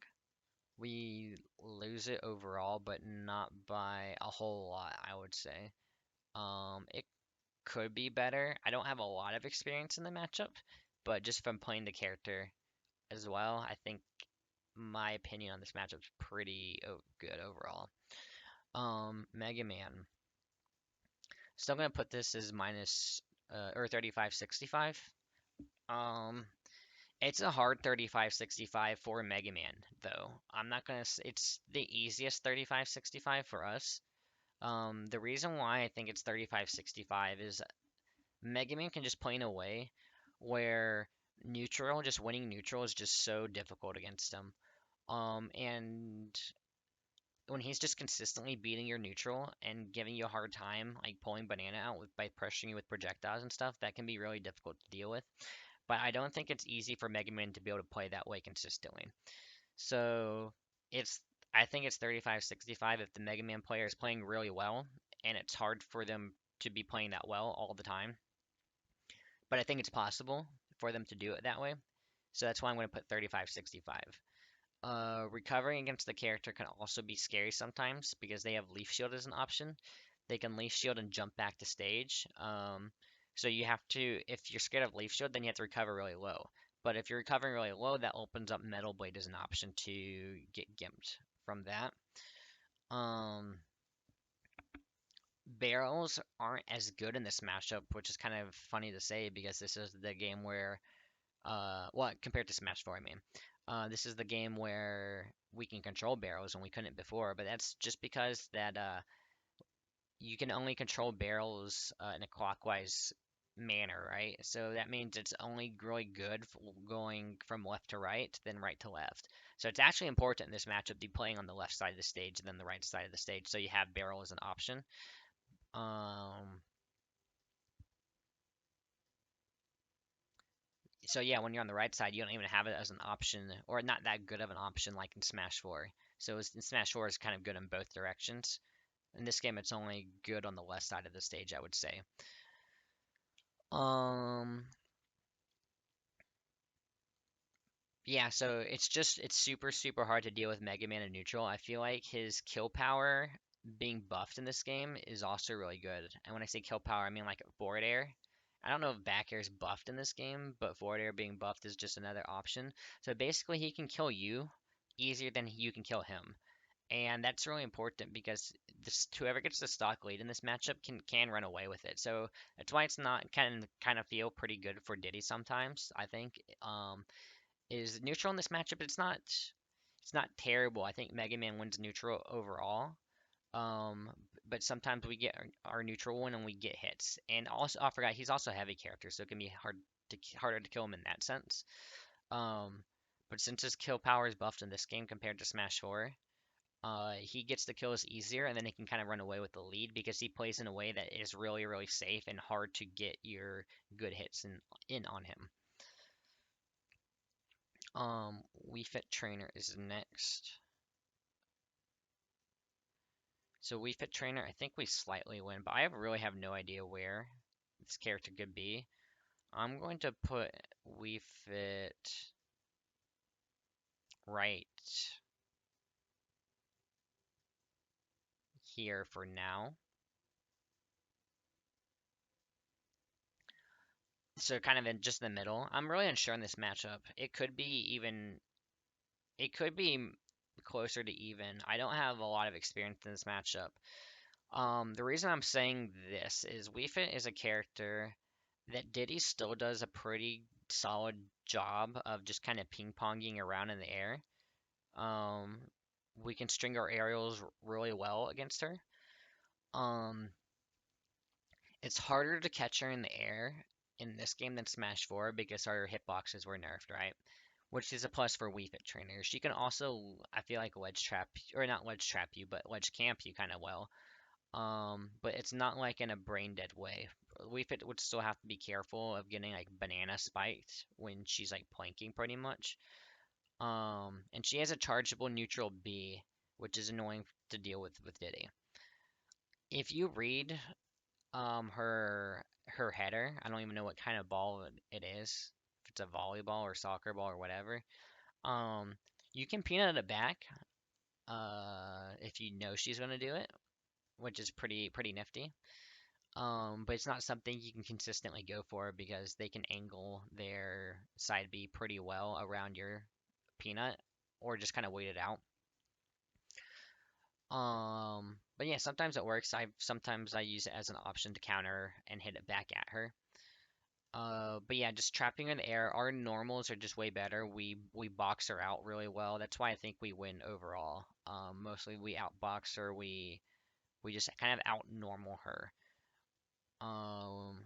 We lose it overall, but not by a whole lot, I would say. It could be better. I don't have a lot of experience in the matchup, but just from playing the character as well, I think my opinion on this matchup is pretty good overall. Mega Man. Still gonna put this as minus or 3565. Um, it's a hard 3565 for Mega Man though. I'm not gonna. It's the easiest 3565 for us. The reason why I think it's 3565 is Mega Man can just play in a way where neutral, just winning neutral is just so difficult against him. And when he's just consistently beating your neutral and giving you a hard time, like pulling banana out by pressuring you with projectiles and stuff, that can be really difficult to deal with. But I don't think it's easy for Mega Man to be able to play that way consistently. So it's I think it's 35-65 if the Mega Man player is playing really well, and it's hard for them to be playing that well all the time. But I think it's possible for them to do it that way. So that's why I'm going to put 35-65. Recovering against the character can also be scary sometimes because they have Leaf Shield as an option. They can Leaf Shield and jump back to stage. So you have to, if you're scared of Leaf Shield, then you have to recover really low. But if you're recovering really low, that opens up Metal Blade as an option to get gimped from that. Barrels aren't as good in this matchup, which is kind of funny to say because this is the game where well, compared to Smash 4, I mean. This is the game where we can control barrels and we couldn't before, but that's just because that you can only control barrels in a clockwise manner, right? So that means it's only really good going from left to right, then right to left. So it's actually important in this matchup to be playing on the left side of the stage than the right side of the stage, so you have barrel as an option. So yeah, when you're on the right side, you don't even have it as an option, or not that good of an option like in Smash 4. So in Smash 4 is kind of good in both directions. In this game, it's only good on the left side of the stage, I would say. Um, yeah, so it's super hard to deal with Mega Man in neutral. I feel like his kill power being buffed in this game is also really good. And when I say kill power, I mean like forward air. I don't know if back air is buffed in this game, but forward air being buffed is just another option. So basically, he can kill you easier than you can kill him. And that's really important because whoever gets the stock lead in this matchup can run away with it. So that's why it's not kind of feel pretty good for Diddy sometimes. I think is neutral in this matchup. It's not terrible. I think Mega Man wins neutral overall. Um, but sometimes we get our neutral win and we get hits. And also, I forgot he's also a heavy character, so it can be harder to kill him in that sense. Um, but since his kill power is buffed in this game compared to Smash 4, he gets the kills easier, and then he can kind of run away with the lead because he plays in a way that is really safe and hard to get your good hits in on him. Wii Fit Trainer is next. So Wii Fit Trainer, I think we slightly win, but I really have no idea where this character could be. I'm going to put Wii Fit right here for now. So kind of in just the middle. I'm really unsure in this matchup. It could be closer to even. I don't have a lot of experience in this matchup. The reason I'm saying this is Wii Fit is a character that Diddy still does a pretty solid job of just kind of ping-ponging around in the air. Um, we can string our aerials really well against her. Um, it's harder to catch her in the air in this game than Smash 4 because our hitboxes were nerfed, right? Which is a plus for Wii Fit Trainer. She can also, I feel like, ledge trap, or not ledge trap you, but ledge camp you kind of well. But it's not like in a brain dead way. Wii Fit would still have to be careful of getting like banana spiked when she's like planking pretty much. And she has a chargeable neutral B, which is annoying to deal with Diddy. If you read her header, I don't even know what kind of ball it is. If it's a volleyball or soccer ball or whatever. Um, you can peanut it back if you know she's gonna do it, which is pretty nifty. But it's not something you can consistently go for because they can angle their side B pretty well around your peanut or just kind of wait it out. But yeah, sometimes it works. Sometimes I use it as an option to counter and hit it back at her. But yeah, just trapping her in the air. Our normals are just way better. We box her out really well. That's why I think we win overall. Mostly we outbox her. We just kind of out normal her. Um,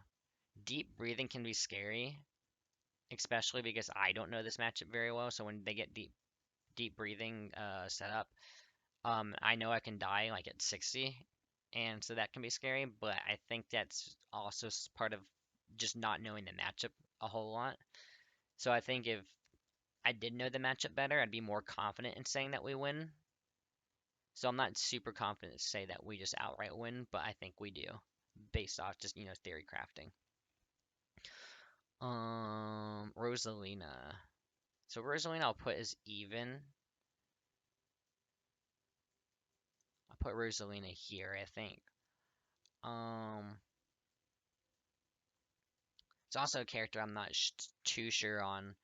Deep breathing can be scary, especially because I don't know this matchup very well. So when they get deep breathing set up, I know I can die like at 60, and so that can be scary. But I think that's also part of just not knowing the matchup a whole lot. So I think if I did know the matchup better, I'd be more confident in saying that we win. So I'm not super confident to say that we just outright win, but I think we do, based off just theory crafting. Rosalina. So Rosalina I'll put as even. I'll put Rosalina here, I think. Um, it's also a character I'm not too sure on.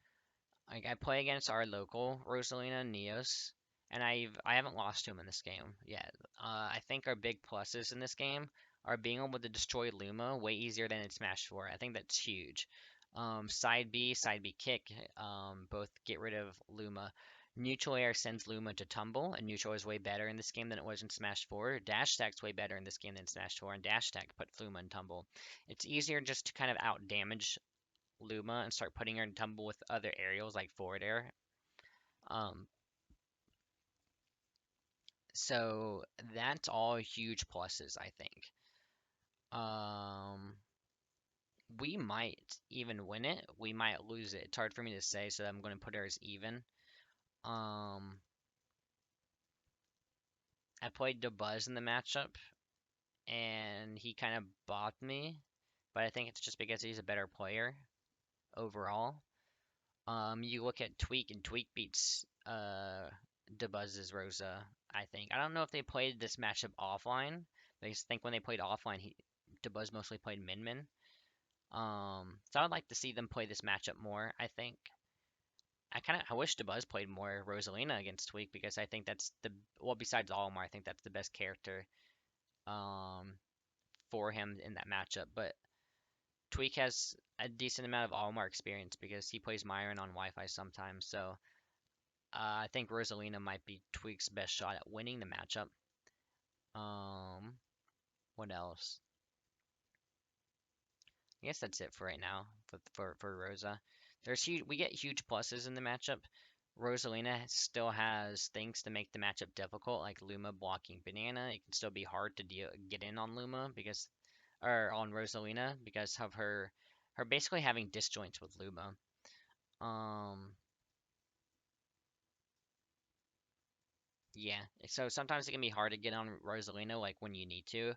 Like I play against our local Rosalina Neos, and I haven't lost to him in this game yet. I think our big pluses in this game are being able to destroy Luma way easier than in Smash 4. I think that's huge. Side B kick, both get rid of Luma. Neutral air sends Luma to tumble, and neutral is way better in this game than it was in Smash 4. Dash attack's way better in this game than Smash 4, and dash attack puts Luma in tumble. It's easier just to kind of out damage Luma and start putting her in tumble with other aerials like forward air. Um, so that's all huge pluses, I think. Um, we might even win it. We might lose it. It's hard for me to say, so I'm going to put her as even. Um, I played DeBuzz in the matchup, and he kind of bopped me, but I think it's just because he's a better player overall. You look at Tweak, and Tweak beats DeBuzz's Rosa, I think. I don't know if they played this matchup offline. I think when they played offline, DeBuzz mostly played Min Min. So I would like to see them play this matchup more. I wish DeBuzz played more Rosalina against Tweak because I think that's besides Olimar, I think that's the best character um for him in that matchup. But Tweak has a decent amount of Olimar experience because he plays Myron on Wi-Fi sometimes. So I think Rosalina might be Tweak's best shot at winning the matchup. Um, what else? I guess that's it for right now for Rosa. We get huge pluses in the matchup. Rosalina still has things to make the matchup difficult, like Luma blocking banana. It can still be hard to get in on Luma or on Rosalina because of her basically having disjoints with Luma. Um, Yeah, so sometimes it can be hard to get on Rosalina like when you need to,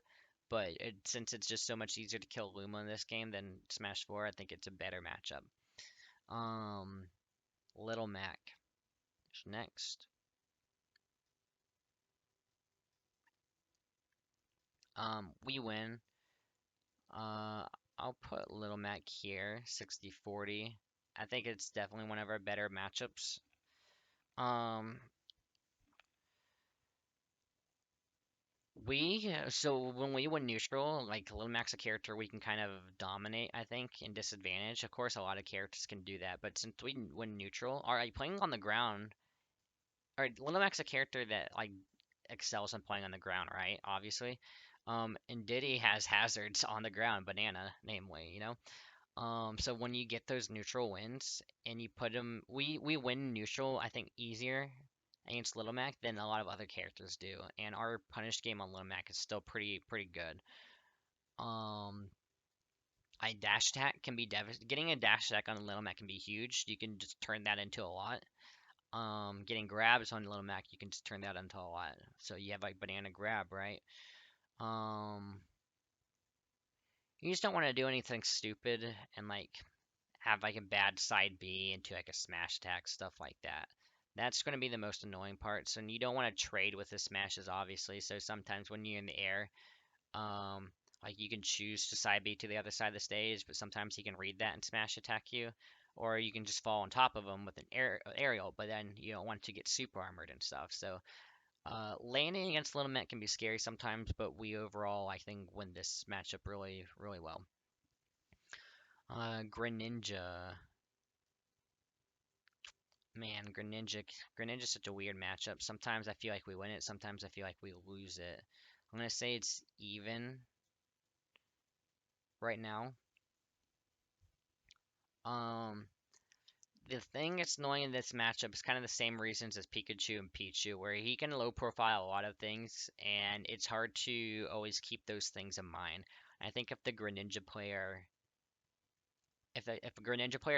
but since it's just so much easier to kill Luma in this game than Smash 4, I think it's a better matchup. Um, Little Mac is next. We win. Uh, I'll put Little Mac here, 60-40. I think it's definitely one of our better matchups. Um, So when we win neutral, like Little Mac's a character we can kind of dominate, I think, in disadvantage. Of course, a lot of characters can do that, but since we win neutral, or like playing on the ground, or Little Mac's a character that like excels in playing on the ground, right? Obviously. And Diddy has hazards on the ground, banana, namely, you know. So when you get those neutral wins and you put them, we win neutral, I think, easier against Little Mac than a lot of other characters do, and our punish game on Little Mac is still pretty good. Um, I dash attack can be devastating. Getting a dash attack on Little Mac can be huge. You can just turn that into a lot. Getting grabs on Little Mac, you can just turn that into a lot. So you have like banana grab, right? Um, you just don't want to do anything stupid and like have like a bad side B into like a smash attack, stuff like that. That's going to be the most annoying part. So you don't want to trade with the smashes, obviously. So sometimes when you're in the air, um, like you can choose to side B to the other side of the stage, but sometimes he can read that and smash attack you, or you can just fall on top of him with an aerial. But then you don't want to get super armored and stuff. So landing against Little Met can be scary sometimes, but we overall I think win this matchup really well. Greninja. Man, Greninja's such a weird matchup. Sometimes I feel like we win it, sometimes I feel like we lose it. I'm gonna say it's even right now. Um, the thing that's annoying in this matchup is kind of the same reasons as Pikachu and Pichu, where he can low profile a lot of things, and it's hard to always keep those things in mind. I think if a Greninja player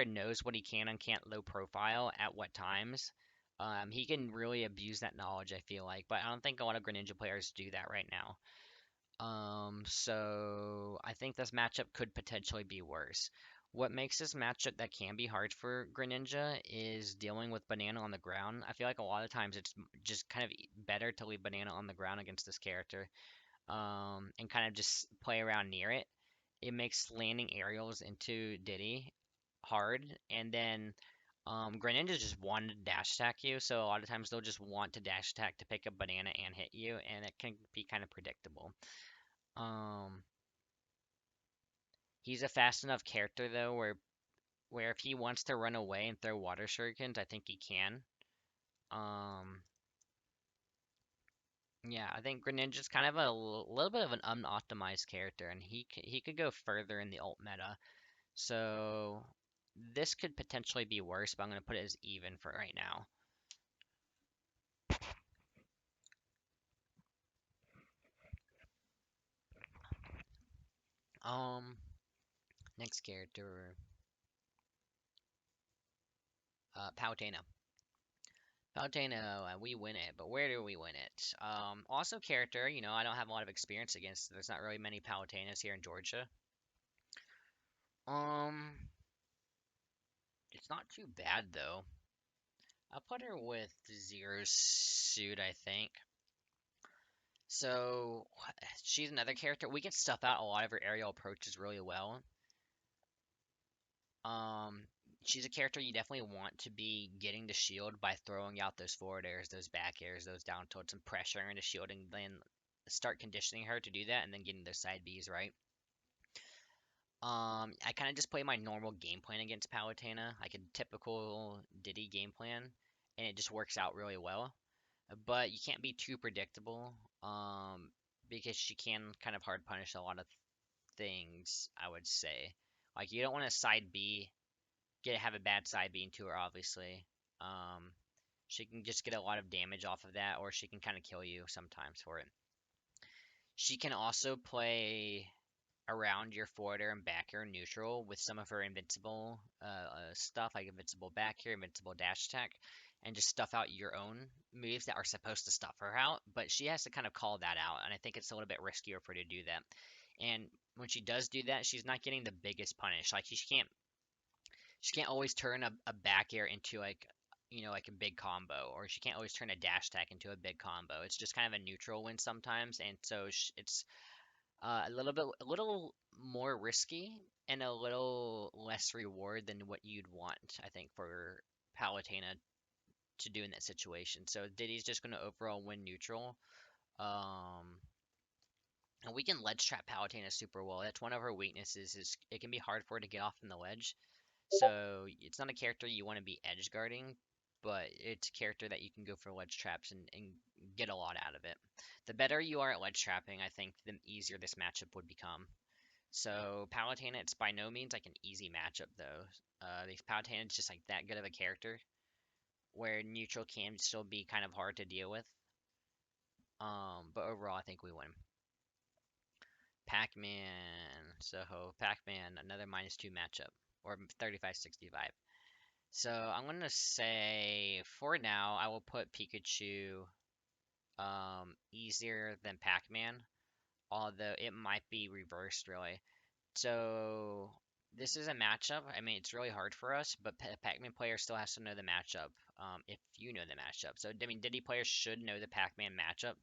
knows what he can and can't low profile at what times, he can really abuse that knowledge, I feel like. But I don't think a lot of Greninja players do that right now. So I think this matchup could potentially be worse. What makes this matchup that can be hard for Greninja is dealing with Banana on the ground. I feel like a lot of times it's just kind of better to leave Banana on the ground against this character, and kind of just play around near it. It makes landing aerials into Diddy hard, and then Greninja just want to dash attack you, so a lot of times they'll just want to dash attack to pick up banana and hit you, and it can be kind of predictable. Um, he's a fast enough character though, where if he wants to run away and throw water shurikens, I think he can. Um, yeah, I think Greninja's kind of a little bit of an unoptimized character, and he could go further in the ult meta. So this could potentially be worse, but I'm gonna put it as even for right now. Um, Next character, Palutena. Palutena, we win it, but where do we win it? Also character, I don't have a lot of experience against. There's not really many Palutenas here in Georgia. Um, it's not too bad though. I'll put her with Zero's suit, I think. So she's another character. We can stuff out a lot of her aerial approaches really well. Um, she's a character you definitely want to be getting the shield by throwing out those forward airs, those back airs, those down tilts, and pressuring the shield, and then start conditioning her to do that, and then getting those side Bs right. I kind of just play my normal game plan against Palutena, like a typical Diddy game plan, and it just works out really well. But you can't be too predictable, because she can kind of hard punish a lot of things, I would say. Like you don't want to side B have a bad side being to her, obviously. Um, she can just get a lot of damage off of that, or she can kind of kill you sometimes for it. She can also play around your forward air and back air neutral with some of her invincible stuff, like invincible back air, invincible dash attack, and just stuff out your own moves that are supposed to stuff her out. But she has to kind of call that out, and I think it's a little bit riskier for her to do that. And when she does do that, she's not getting the biggest punish. Like she can't always turn a back air into like a big combo, or she can't always turn a dash attack into a big combo. It's just kind of a neutral win sometimes, and so it's a little more risky and a little less reward than what you'd want, I think, for Palutena to do in that situation. So Diddy's just going to overall win neutral. Um, And we can ledge trap Palutena super well. That's one of her weaknesses, is it can be hard for her to get off from the ledge. So it's not a character you want to be edge guarding, but it's a character that you can go for ledge traps and get a lot out of it. The better you are at ledge trapping, I think, the easier this matchup would become. So Palutena, it's by no means like an easy matchup though. Palutena is just like that good of a character, where neutral can still be kind of hard to deal with. But overall, I think we win. Pac-Man. So Pac-Man, another -2 matchup, or 35-65. So I'm gonna say for now I will put Pikachu easier than Pac-Man, although it might be reversed really. So this is a matchup. I mean, it's really hard for us, but Pac-Man player still has to know the matchup. If you know the matchup, so I mean, Diddy players should know the Pac-Man matchup,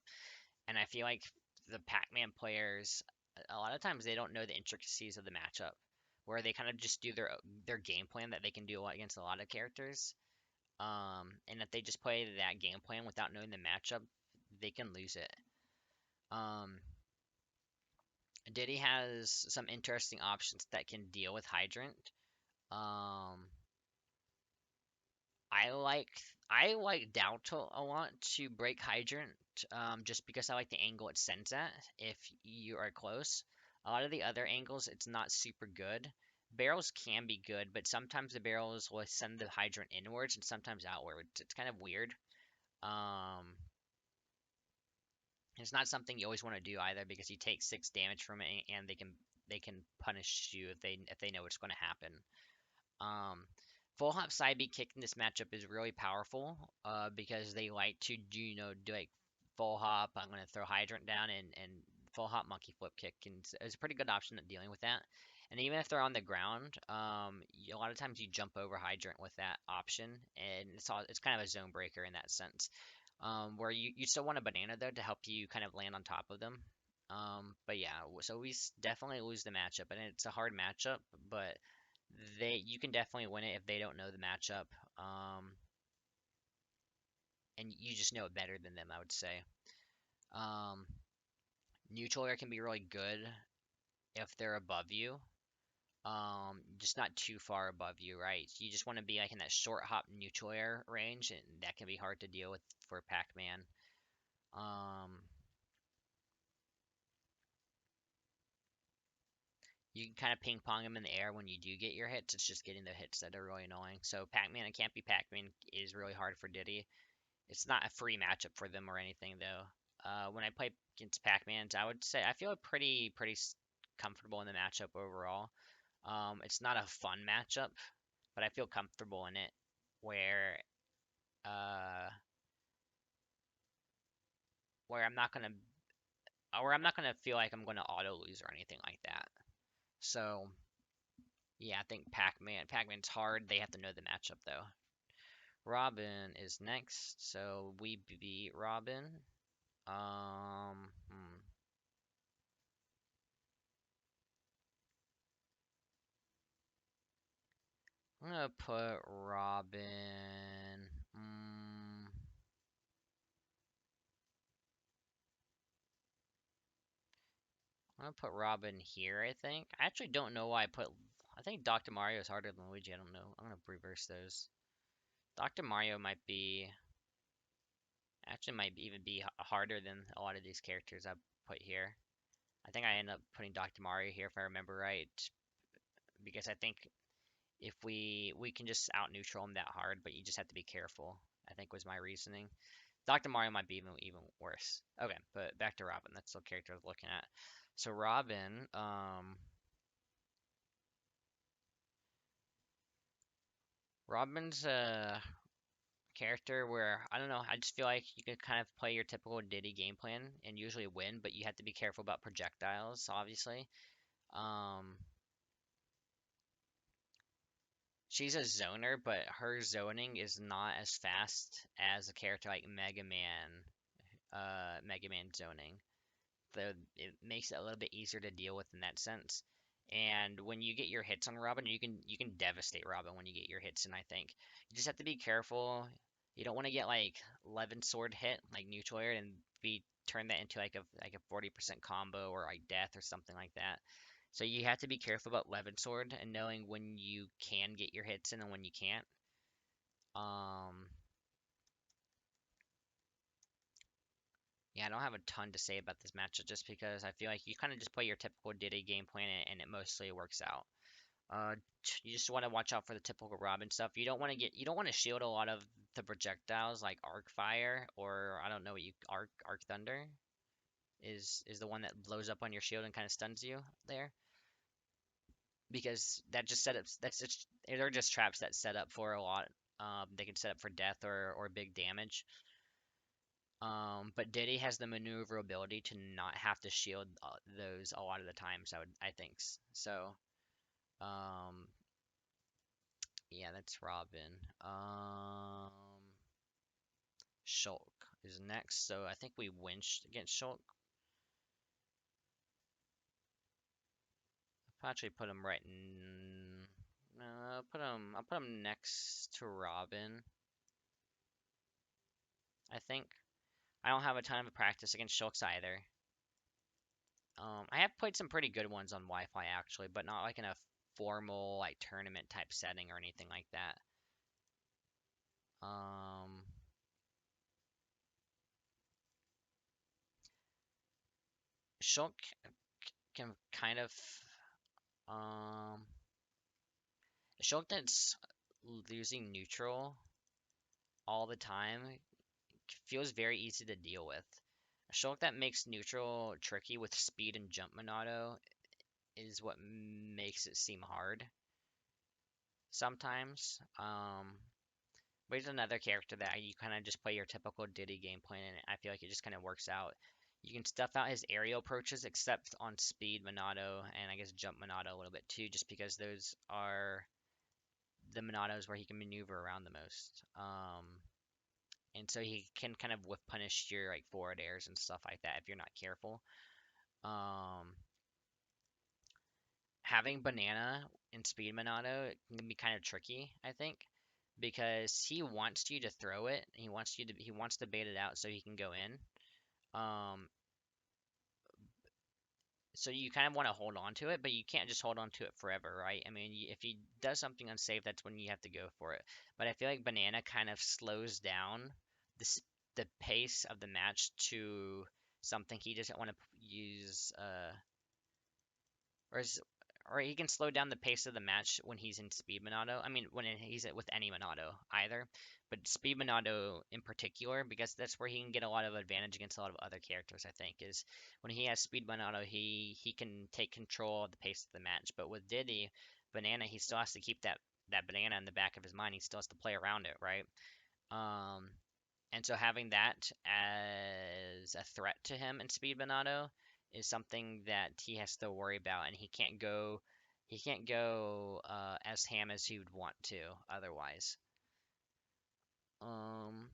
and I feel like the Pac-Man players, a lot of times they don't know the intricacies of the matchup, where they kind of just do their game plan that they can do against a lot of characters. And if they just play that game plan without knowing the matchup, they can lose it. Um, Diddy has some interesting options that can deal with Hydrant. Um, I like I like Doubtful a lot to break Hydrant, just because I like the angle it sends at if you are close. A lot of the other angles, it's not super good. Barrels can be good, but sometimes the barrels will send the Hydrant inwards and sometimes outwards. It's kind of weird. Um, it's not something you always want to do either because you take 6 damage from it and they can punish you if they know what's going to happen. Um, Full hop side B kick in this matchup is really powerful because they like to do like full hop. I'm going to throw hydrant down and full hop monkey flip kick, and it's a pretty good option at dealing with that. And even if they're on the ground, a lot of times you jump over hydrant with that option, and it's kind of a zone breaker in that sense. Where you still want a banana though to help you kind of land on top of them. But yeah, so definitely lose the matchup, and it's a hard matchup, but you can definitely win it if they don't know the matchup. And you just know it better than them, I would say. Um, Neutral air can be really good if they're above you. Just not too far above you, right? You just want to be like in that short hop neutral air range, and that can be hard to deal with for Pac-Man. Um, you can kind of ping pong them in the air when you do get your hits. It's just getting the hits that are really annoying. So Pac-Man and Can't Be Pac-Man is really hard for Diddy. It's not a free matchup for them or anything though. When I play against Pac-Mans, I would say I feel pretty comfortable in the matchup overall. It's not a fun matchup, but I feel comfortable in it. Where uh, where I'm not gonna feel like I'm gonna auto lose or anything like that. So yeah, I think Pac-Man's hard. They have to know the matchup though. Robin is next, so we beat Robin. Um, hmm. I'm gonna put Robin. I'm gonna put Robin here, I think. I actually don't know why I put. I think Dr. Mario is harder than Luigi. I don't know. I'm gonna reverse those. Dr. Mario might even be harder than a lot of these characters I put here. I think I end up putting Dr. Mario here if I remember right, because I think if we can just out neutral him that hard, but you just have to be careful. I think was my reasoning. Dr. Mario might be even worse. Okay, but back to Robin. That's the character I was looking at. So Robin's a character where I don't know. I just feel like you can kind of play your typical Diddy game plan and usually win, but you have to be careful about projectiles, obviously. Um, she's a zoner, but her zoning is not as fast as a character like Mega Man zoning. It makes it a little bit easier to deal with in that sense. And when you get your hits on Robin, you can devastate Robin when you get your hits in, I think. You just have to be careful. You don't want to get like 11 sword hit, like neutral air, and be turn that into like a 40% combo or like death or something like that. So you have to be careful about 11 sword and knowing when you can get your hits in and when you can't. Um, yeah, I don't have a ton to say about this matchup just because I feel like you kind of just play your typical Diddy game plan and it mostly works out. Uh, you just want to watch out for the typical Robin stuff. You don't want to shield a lot of the projectiles like Arc Fire or I don't know what you Arc Thunder is the one that blows up on your shield and kind of stuns you there because that just setups that's just they're just traps that set up for a lot. They can set up for death or big damage. But Diddy has the maneuverability to not have to shield those a lot of the times. I think so. Um, yeah, that's Robin. Shulk is next, so I think we win against Shulk. I'll actually put him right in. I'll put him next to Robin. I think. I don't have a ton of practice against Shulks either. I have played some pretty good ones on Wi-Fi actually, but not like in a formal like tournament type setting or anything like that. Um, Shulk can kind of um Shulk that's losing neutral all the time feels very easy to deal with. A Shulk that makes neutral tricky with speed and jump Monado is what makes it seem hard sometimes. But he's another character that you kind of just play your typical Diddy game plan, and I feel like it just kind of works out. You can stuff out his aerial approaches, except on speed Monado and I guess jump Monado a little bit too, just because those are the Monados where he can maneuver around the most. And so he can kind of whiff punish your like forward airs and stuff like that if you're not careful. Um, Having banana in speed Monado can be kind of tricky, I think, because he wants you to throw it. He wants to bait it out so he can go in. Um, so you kind of want to hold on to it, but you can't just hold on to it forever, right? I mean, if he does something unsafe, that's when you have to go for it. But I feel like banana kind of slows down the pace of the match to something he doesn't want to use or is or he can slow down the pace of the match when he's in speed Monado. I mean, when he's with any Monado either, but speed Monado in particular, because that's where he can get a lot of advantage against a lot of other characters. I think is when he has speed Monado, he can take control of the pace of the match. But with Diddy Banana, he still has to keep that banana in the back of his mind. He still has to play around it, right? Um, and so having that as a threat to him in Speed Monado is something that he has to worry about, and he can't go as ham as he would want to otherwise. Um,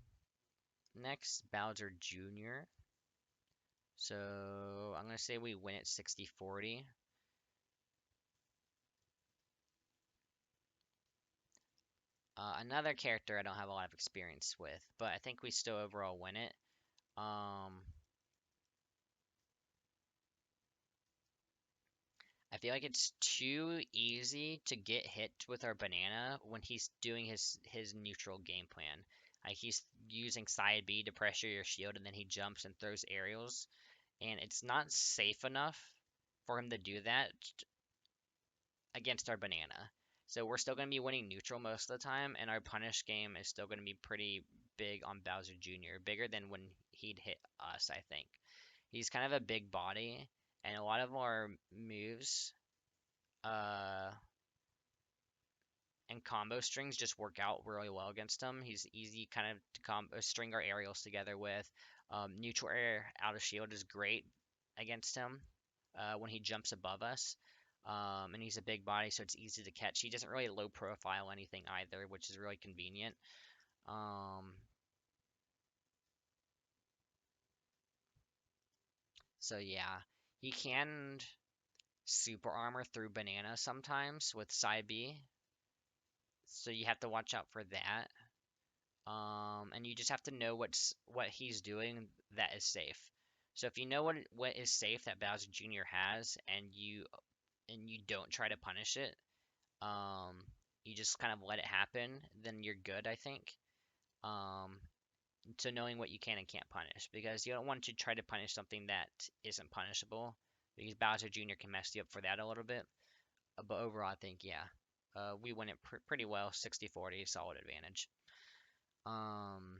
Next Bowser Jr. So I'm gonna say we win at 60-40. Another character I don't have a lot of experience with, but I think we still overall win it. Um, I feel like it's too easy to get hit with our banana when he's doing his neutral game plan. Like he's using side B to pressure your shield and then he jumps and throws aerials and it's not safe enough for him to do that against our banana. So we're still going to be winning neutral most of the time and our punish game is still going to be pretty big on Bowser Jr. Bigger than when he'd hit us, I think. He's kind of a big body and a lot of our moves uh, and combo strings just work out really well against him. He's easy kind of to string our aerials together with. Neutral air out of shield is great against him when he jumps above us. And he's a big body, so it's easy to catch. He doesn't really low profile anything either, which is really convenient. Um, so yeah, he can super armor through banana sometimes with side B, so you have to watch out for that. and you just have to know what he's doing that is safe. So if you know what is safe that Bowser Jr. has, and you don't try to punish it, um, you just kind of let it happen, then you're good, I think. Um, to knowing what you can and can't punish, because you don't want to try to punish something that isn't punishable, because Bowser Jr. can mess you up for that a little bit. But overall, I think, yeah, we win it pretty well, 60-40, solid advantage. Um,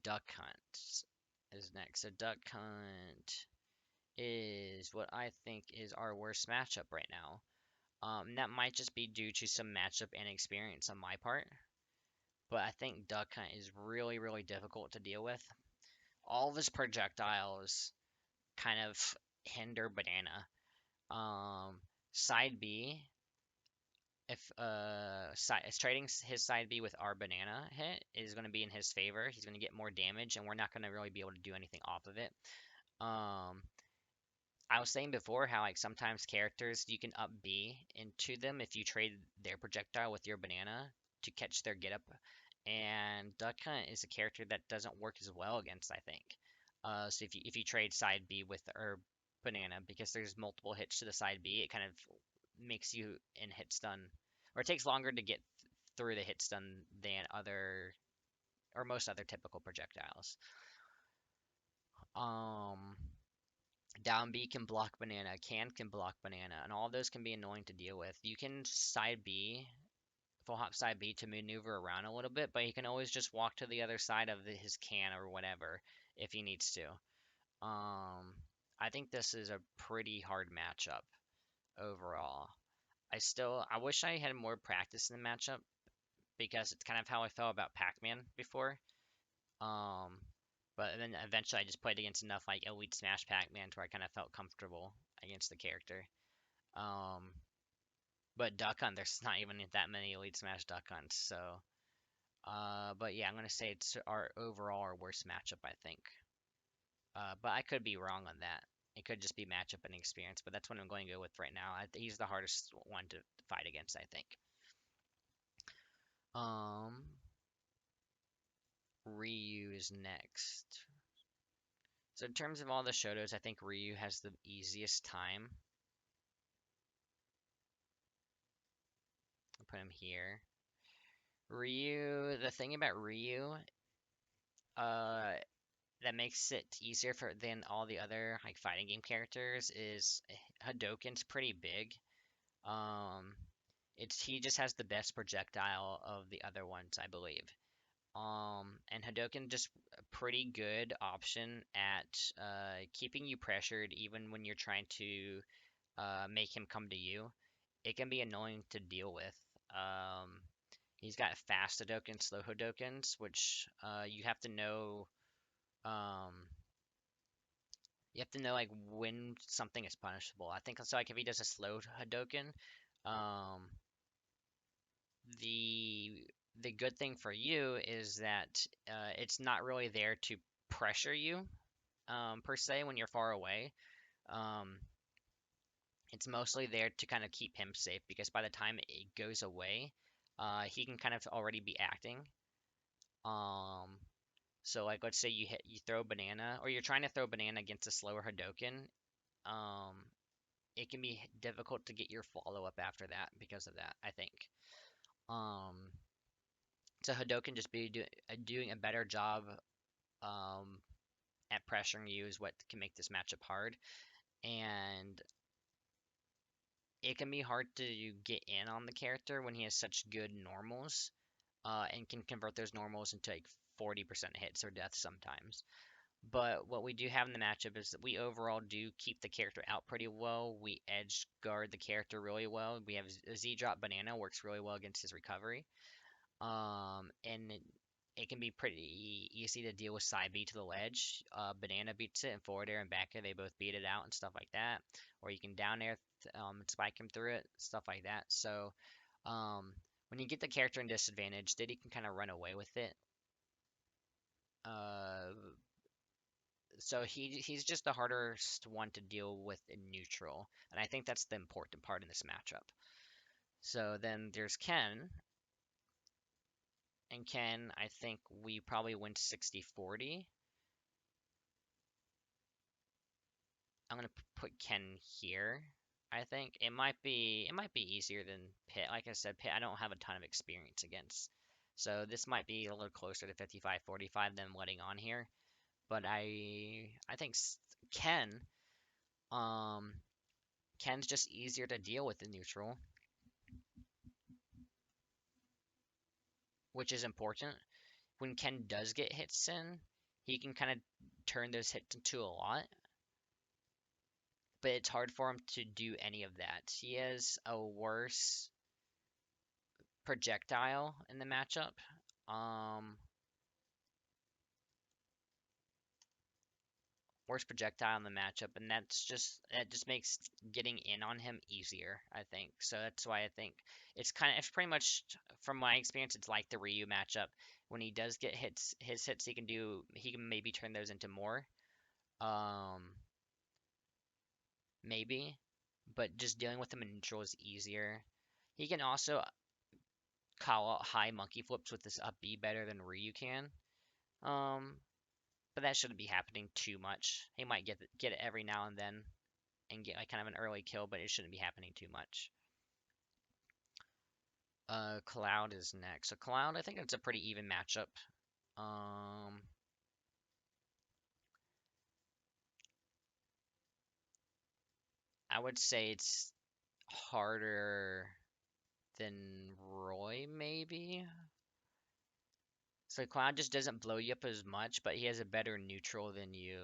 Duck Hunt is next. So Duck Hunt is what I think is our worst matchup right now. That might just be due to some matchup inexperience on my part, but I think Duck Hunt is really, really difficult to deal with. All of his projectiles kind of hinder Banana. Side B, if trading his side B with our banana hit is going to be in his favor. He's going to get more damage, and we're not going to really be able to do anything off of it. Um, I was saying before how like sometimes characters you can up B into them if you trade their projectile with your banana to catch their get up. And Duck Hunt is a character that doesn't work as well against, I think. So if you trade side B with or banana, because there's multiple hits to the side B, it kind of makes you in hit stun, or it takes longer to get through the hit stun than other or most other typical projectiles. Um, Down B can block banana, can block banana, and all of those can be annoying to deal with. You can side B, full hop side B to maneuver around a little bit, but he can always just walk to the other side of his can or whatever if he needs to. I think this is a pretty hard matchup overall. I wish I had more practice in the matchup because it's kind of how I felt about Pac-Man before. Um, but then eventually I just played against enough like Elite Smash Pac-Man to where I kind of felt comfortable against the character. Um, but Duck Hunt, there's not even that many Elite Smash Duck Hunts, so. But yeah, I'm gonna say it's our worst matchup, I think. But I could be wrong on that. It could just be matchup and experience, but that's what I'm going to go with right now. He's the hardest one to fight against, I think. Um, Ryu is next. So in terms of all the Shotos, I think Ryu has the easiest time. I'll put him here. Ryu, the thing about Ryu, uh, that makes it easier for than all the other like fighting game characters is Hadoken's pretty big. Um, he just has the best projectile of the other ones, I believe. And Hadoken just a pretty good option at keeping you pressured even when you're trying to make him come to you. It can be annoying to deal with. Um, he's got fast Hadokens, slow Hadokens, which um, you have to know like when something is punishable. I think so. Like if he does a slow Hadoken, um, the good thing for you is that it's not really there to pressure you per se when you're far away. Um, it's mostly there to kind of keep him safe because by the time it goes away, he can kind of already be acting. Um, so like let's say you throw banana or you're trying to throw banana against a slower Hadoken. Um, it can be difficult to get your follow up after that because of that, I think. Um, so Hadoken just be doing a better job um, at pressuring you is what can make this matchup hard. And it can be hard to get in on the character when he has such good normals and can convert those normals into like 40% hits or deaths sometimes. But what we do have in the matchup is that we overall do keep the character out pretty well. We edge guard the character really well. We have a Z drop banana works really well against his recovery. And it can be pretty easy to deal with side B to the ledge. Banana beats it, and forward air and back air, they both beat it out and stuff like that. Or you can down air spike him through it, stuff like that. So um, when you get the character in disadvantage, Diddy can kind of run away with it. Uh, so he's just the hardest one to deal with in neutral, and I think that's the important part in this matchup. So then there's Ken, And Ken, I think we probably win 60-40. I'm gonna put Ken here. I think it might be easier than Pit. Like I said, Pit I don't have a ton of experience against. So this might be a little closer to 55-45 than letting on here. But I think Ken um Ken's just easier to deal with in neutral, which is important. When Ken does get hits in, he can kind of turn those hits into a lot, but it's hard for him to do any of that. He has a worse projectile in the matchup. Um, Worst projectile in the matchup, and that just makes getting in on him easier, I think. So that's why I think it's pretty much from my experience, it's like the Ryu matchup. When he does get his hits he can maybe turn those into more. Um, Maybe, but just dealing with him in neutral is easier. He can also call out high monkey flips with this up B better than Ryu can. Um, but that shouldn't be happening too much. He might get it every now and then and get like kind of an early kill, but it shouldn't be happening too much. Cloud is next. So Cloud, I think it's a pretty even matchup. Um, I would say it's harder than Roy, maybe. So Cloud just doesn't blow you up as much, but he has a better neutral than you.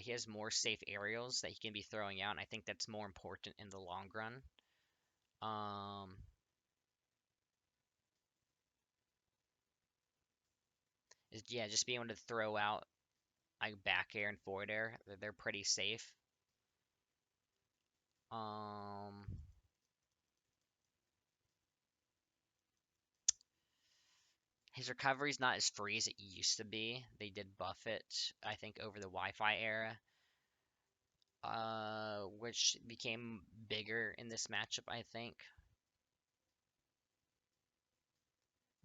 He has more safe aerials that he can be throwing out, and I think that's more important in the long run. Um, yeah, just being able to throw out like back air and forward air, they're pretty safe. Um, his recovery's not as free as it used to be. They did buff it, I think, over the Wi-Fi era, which became bigger in this matchup, I think.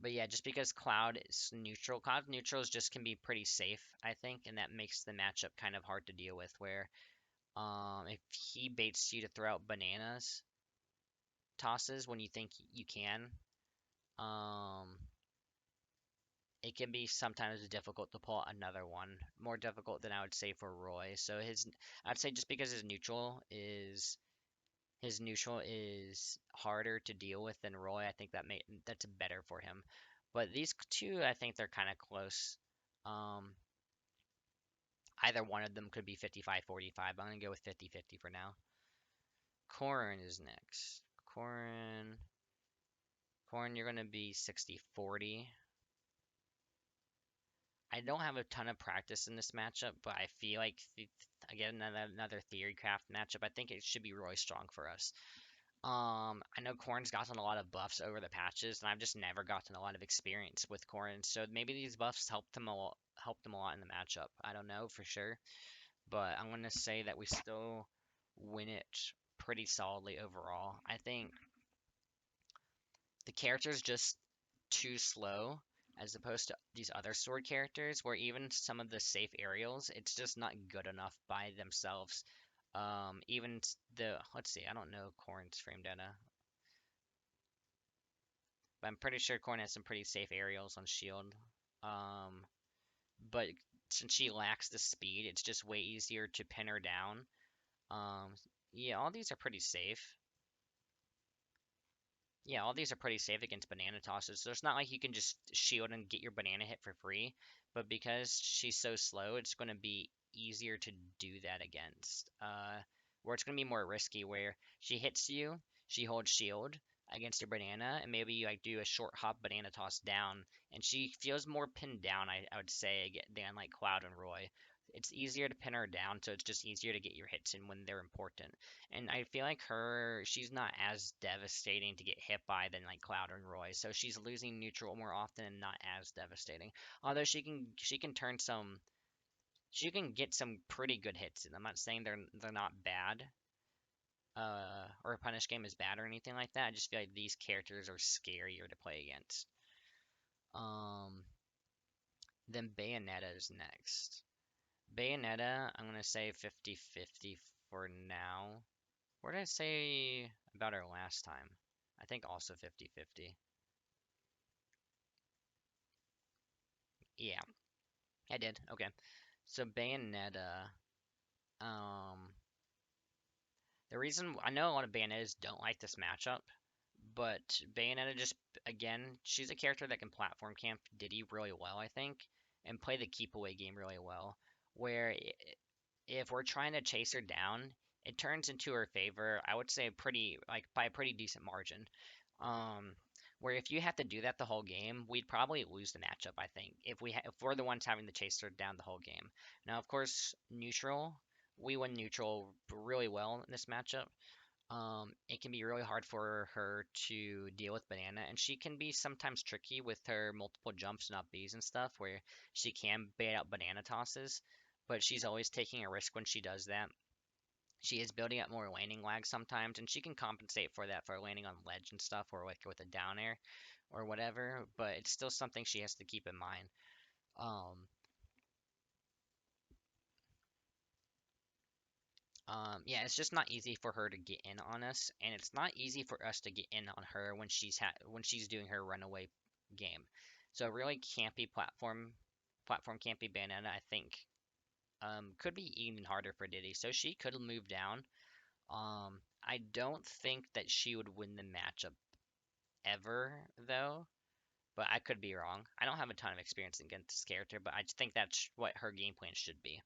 But yeah, just because Cloud neutrals just can be pretty safe, I think, and that makes the matchup kind of hard to deal with. Where if he baits you to throw out bananas tosses when you think you can, um, it can be sometimes difficult to pull another one. More difficult than I would say for Roy. I'd say just because his neutral is harder to deal with than Roy. I think that's better for him. But these two, I think they're kind of close. Um, Either one of them could be 55-45. I'm gonna go with 50-50 for now. Corn is next. Corn, Corn, you're gonna be 60-40. I don't have a ton of practice in this matchup, but I feel like again another theory craft matchup. I think it should be really strong for us. I know Corn's gotten a lot of buffs over the patches, and I've just never gotten a lot of experience with Corn, so maybe these buffs helped him a lot in the matchup. I don't know for sure, but I'm gonna say that we still win it pretty solidly overall. I think the character's just too slow as opposed to these other sword characters, where even some of the safe aerials, it's just not good enough by themselves. Even let's see, I don't know Corn's frame data, but I'm pretty sure Corn has some pretty safe aerials on shield. Um, but since she lacks the speed, it's just way easier to pin her down. Um, yeah, all these are pretty safe. Yeah, all these are pretty safe against banana tosses. So it's not like you can just shield and get your banana hit for free. But because she's so slow, it's going to be easier to do that against. Where it's going to be more risky, where she hits you, she holds shield against your banana, and maybe you like do a short hop banana toss down, and she feels more pinned down, I would say, than like Cloud and Roy. It's easier to pin her down, so it's just easier to get your hits in when they're important. And I feel like she's not as devastating to get hit by than like Cloud and Roy. So she's losing neutral more often and not as devastating. Although she can get some pretty good hits in. I'm not saying they're not bad, or a punish game is bad or anything like that. I just feel like these characters are scarier to play against. Um, then Bayonetta is next. Bayonetta, I'm gonna say 50-50 for now. What did I say about her last time? I think also 50-50. Yeah, I did. Okay. So Bayonetta, um, the reason I know a lot of Bayonettas don't like this matchup, but Bayonetta just, again, she's a character that can platform camp Diddy really well, I think, and play the keep away game really well. Where if we're trying to chase her down, it turns into her favor. I would say pretty like by a pretty decent margin. Um, where if you have to do that the whole game, we'd probably lose the matchup. I think if we're the ones having to chase her down the whole game. Now, of course, neutral, we win neutral really well in this matchup. It can be really hard for her to deal with Banana, and she can be sometimes tricky with her multiple jumps and up Bs and stuff, where she can bait out banana tosses, but she's always taking a risk when she does that. She is building up more landing lag sometimes, and she can compensate for that for landing on ledge and stuff, or like with a down air or whatever, but it's still something she has to keep in mind. Um, yeah, it's just not easy for her to get in on us, and it's not easy for us to get in on her when she's doing her runaway game. So really campy platform campy banana, I think, could be even harder for Diddy. So she could move down. I don't think that she would win the matchup ever, though, but I could be wrong. I don't have a ton of experience against this character, but I just think that's what her game plan should be.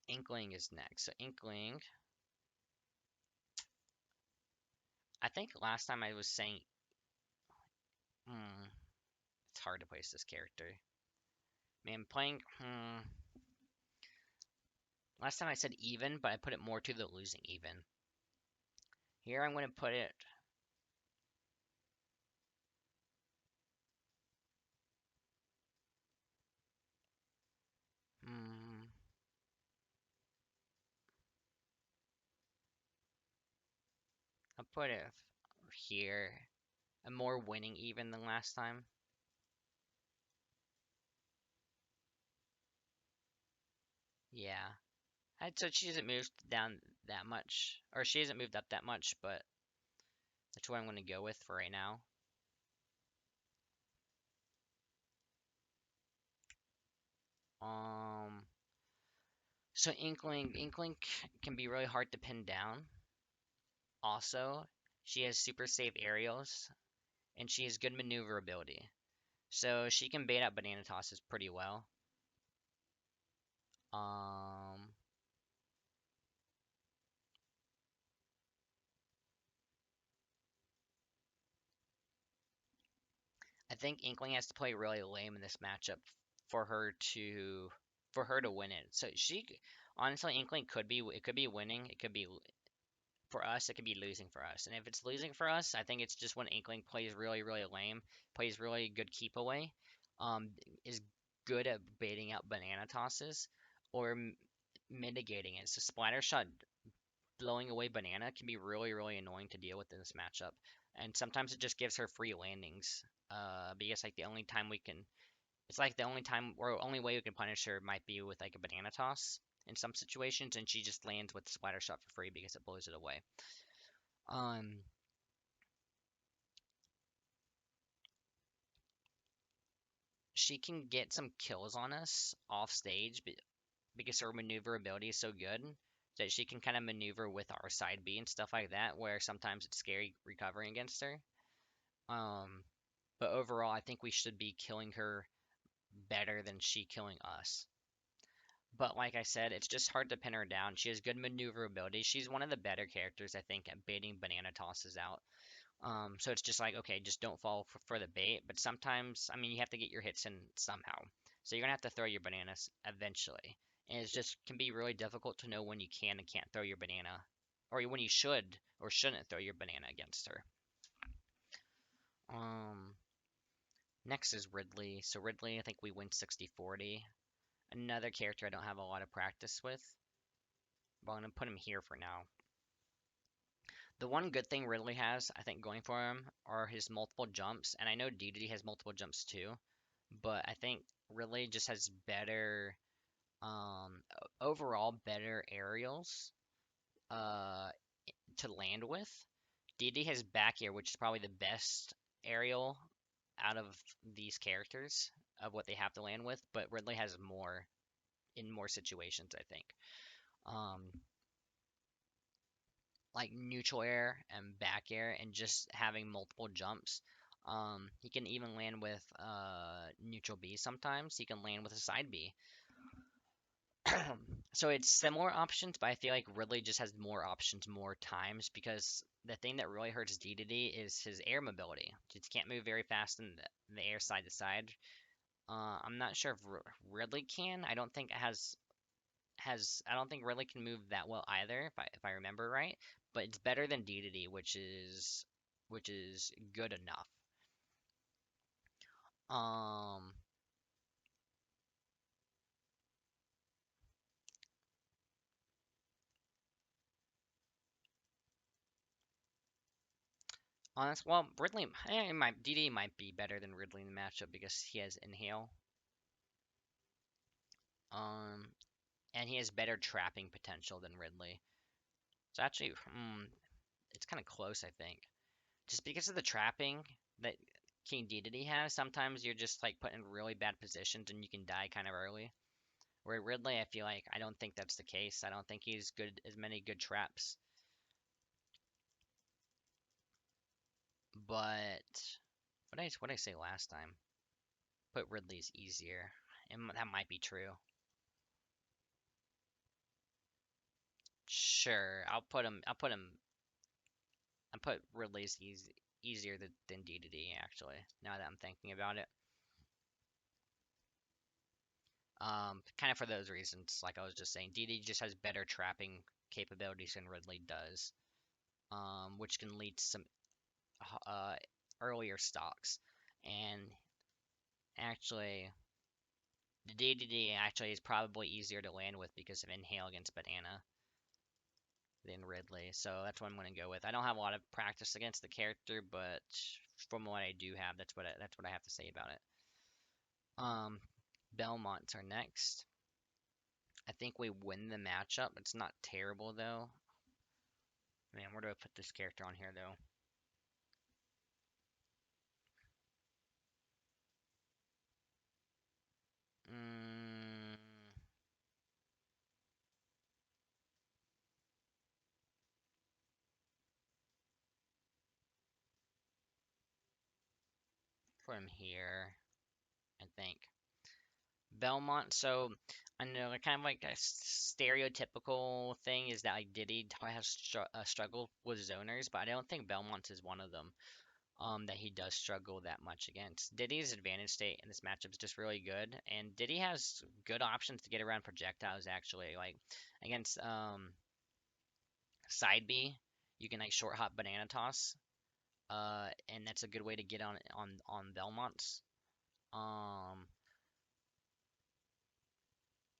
Inkling is next. So Inkling, I think last time I was saying, it's hard to place this character. Man, playing, last time I said even, but I put it more to the losing even. Here I'm going to put it, I'll put it here. I'm more winning even than last time. Yeah. So she hasn't moved down that much, or she hasn't moved up that much, but that's what I'm going to go with for right now. Um, so Inkling can be really hard to pin down. Also, she has super safe aerials, and she has good maneuverability. So she can bait out banana tosses pretty well. Um, I think Inkling has to play really lame in this matchup for her to win it. So honestly, Inkling could be winning. It could be for us. It could be losing for us. And if it's losing for us, I think it's just when Inkling plays really lame, plays really good keep away, um, is good at baiting out banana tosses or mitigating it. So splatter shot blowing away banana can be really annoying to deal with in this matchup. And sometimes it just gives her free landings. Because like the only time we can, it's like the only time or only way we can punish her might be with like a banana toss in some situations, and she just lands with splatter shot for free because it blows it away. Um, she can get some kills on us off stage because her maneuverability is so good that she can kind of maneuver with our side B and stuff like that, where sometimes it's scary recovering against her. Um, but overall, I think we should be killing her better than she killing us. But like I said, it's just hard to pin her down. She has good maneuverability. She's one of the better characters, I think, at baiting banana tosses out. So it's just like, okay, just don't fall for the bait. But sometimes, I mean, you have to get your hits in somehow. So you're gonna have to throw your bananas eventually. And it just can be really difficult to know when you can and can't throw your banana, or when you should or shouldn't throw your banana against her. Um, Next is Ridley. So Ridley, I think we win 60-40. Another character I don't have a lot of practice with, but I'm gonna put him here for now. The one good thing Ridley has, I think, going for him are his multiple jumps, and I know Dedede has multiple jumps too, but I think Ridley just has better, overall better aerials, uh, to land with. Dedede has back air, which is probably the best aerial out of these characters of what they have to land with, but Ridley has more in more situations, I think. Um, like neutral air and back air and just having multiple jumps. He can even land with neutral B sometimes. He can land with a side B. So it's similar options, but I feel like Ridley just has more options more times because the thing that really hurts Dedede is his air mobility. He can't move very fast in the air side to side. I'm not sure if Ridley can. I don't think it has I don't think Ridley can move that well either, if I remember right. But it's better than Dedede, which is good enough. Um, well, Ridley, Dedede might be better than Ridley in the matchup because he has Inhale. Um, and he has better trapping potential than Ridley. So actually, it's kind of close, I think. Just because of the trapping that King Dedede has, sometimes you're just like put in really bad positions and you can die kind of early. Where Ridley, I feel like I don't think that's the case. I don't think he's good as many good traps. But what did I say last time? Put Ridley's easier, and that might be true. Sure, I'll put him. I put Ridley's easier than Dedede actually. Now that I'm thinking about it, kind of for those reasons, like I was just saying, Dedede just has better trapping capabilities than Ridley does, which can lead to some uh, earlier stocks. And actually, the Dedede actually is probably easier to land with because of Inhale against Banana than Ridley. So that's what I'm going to go with. I don't have a lot of practice against the character, but from what I do have, that's what I have to say about it. Um, Belmonts are next. I think we win the matchup. It's not terrible though. Man, where do I put this character on here though? Mm, put him here, I think. Belmont. So I know kind of like a stereotypical thing is that like Diddy has struggled with zoners, but I don't think Belmont is one of them. That he does struggle that much against. Diddy's advantage state in this matchup is just really good, and Diddy has good options to get around projectiles actually. Like against side B, you can like short hop banana toss, and that's a good way to get on Belmonts. Um,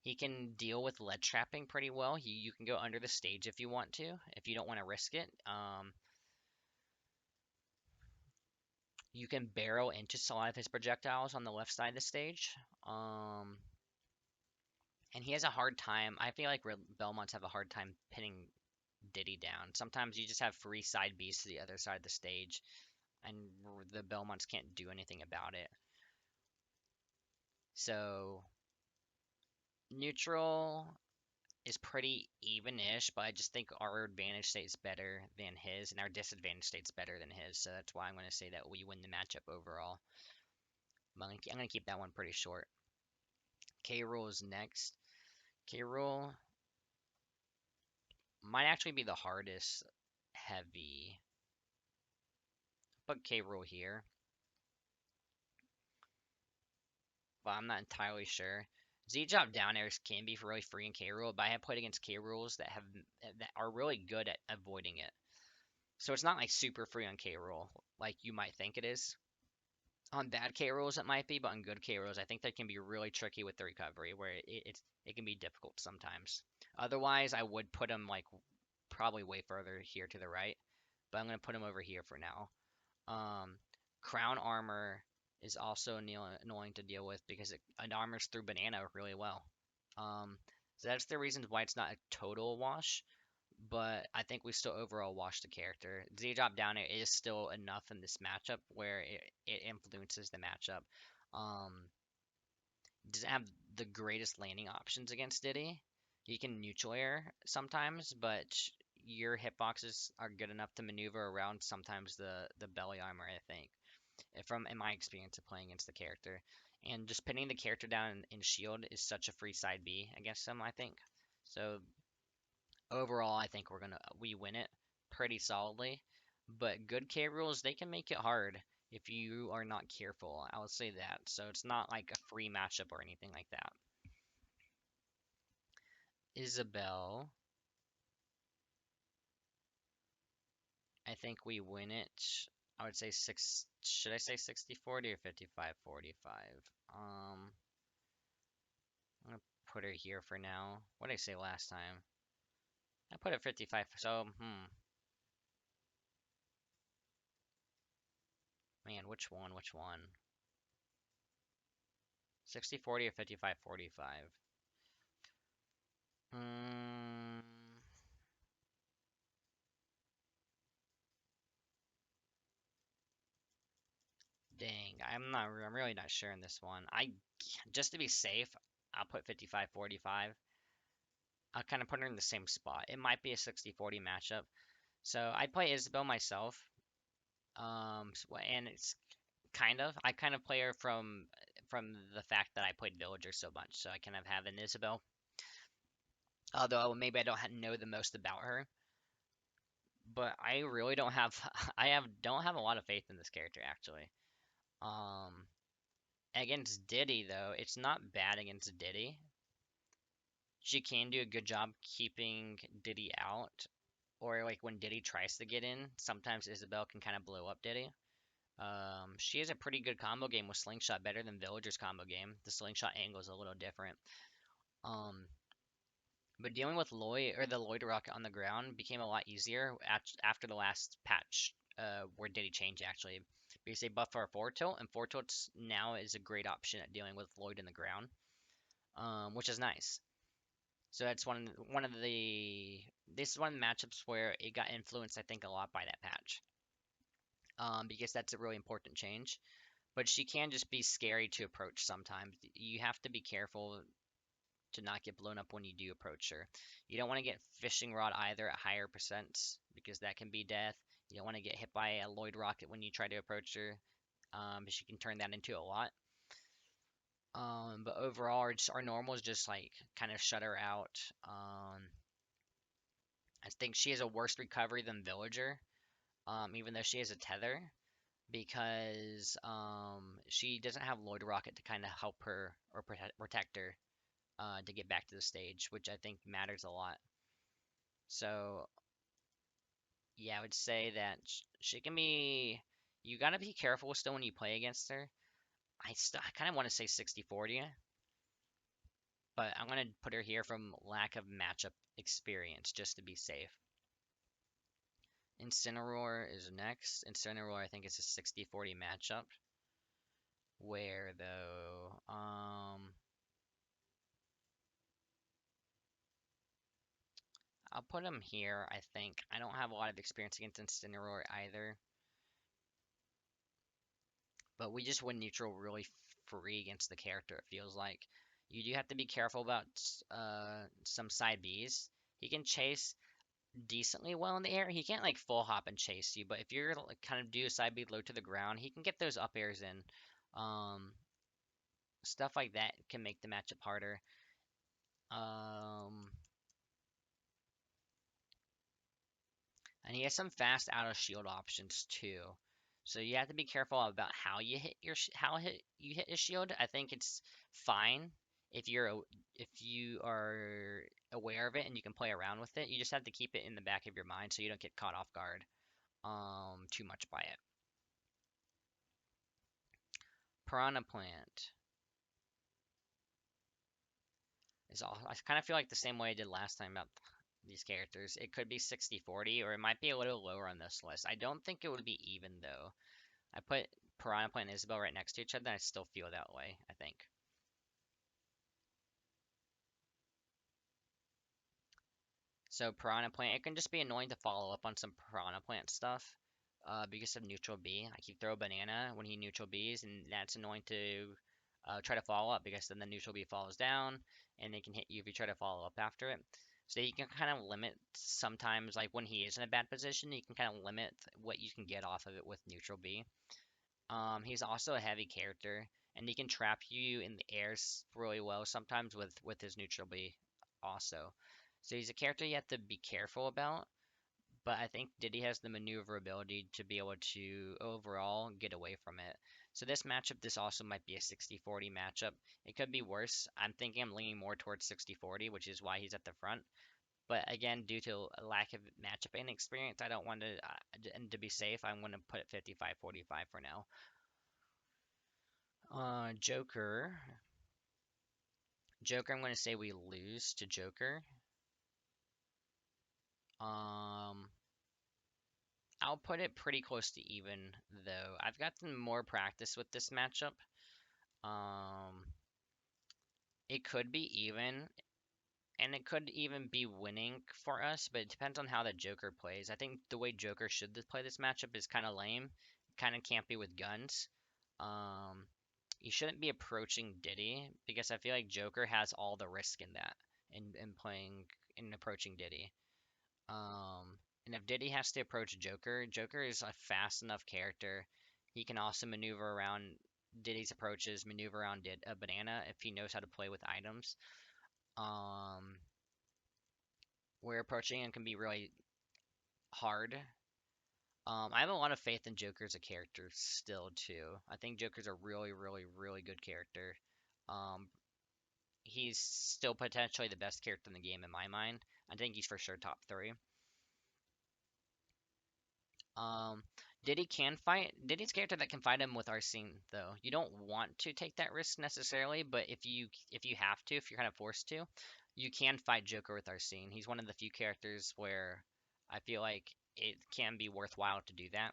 he can deal with lead trapping pretty well. You can go under the stage if you want to, if you don't want to risk it. You can barrel into a lot of his projectiles on the left side of the stage. Um, and he has a hard time. I feel like Belmonts have a hard time pinning Diddy down. Sometimes you just have free side Bs to the other side of the stage, and the Belmonts can't do anything about it. So neutral is pretty even-ish, but I just think our advantage state is better than his, and our disadvantage state is better than his. So that's why I'm going to say that we win the matchup overall. I'm going to keep that one pretty short. K. Rool is next. K. Rool might actually be the hardest heavy. Put K. Rool here, but I'm not entirely sure. Z drop down airs can be really free in K. Rool, but I have played against K. Rools that are really good at avoiding it. So it's not like super free on K. Rool, like you might think it is. On bad K. Rools it might be, but on good K. Rools I think that can be really tricky with the recovery, where it can be difficult sometimes. Otherwise, I would put him like probably way further here to the right. but I'm gonna put him over here for now. Crown armor is also annoying to deal with because it armors through banana really well. So that's the reason why it's not a total wash, but I think we still overall wash the character. Z drop down air is still enough in this matchup where it influences the matchup. Um, doesn't have the greatest landing options against Diddy. He can neutral air sometimes, but your hitboxes are good enough to maneuver around sometimes the belly armor, I think, from in my experience of playing against the character. And just pinning the character down in shield is such a free side B against him, I think. So overall, I think we win it pretty solidly. But good K rules, they can make it hard if you are not careful. I would say that. So it's not like a free matchup or anything like that. Isabelle, I think we win it. I would say six. Should I say 60-40 or 55-45? I'm gonna put her here for now. What did I say last time? I put it 55. So, man, which one? Which one? 60-40 or 55-45? Hmm. Dang, I'm really not sure in this one. Just to be safe, I'll put 55-45. I'll kind of put her in the same spot. It might be a 60-40 matchup. So I play Isabelle myself. And it's I kind of play her from the fact that I played Villager so much. So I kind of have an Isabelle. Although maybe I don't know the most about her, but I really don't have don't have a lot of faith in this character actually. Um, Against Diddy though, it's not bad against Diddy. She can do a good job keeping Diddy out, or like when Diddy tries to get in, sometimes Isabelle can kind of blow up Diddy. She has a pretty good combo game with Slingshot, better than Villager's combo game. The Slingshot angle is a little different. Um, but dealing with Lloyd or the Lloyd Rocket on the ground became a lot easier after the last patch, where Diddy changed actually, because they buffed our forward tilt, and forward tilt now is a great option at dealing with Lloyd in the ground, which is nice. So that's one of the this is one of the matchups where it got influenced, I think, a lot by that patch, because that's a really important change. But she can just be scary to approach sometimes. You have to be careful to not get blown up when you do approach her. You don't want to get fishing rod either at higher percents because that can be death. You don't want to get hit by a Lloyd rocket when you try to approach her, because she can turn that into a lot. But overall, our normal is just like kind of shut her out. I think she has a worse recovery than Villager, even though she has a tether, because she doesn't have Lloyd Rocket to kind of help her or protect her to get back to the stage, which I think matters a lot. So yeah, I would say that she can be. You gotta be careful still when you play against her. I kind of want to say 60-40, but I'm gonna put her here from lack of matchup experience just to be safe. Incineroar is next. Incineroar, I think, is a 60-40 matchup. Where though? I'll put him here, I think. I don't have a lot of experience against Incineroar either. But we just win neutral really free against the character, it feels like. You do have to be careful about some side Bs. He can chase decently well in the air. He can't like full hop and chase you, but if you're like, kind of do a side B low to the ground, he can get those up airs in. Stuff like that can make the matchup harder. Um, and he has some fast out of shield options too. So you have to be careful about how you hit you hit his shield. I think it's fine if you are aware of it and you can play around with it. You just have to keep it in the back of your mind so you don't get caught off guard too much by it. Piranha Plant is all. I kind of feel like the same way I did last time about these characters. It could be 60-40, or it might be a little lower on this list. I don't think it would be even, though. I put Piranha Plant and Isabelle right next to each other, and I still feel that way, I think. So Piranha Plant, it can just be annoying to follow up on some Piranha Plant stuff because of neutral B. Like you throw a banana when he neutral Bs, and that's annoying to try to follow up because then the neutral B falls down, and it can hit you if you try to follow up after it. So you can kind of limit sometimes, like when he is in a bad position, you can kind of limit what you can get off of it with neutral B. He's also a heavy character, and he can trap you in the air really well sometimes with his neutral B also. So he's a character you have to be careful about, but I think Diddy has the maneuverability to be able to overall get away from it. So this matchup, this also might be a 60-40 matchup. It could be worse. I'm thinking I'm leaning more towards 60-40, which is why he's at the front. But again, due to a lack of matchup and experience, I don't want to, and to be safe, I'm going to put it 55-45 for now. Joker. Joker, I'm going to say we lose to Joker. I'll put it pretty close to even, though. I've gotten more practice with this matchup. Um, it could be even, and it could even be winning for us, but it depends on how the Joker plays. I think the way Joker should play this matchup is kind of lame, kind of campy with guns. Um, you shouldn't be approaching Diddy because I feel like Joker has all the risk in that in playing in approaching Diddy. And if Diddy has to approach Joker, Joker is a fast enough character. He can also maneuver around Diddy's approaches, maneuver around a banana if he knows how to play with items. Um, where approaching him can be really hard. I have a lot of faith in Joker as a character still too. I think Joker's a really, really, really good character. Um, he's still potentially the best character in the game in my mind. I think he's for sure top three. Um, Diddy can fight. Diddy's a character that can fight him with Arsene, though. You don't want to take that risk necessarily, but if you have to, if you're kind of forced to, you can fight Joker with Arsene. He's one of the few characters where I feel like it can be worthwhile to do that.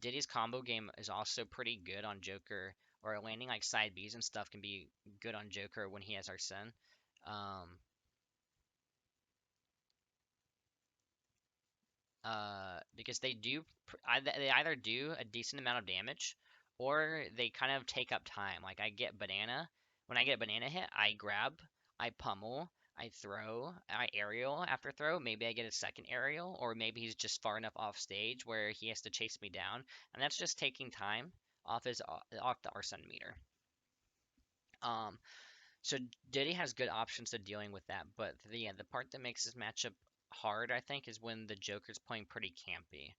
Diddy's combo game is also pretty good on Joker, or landing like side Bs and stuff can be good on Joker when he has Arsene. Um, because they either do a decent amount of damage or they kind of take up time. Like I get banana, when I get banana hit, I grab, I pummel, I throw, I aerial after throw. Maybe I get a second aerial, or maybe he's just far enough off stage where he has to chase me down, and that's just taking time off the Arsene meter. Um, so Diddy has good options to dealing with that, but the part that makes this matchup hard, I think, is when the Joker's playing pretty campy.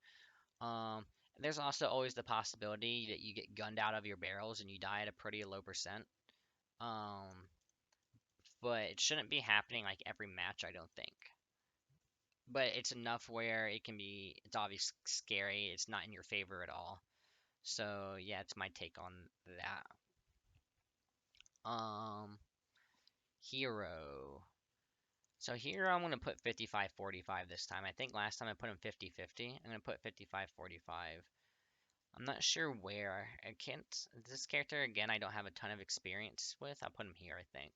Um, there's also always the possibility that you get gunned out of your barrels and you die at a pretty low percent. Um, but it shouldn't be happening like every match, I don't think. But it's enough where it's obviously scary. It's not in your favor at all. So yeah, it's my take on that. Um, Hero. So here I'm going to put 55-45 this time. I think last time I put him 50-50. I'm going to put 55-45. I'm not sure where. I can't. This character, again, I don't have a ton of experience with. I'll put him here, I think.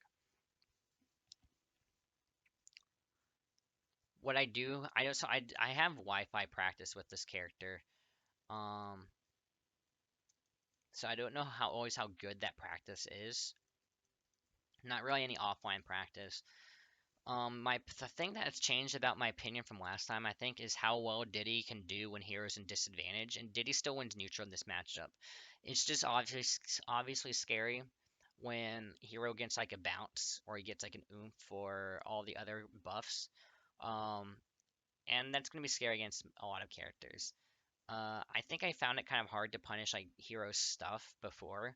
What I do, I have Wi-Fi practice with this character. Um, so I don't know how good that practice is. Not really any offline practice. The thing that has changed about my opinion from last time, I think, is how well Diddy can do when Hero's in disadvantage, and Diddy still wins neutral in this matchup. It's just obviously scary when Hero gets like a bounce or he gets like an oomph for all the other buffs, um, and that's gonna be scary against a lot of characters. I think I found it kind of hard to punish like Hero's stuff before,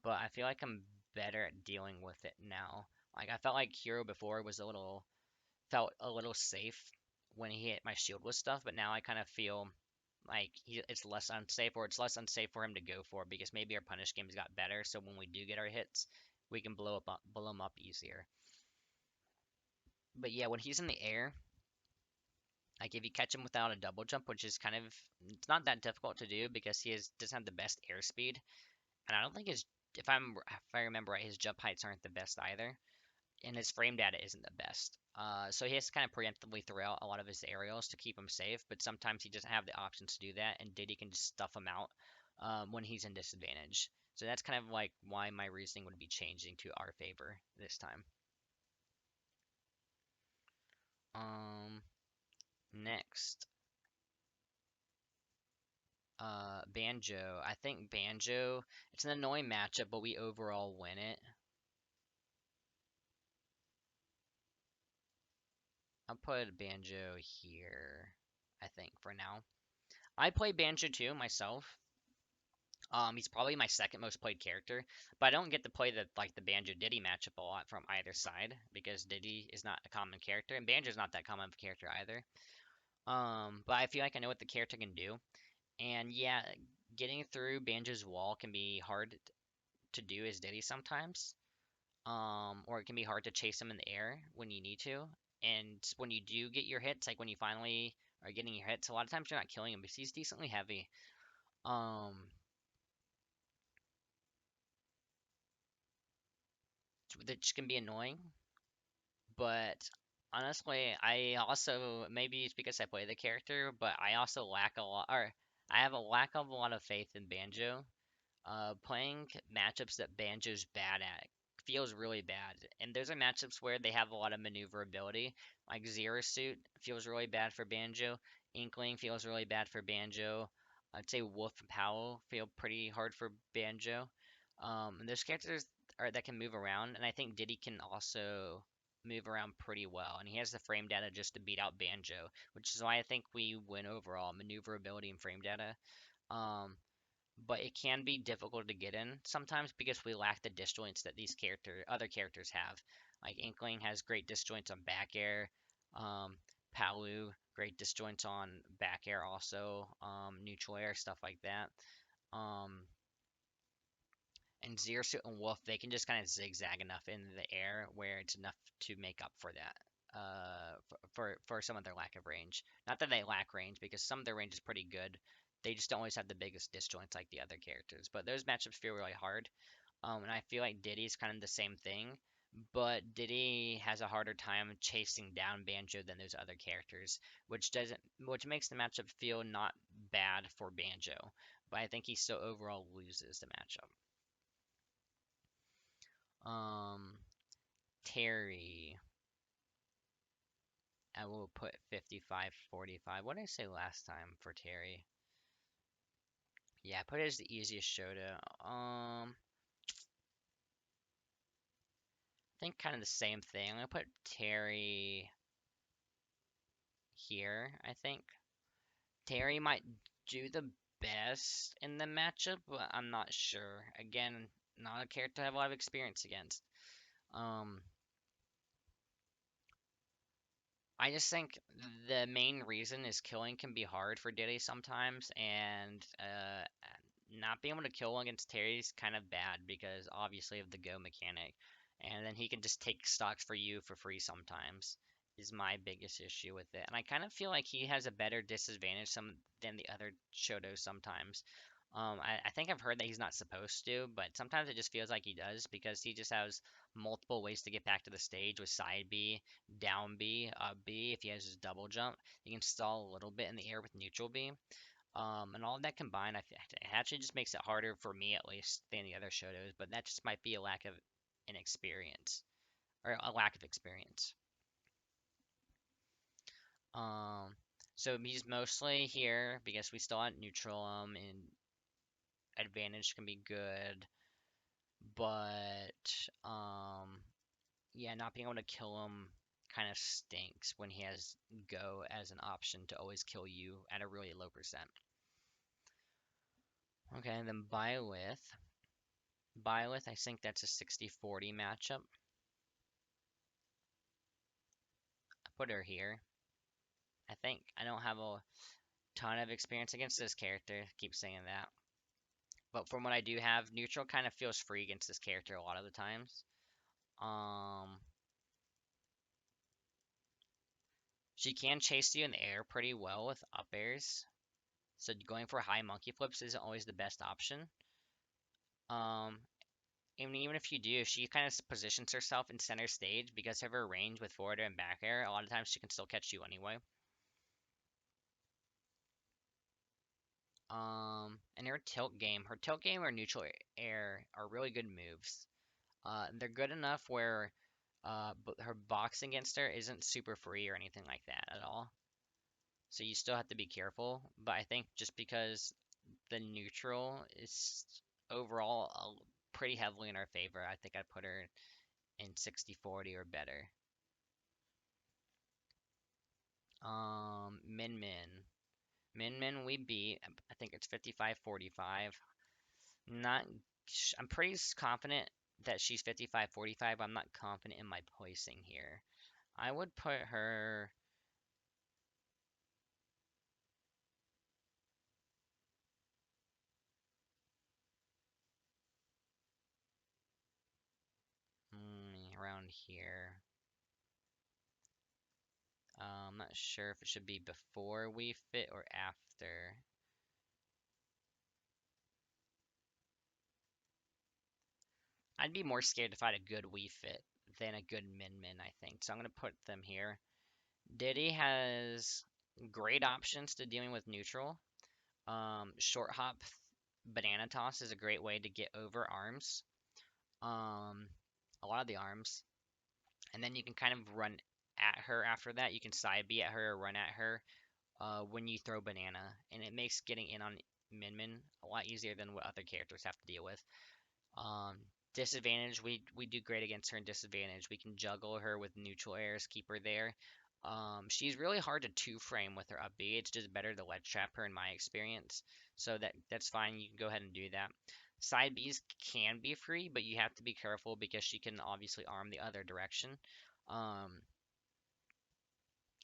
but I feel like I'm better at dealing with it now. Like I felt like Hero before was felt a little safe when he hit my shield with stuff, but now I kind of feel like it's less unsafe, or it's less unsafe for him to go for because maybe our punish games got better, so when we do get our hits, we can blow him up easier. But yeah, when he's in the air, Like if you catch him without a double jump, which is kind of it's not that difficult to do because doesn't have the best airspeed, and I don't think his if I remember right, his jump heights aren't the best either, and his frame data isn't the best. So he has to kind of preemptively throw out a lot of his aerials to keep him safe, but sometimes he doesn't have the options to do that, and Diddy can just stuff him out when he's in disadvantage. So that's kind of like why my reasoning would be changing to our favor this time. Um, Next, Banjo. I think Banjo, it's an annoying matchup, but we overall win it. I'll put Banjo here, I think, for now. I play Banjo too myself. He's probably my second most played character, but I don't get to play the Banjo Diddy matchup a lot from either side because Diddy is not a common character and Banjo's not that common of a character either. But I feel like I know what the character can do, and yeah, getting through Banjo's wall can be hard to do as Diddy sometimes. Or it can be hard to chase him in the air when you need to. And when you do get your hits, like when you finally are getting your hits, a lot of times you're not killing him because he's decently heavy. Um, which can be annoying. But honestly, I also maybe it's because I play the character, but I also lack a lot, or I have a lack of a lot of faith in Banjo. Playing matchups that Banjo's bad at feels really bad, and those are matchups where they have a lot of maneuverability. Like Zero Suit feels really bad for Banjo. Inkling feels really bad for Banjo. I'd say Wolf and Powell feel pretty hard for Banjo. And those characters are that can move around, and I think Diddy can also move around pretty well, and he has the frame data just to beat out Banjo, which is why I think we win overall maneuverability and frame data. Um, but it can be difficult to get in sometimes because we lack the disjoints that other characters have. Like Inkling has great disjoints on back air. Palu, great disjoints on back air also. Neutral air, stuff like that. Um, and Zersuit and Wolf, they can just kind of zigzag enough in the air where it's enough to make up for that. For some of their lack of range. Not that they lack range, because some of their range is pretty good. They just don't always have the biggest disjoints like the other characters. But those matchups feel really hard. And I feel like Diddy's kind of the same thing, but Diddy has a harder time chasing down Banjo than those other characters, which makes the matchup feel not bad for Banjo. But I think he still overall loses the matchup. Um, Terry. I will put 55-45. What did I say last time for Terry? Yeah, put it as the easiest Shota. I think kind of the same thing. I'm gonna put Terry here, I think. Terry might do the best in the matchup, but I'm not sure. Again, not a character I have a lot of experience against. Um, I just think the main reason is killing can be hard for Diddy sometimes, and not being able to kill against Terry is kind of bad because obviously of the go mechanic, and then he can just take stocks for you for free sometimes. Is my biggest issue with it, and I kind of feel like he has a better disadvantage than the other Shotos sometimes. I think I've heard that he's not supposed to, but sometimes it just feels like he does because he just has multiple ways to get back to the stage with side B, down B, up B. If he has his double jump, he can stall a little bit in the air with neutral B. And all of that combined, it actually just makes it harder for me at least than the other Shotos, but that just might be a lack of inexperience or a lack of experience. Um, so he's mostly here because we still have neutral and advantage can be good, but yeah, not being able to kill him kind of stinks when he has go as an option to always kill you at a really low percent. Okay, and then Byleth. Byleth, I think that's a 60-40 matchup. I put her here. I think I don't have a ton of experience against this character. Keep saying that. But from what I do have, neutral kind of feels free against this character a lot of the times. Um, She can chase you in the air pretty well with up airs, so going for high monkey flips isn't always the best option. Um, and even if you do, she kind of positions herself in center stage because of her range with forward and back air. A lot of times she can still catch you anyway. And her tilt game or neutral air are really good moves. They're good enough where her box against her isn't super free or anything like that at all. So you still have to be careful. But I think just because the neutral is overall pretty heavily in our favor, I think I'd put her in 60-40 or better. Min Min. Min Min we beat. I think it's 55-45. Not, I'm pretty confident that she's 55-45. I'm not confident in my placing here. I would put her. Around here. I'm not sure if it should be before Wii Fit or after. I'd be more scared to fight a good Wii Fit than a good Min Min, I think. So I'm going to put them here. Diddy has great options to dealing with neutral. Short hop banana toss is a great way to get over arms. A lot of the arms. And then you can kind of run at her after that. You can side B at her or run at her when you throw banana. And it makes getting in on Min Min a lot easier than what other characters have to deal with. Um, Disadvantage, we do great against her in disadvantage. We can juggle her with neutral airs, keep her there. She's really hard to two frame with her up B. It's just better to ledge trap her in my experience. So that's fine. You can go ahead and do that. Side Bs can be free, but you have to be careful because she can obviously arm the other direction. Um,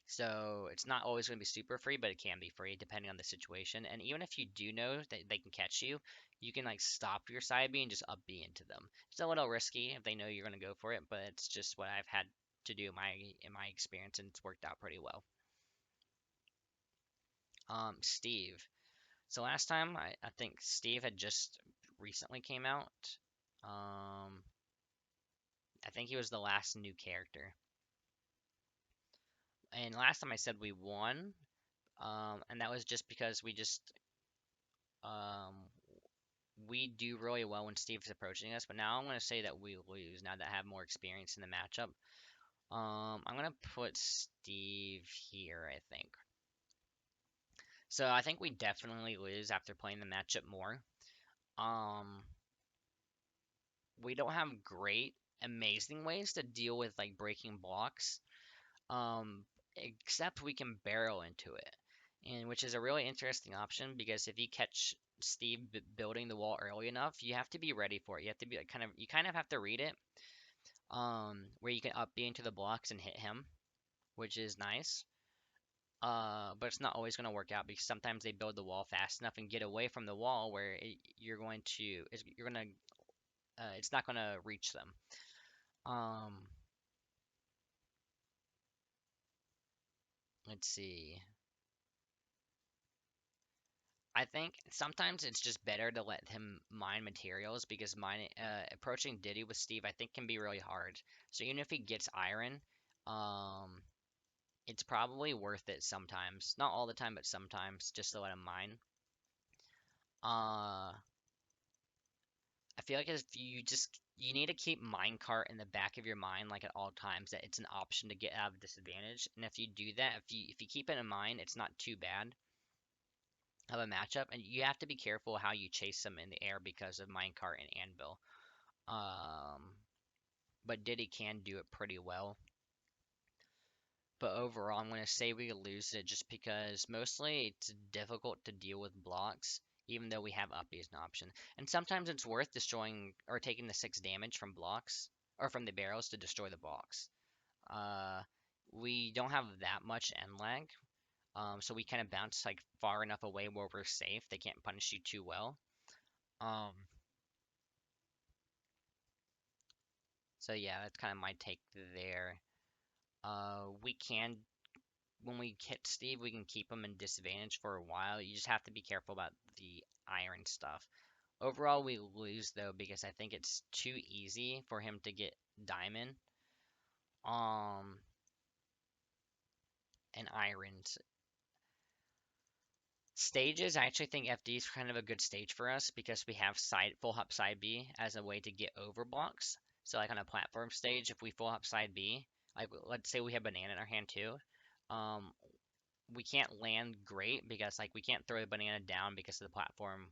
so it's not always going to be super free, but it can be free depending on the situation. And even if you do know that they can catch you, you can like stop your side B and just up B into them. It's a little risky if they know you're going to go for it, but it's just what I've had to do in my experience, and it's worked out pretty well. Steve. So last time I think Steve had just recently came out. Um, I think he was the last new character. And last time I said we won, and that was just because um, we do really well when Steve's approaching us, but now I'm going to say that we lose now that I have more experience in the matchup. I'm going to put Steve here, I think. So I think we definitely lose after playing the matchup more. Um, we don't have great, amazing ways to deal with like breaking blocks. Except we can barrel into it, and which is a really interesting option because if you catch Steve building the wall early enough, you have to be ready for it. You have to be like you kind of have to read it, where you can up B into the blocks and hit him, which is nice. But it's not always going to work out because sometimes they build the wall fast enough and get away from the wall where it's not going to reach them. Um, let's see. I think sometimes it's just better to let him mine materials because approaching Diddy with Steve I think can be really hard. So even if he gets iron, um, it's probably worth it sometimes. Not all the time, but sometimes just to let him mine. Uh, I feel like if you need to keep minecart in the back of your mind like at all times that it's an option to get out of disadvantage. And if you do that, if you keep it in mind, it's not too bad of a matchup, and you have to be careful how you chase them in the air because of minecart and anvil. Um, but Diddy can do it pretty well. But overall, I'm going to say we lose it just because mostly it's difficult to deal with blocks, even though we have up as an option. And sometimes it's worth destroying or taking the 6 damage from blocks or from the barrels to destroy the blocks. Uh, we don't have that much end lag, so we kind of bounce like far enough away where we're safe. They can't punish you too well. Um, so yeah, that's kind of my take there. We can when we hit Steve, we can keep him in disadvantage for a while. You just have to be careful about the iron stuff. Overall, we lose though because I think it's too easy for him to get diamond. And irons. Stages, I actually think FD is kind of a good stage for us because we have full hop side B as a way to get over blocks. So like on a platform stage, if we full hop side B, like let's say we have banana in our hand too, um, we can't land great because like we can't throw the banana down because the platform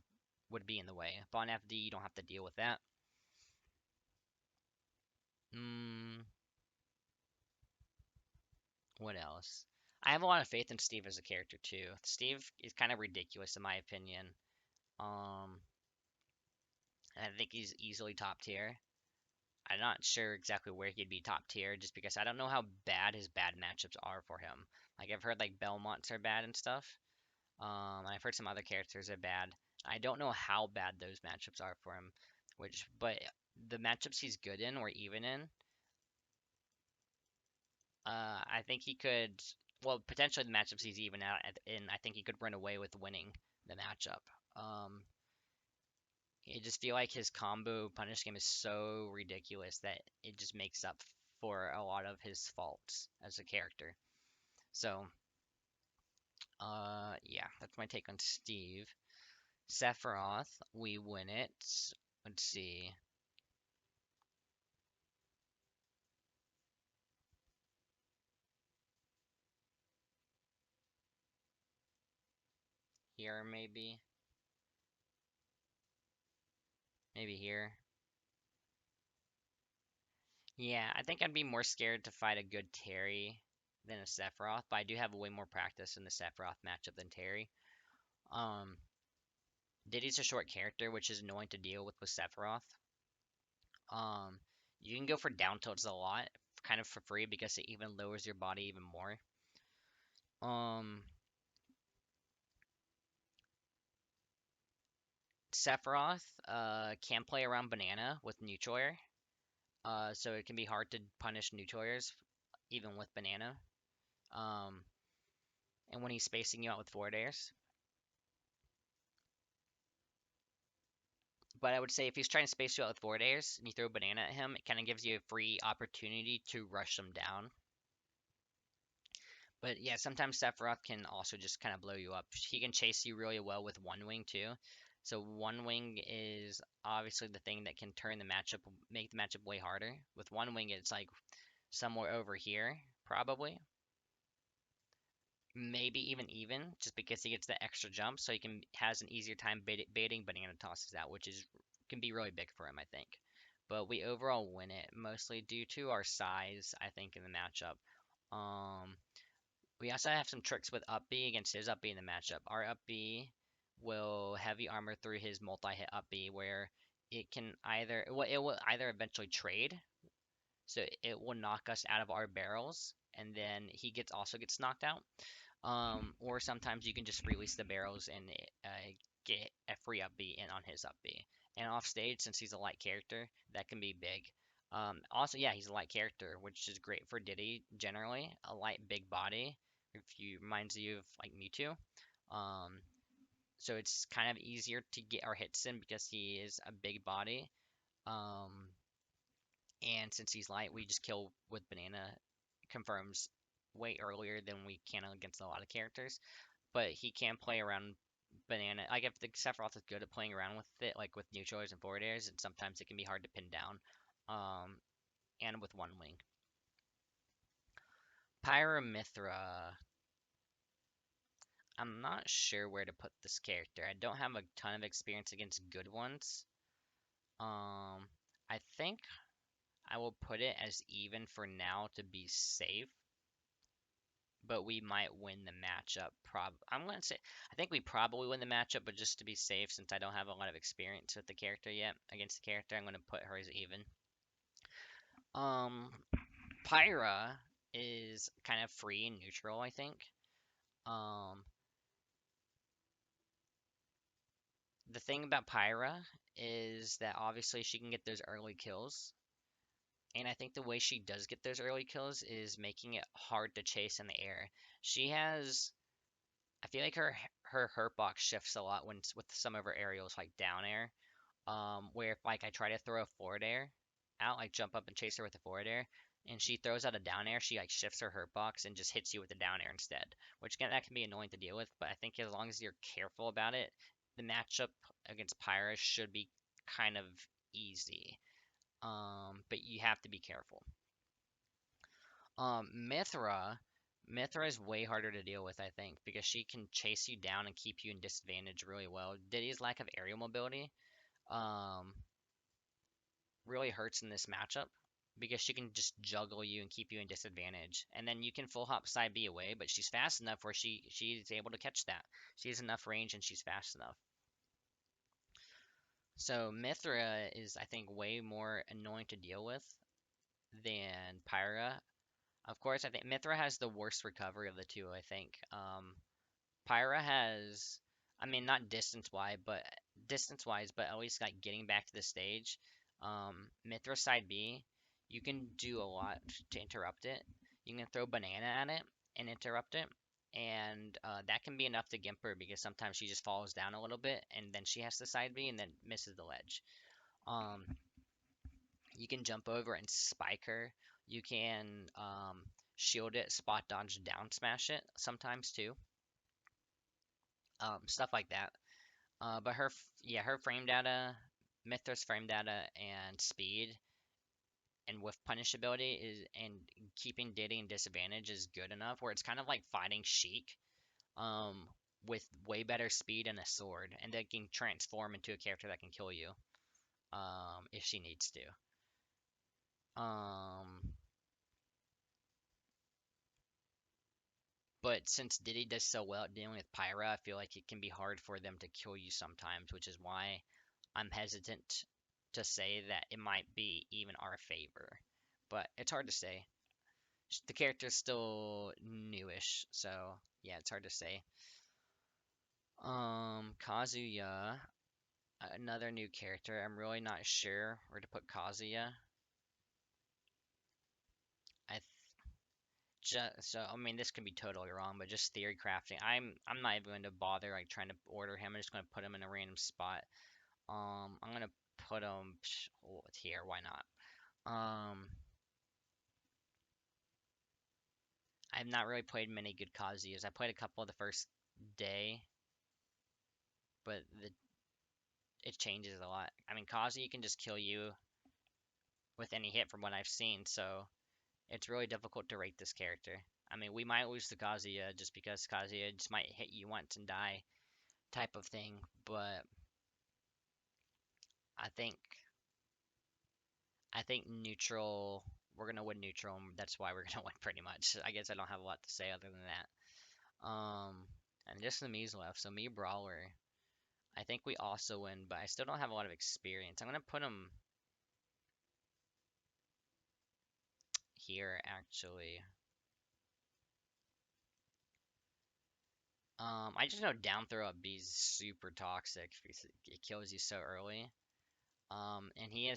would be in the way. But on FD, you don't have to deal with that. What else? I have a lot of faith in Steve as a character too. Steve is kind of ridiculous in my opinion. Um, I think he's easily top tier. I'm not sure exactly where he'd be top tier just because I don't know how bad his bad matchups are for him. Like I've heard like Belmonts are bad and stuff. I've heard some other characters are bad. I don't know how bad those matchups are for him. But the matchups he's good in or even in, I think he could. Well, potentially the matchups he's even out in, I think he could run away with winning the matchup. Um, I just feel like his combo punish game is so ridiculous that it just makes up for a lot of his faults as a character. So, yeah, that's my take on Steve. Sephiroth, we win it. Let's see. Here, maybe. Maybe here. Yeah, I think I'd be more scared to fight a good Terry than a Sephiroth, but I do have way more practice in the Sephiroth matchup than Terry. Um, Diddy's a short character, which is annoying to deal with Sephiroth. Um, you can go for down tilts a lot, kind of for free because it even lowers your body even more. Um, Sephiroth can play around Banana with neutral air, so it can be hard to punish neutral airs even with Banana. Um, and when he's spacing you out with forward airs. But I would say if he's trying to space you out with forward airs and you throw Banana at him, it kind of gives you a free opportunity to rush them down. But yeah, sometimes Sephiroth can also just kind of blow you up. He can chase you really well with one wing too. So one wing is obviously the thing that can turn the matchup, make the matchup way harder. With one wing, it's like somewhere over here, probably. Maybe even, just because he gets the extra jump, so he has an easier time baiting banana tosses out, which is can be really big for him, I think. But we overall win it mostly due to our size, I think, in the matchup. Um, we also have some tricks with up B against his up B in the matchup. Our up B will heavy armor through his multi-hit up B, where it can either it will either eventually trade, so it will knock us out of our barrels, and then he also gets knocked out. Or sometimes you can just release the barrels and get a free up B in on his up B. And off stage, since he's a light character, that can be big. Also, yeah, he's a light character, which is great for Diddy generally. A light, big body, if you reminds you of like Mewtwo. Um, so it's kind of easier to get our hits in because he is a big body. Um, and since he's light, we just kill with banana. Confirms way earlier than we can against a lot of characters. But he can play around banana. Like if the Sephiroth is good at playing around with it, like with neutrals and forward airs, and sometimes it can be hard to pin down. And with one wing. Pyramithra. I'm not sure where to put this character. I don't have a ton of experience against good ones. I think I will put it as even for now to be safe. But we might win the matchup. I'm gonna say I think we probably win the matchup, but just to be safe, since I don't have a lot of experience with the character yet against the character, I'm gonna put her as even. Um, Pyra is kind of free and neutral, I think. Um, the thing about Pyra is that obviously she can get those early kills. And I think the way she does get those early kills is making it hard to chase in the air. She has, I feel like her hurt box shifts a lot when with some of her aerials like down air. Where if like I try to throw a forward air out, like jump up and chase her with a forward air, and she throws out a down air, she like shifts her hurt box and just hits you with the down air instead, which that can be annoying to deal with. But I think as long as you're careful about it, the matchup against Pyra should be kind of easy. But you have to be careful. Mithra is way harder to deal with, I think, because she can chase you down and keep you in disadvantage really well. Diddy's lack of aerial mobility, um, really hurts in this matchup because she can just juggle you and keep you in disadvantage. And then you can full hop side B away, but she's fast enough where she's able to catch that. She has enough range and she's fast enough. So Mithra is, I think, way more annoying to deal with than Pyra. Of course, I think Mithra has the worst recovery of the two, I think. Pyra has, I mean, not distance-wise, but at least like getting back to the stage. Mithra side B, you can do a lot to interrupt it. You can throw banana at it and interrupt it, and that can be enough to gimp her because sometimes she just falls down a little bit and then she has to side B and then misses the ledge. Um, you can jump over and spike her. You can shield it, spot dodge, down smash it sometimes too. Stuff like that. But her frame data, Mithra's frame data and speed and with punishability is and keeping Diddy in disadvantage is good enough where it's kind of like fighting Sheik, um, with way better speed and a sword, and they can transform into a character that can kill you, if she needs to. Um, but since Diddy does so well at dealing with Pyra, I feel like it can be hard for them to kill you sometimes, which is why I'm hesitant to say that it might be even our favor. But it's hard to say. The character's still newish, so yeah, it's hard to say. Kazuya, another new character. I'm really not sure where to put Kazuya. I just so I mean this could be totally wrong, but just theory crafting. I'm not even going to bother like trying to order him. I'm just going to put him in a random spot. I'm gonna put him here. Why not? I've not really played many good Kazuyas. I played a couple the first day, but it changes a lot. I mean, Kazuya can just kill you with any hit from what I've seen, so it's really difficult to rate this character. I mean, we might lose to Kazuya just because Kazuya just might hit you once and die type of thing, but I think neutral. We're gonna win neutral, and that's why we're gonna win pretty much. I guess I don't have a lot to say other than that. And just the Mii's left, so Mii Brawler. I think we also win, but I still don't have a lot of experience. I'm gonna put him here actually. I just know down throw up B is super toxic because it kills you so early. And he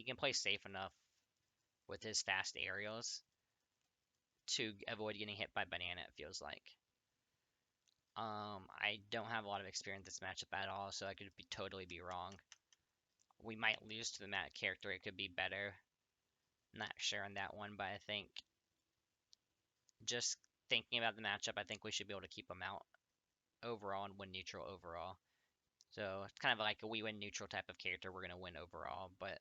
can play safe enough with his fast aerials to avoid getting hit by banana. It feels like. I don't have a lot of experience in this matchup at all, so I could totally be wrong. We might lose to the Matt character. It could be better. Not sure on that one, but I think just thinking about the matchup, I think we should be able to keep him out overall and win neutral overall. So it's kind of like a we win neutral type of character. We're gonna win overall, but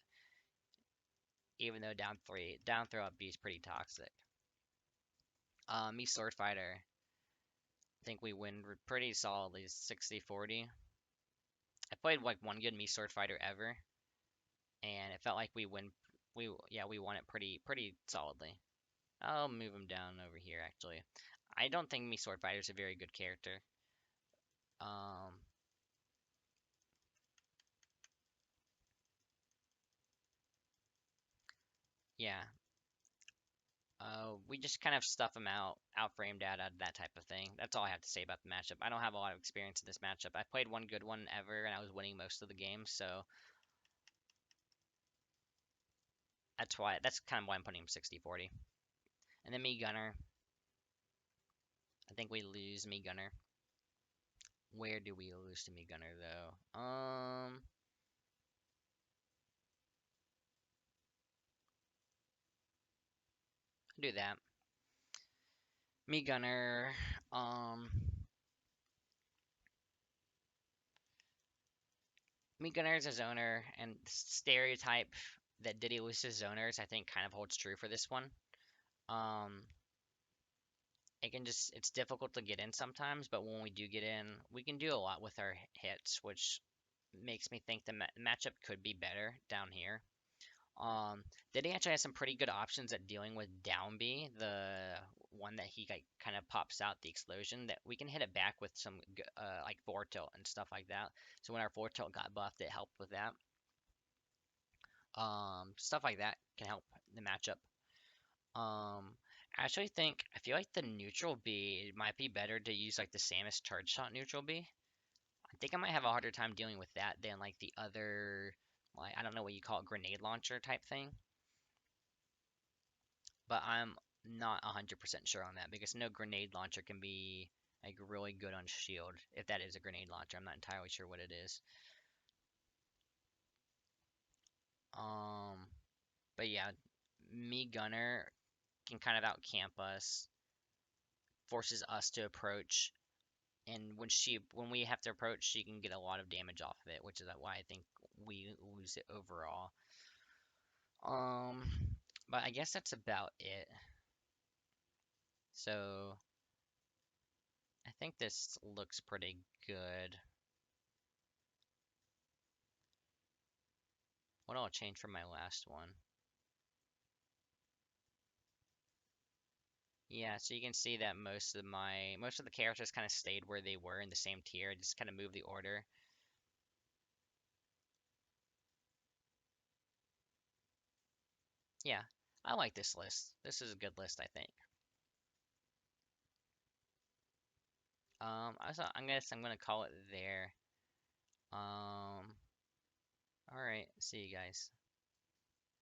even though down throw up B is pretty toxic. Mii Swordfighter, I think we win pretty solidly, 60-40. I played like one good Mii Swordfighter ever, and it felt like we win. We won it pretty solidly. I'll move him down over here actually. I don't think Mii Swordfighter is a very good character. Um, yeah, we just kind of stuff him outframe data, that type of thing. That's all I have to say about the matchup. I don't have a lot of experience in this matchup. I played one good one ever, and I was winning most of the games, so That's kind of why I'm putting him 60-40. And then Mii Gunner. I think we lose Mii Gunner. Where do we lose to Mii Gunner though? Do that. Mii Gunner. Mii Gunner is a zoner, and stereotype that Diddy loses zoners, I think, kind of holds true for this one. Um, it's difficult to get in sometimes, but when we do get in, we can do a lot with our hits, which makes me think the matchup could be better down here. Diddy actually has some pretty good options at dealing with down B, the one that he like, kind of pops out the explosion that we can hit it back with some like forward tilt and stuff like that. So when our forward tilt got buffed, it helped with that. Stuff like that can help the matchup. I feel like the neutral B might be better to use like the Samus charge shot neutral B. I think I might have a harder time dealing with that than like the other, like I don't know what you call it, grenade launcher type thing. But I'm not 100% sure on that because no grenade launcher can be like really good on shield. If that is a grenade launcher, I'm not entirely sure what it is. Um, but yeah, Mii Gunner can kind of out camp us, forces us to approach, and when we have to approach, she can get a lot of damage off of it, which is why I think we lose it overall. Um, but I guess that's about it. So I think this looks pretty good. What I'll change from my last one? Yeah, so you can see that most of the characters kind of stayed where they were in the same tier, just kind of move the order. Yeah, I like this list. This is a good list, I think. I'm gonna call it there. All right, see you guys.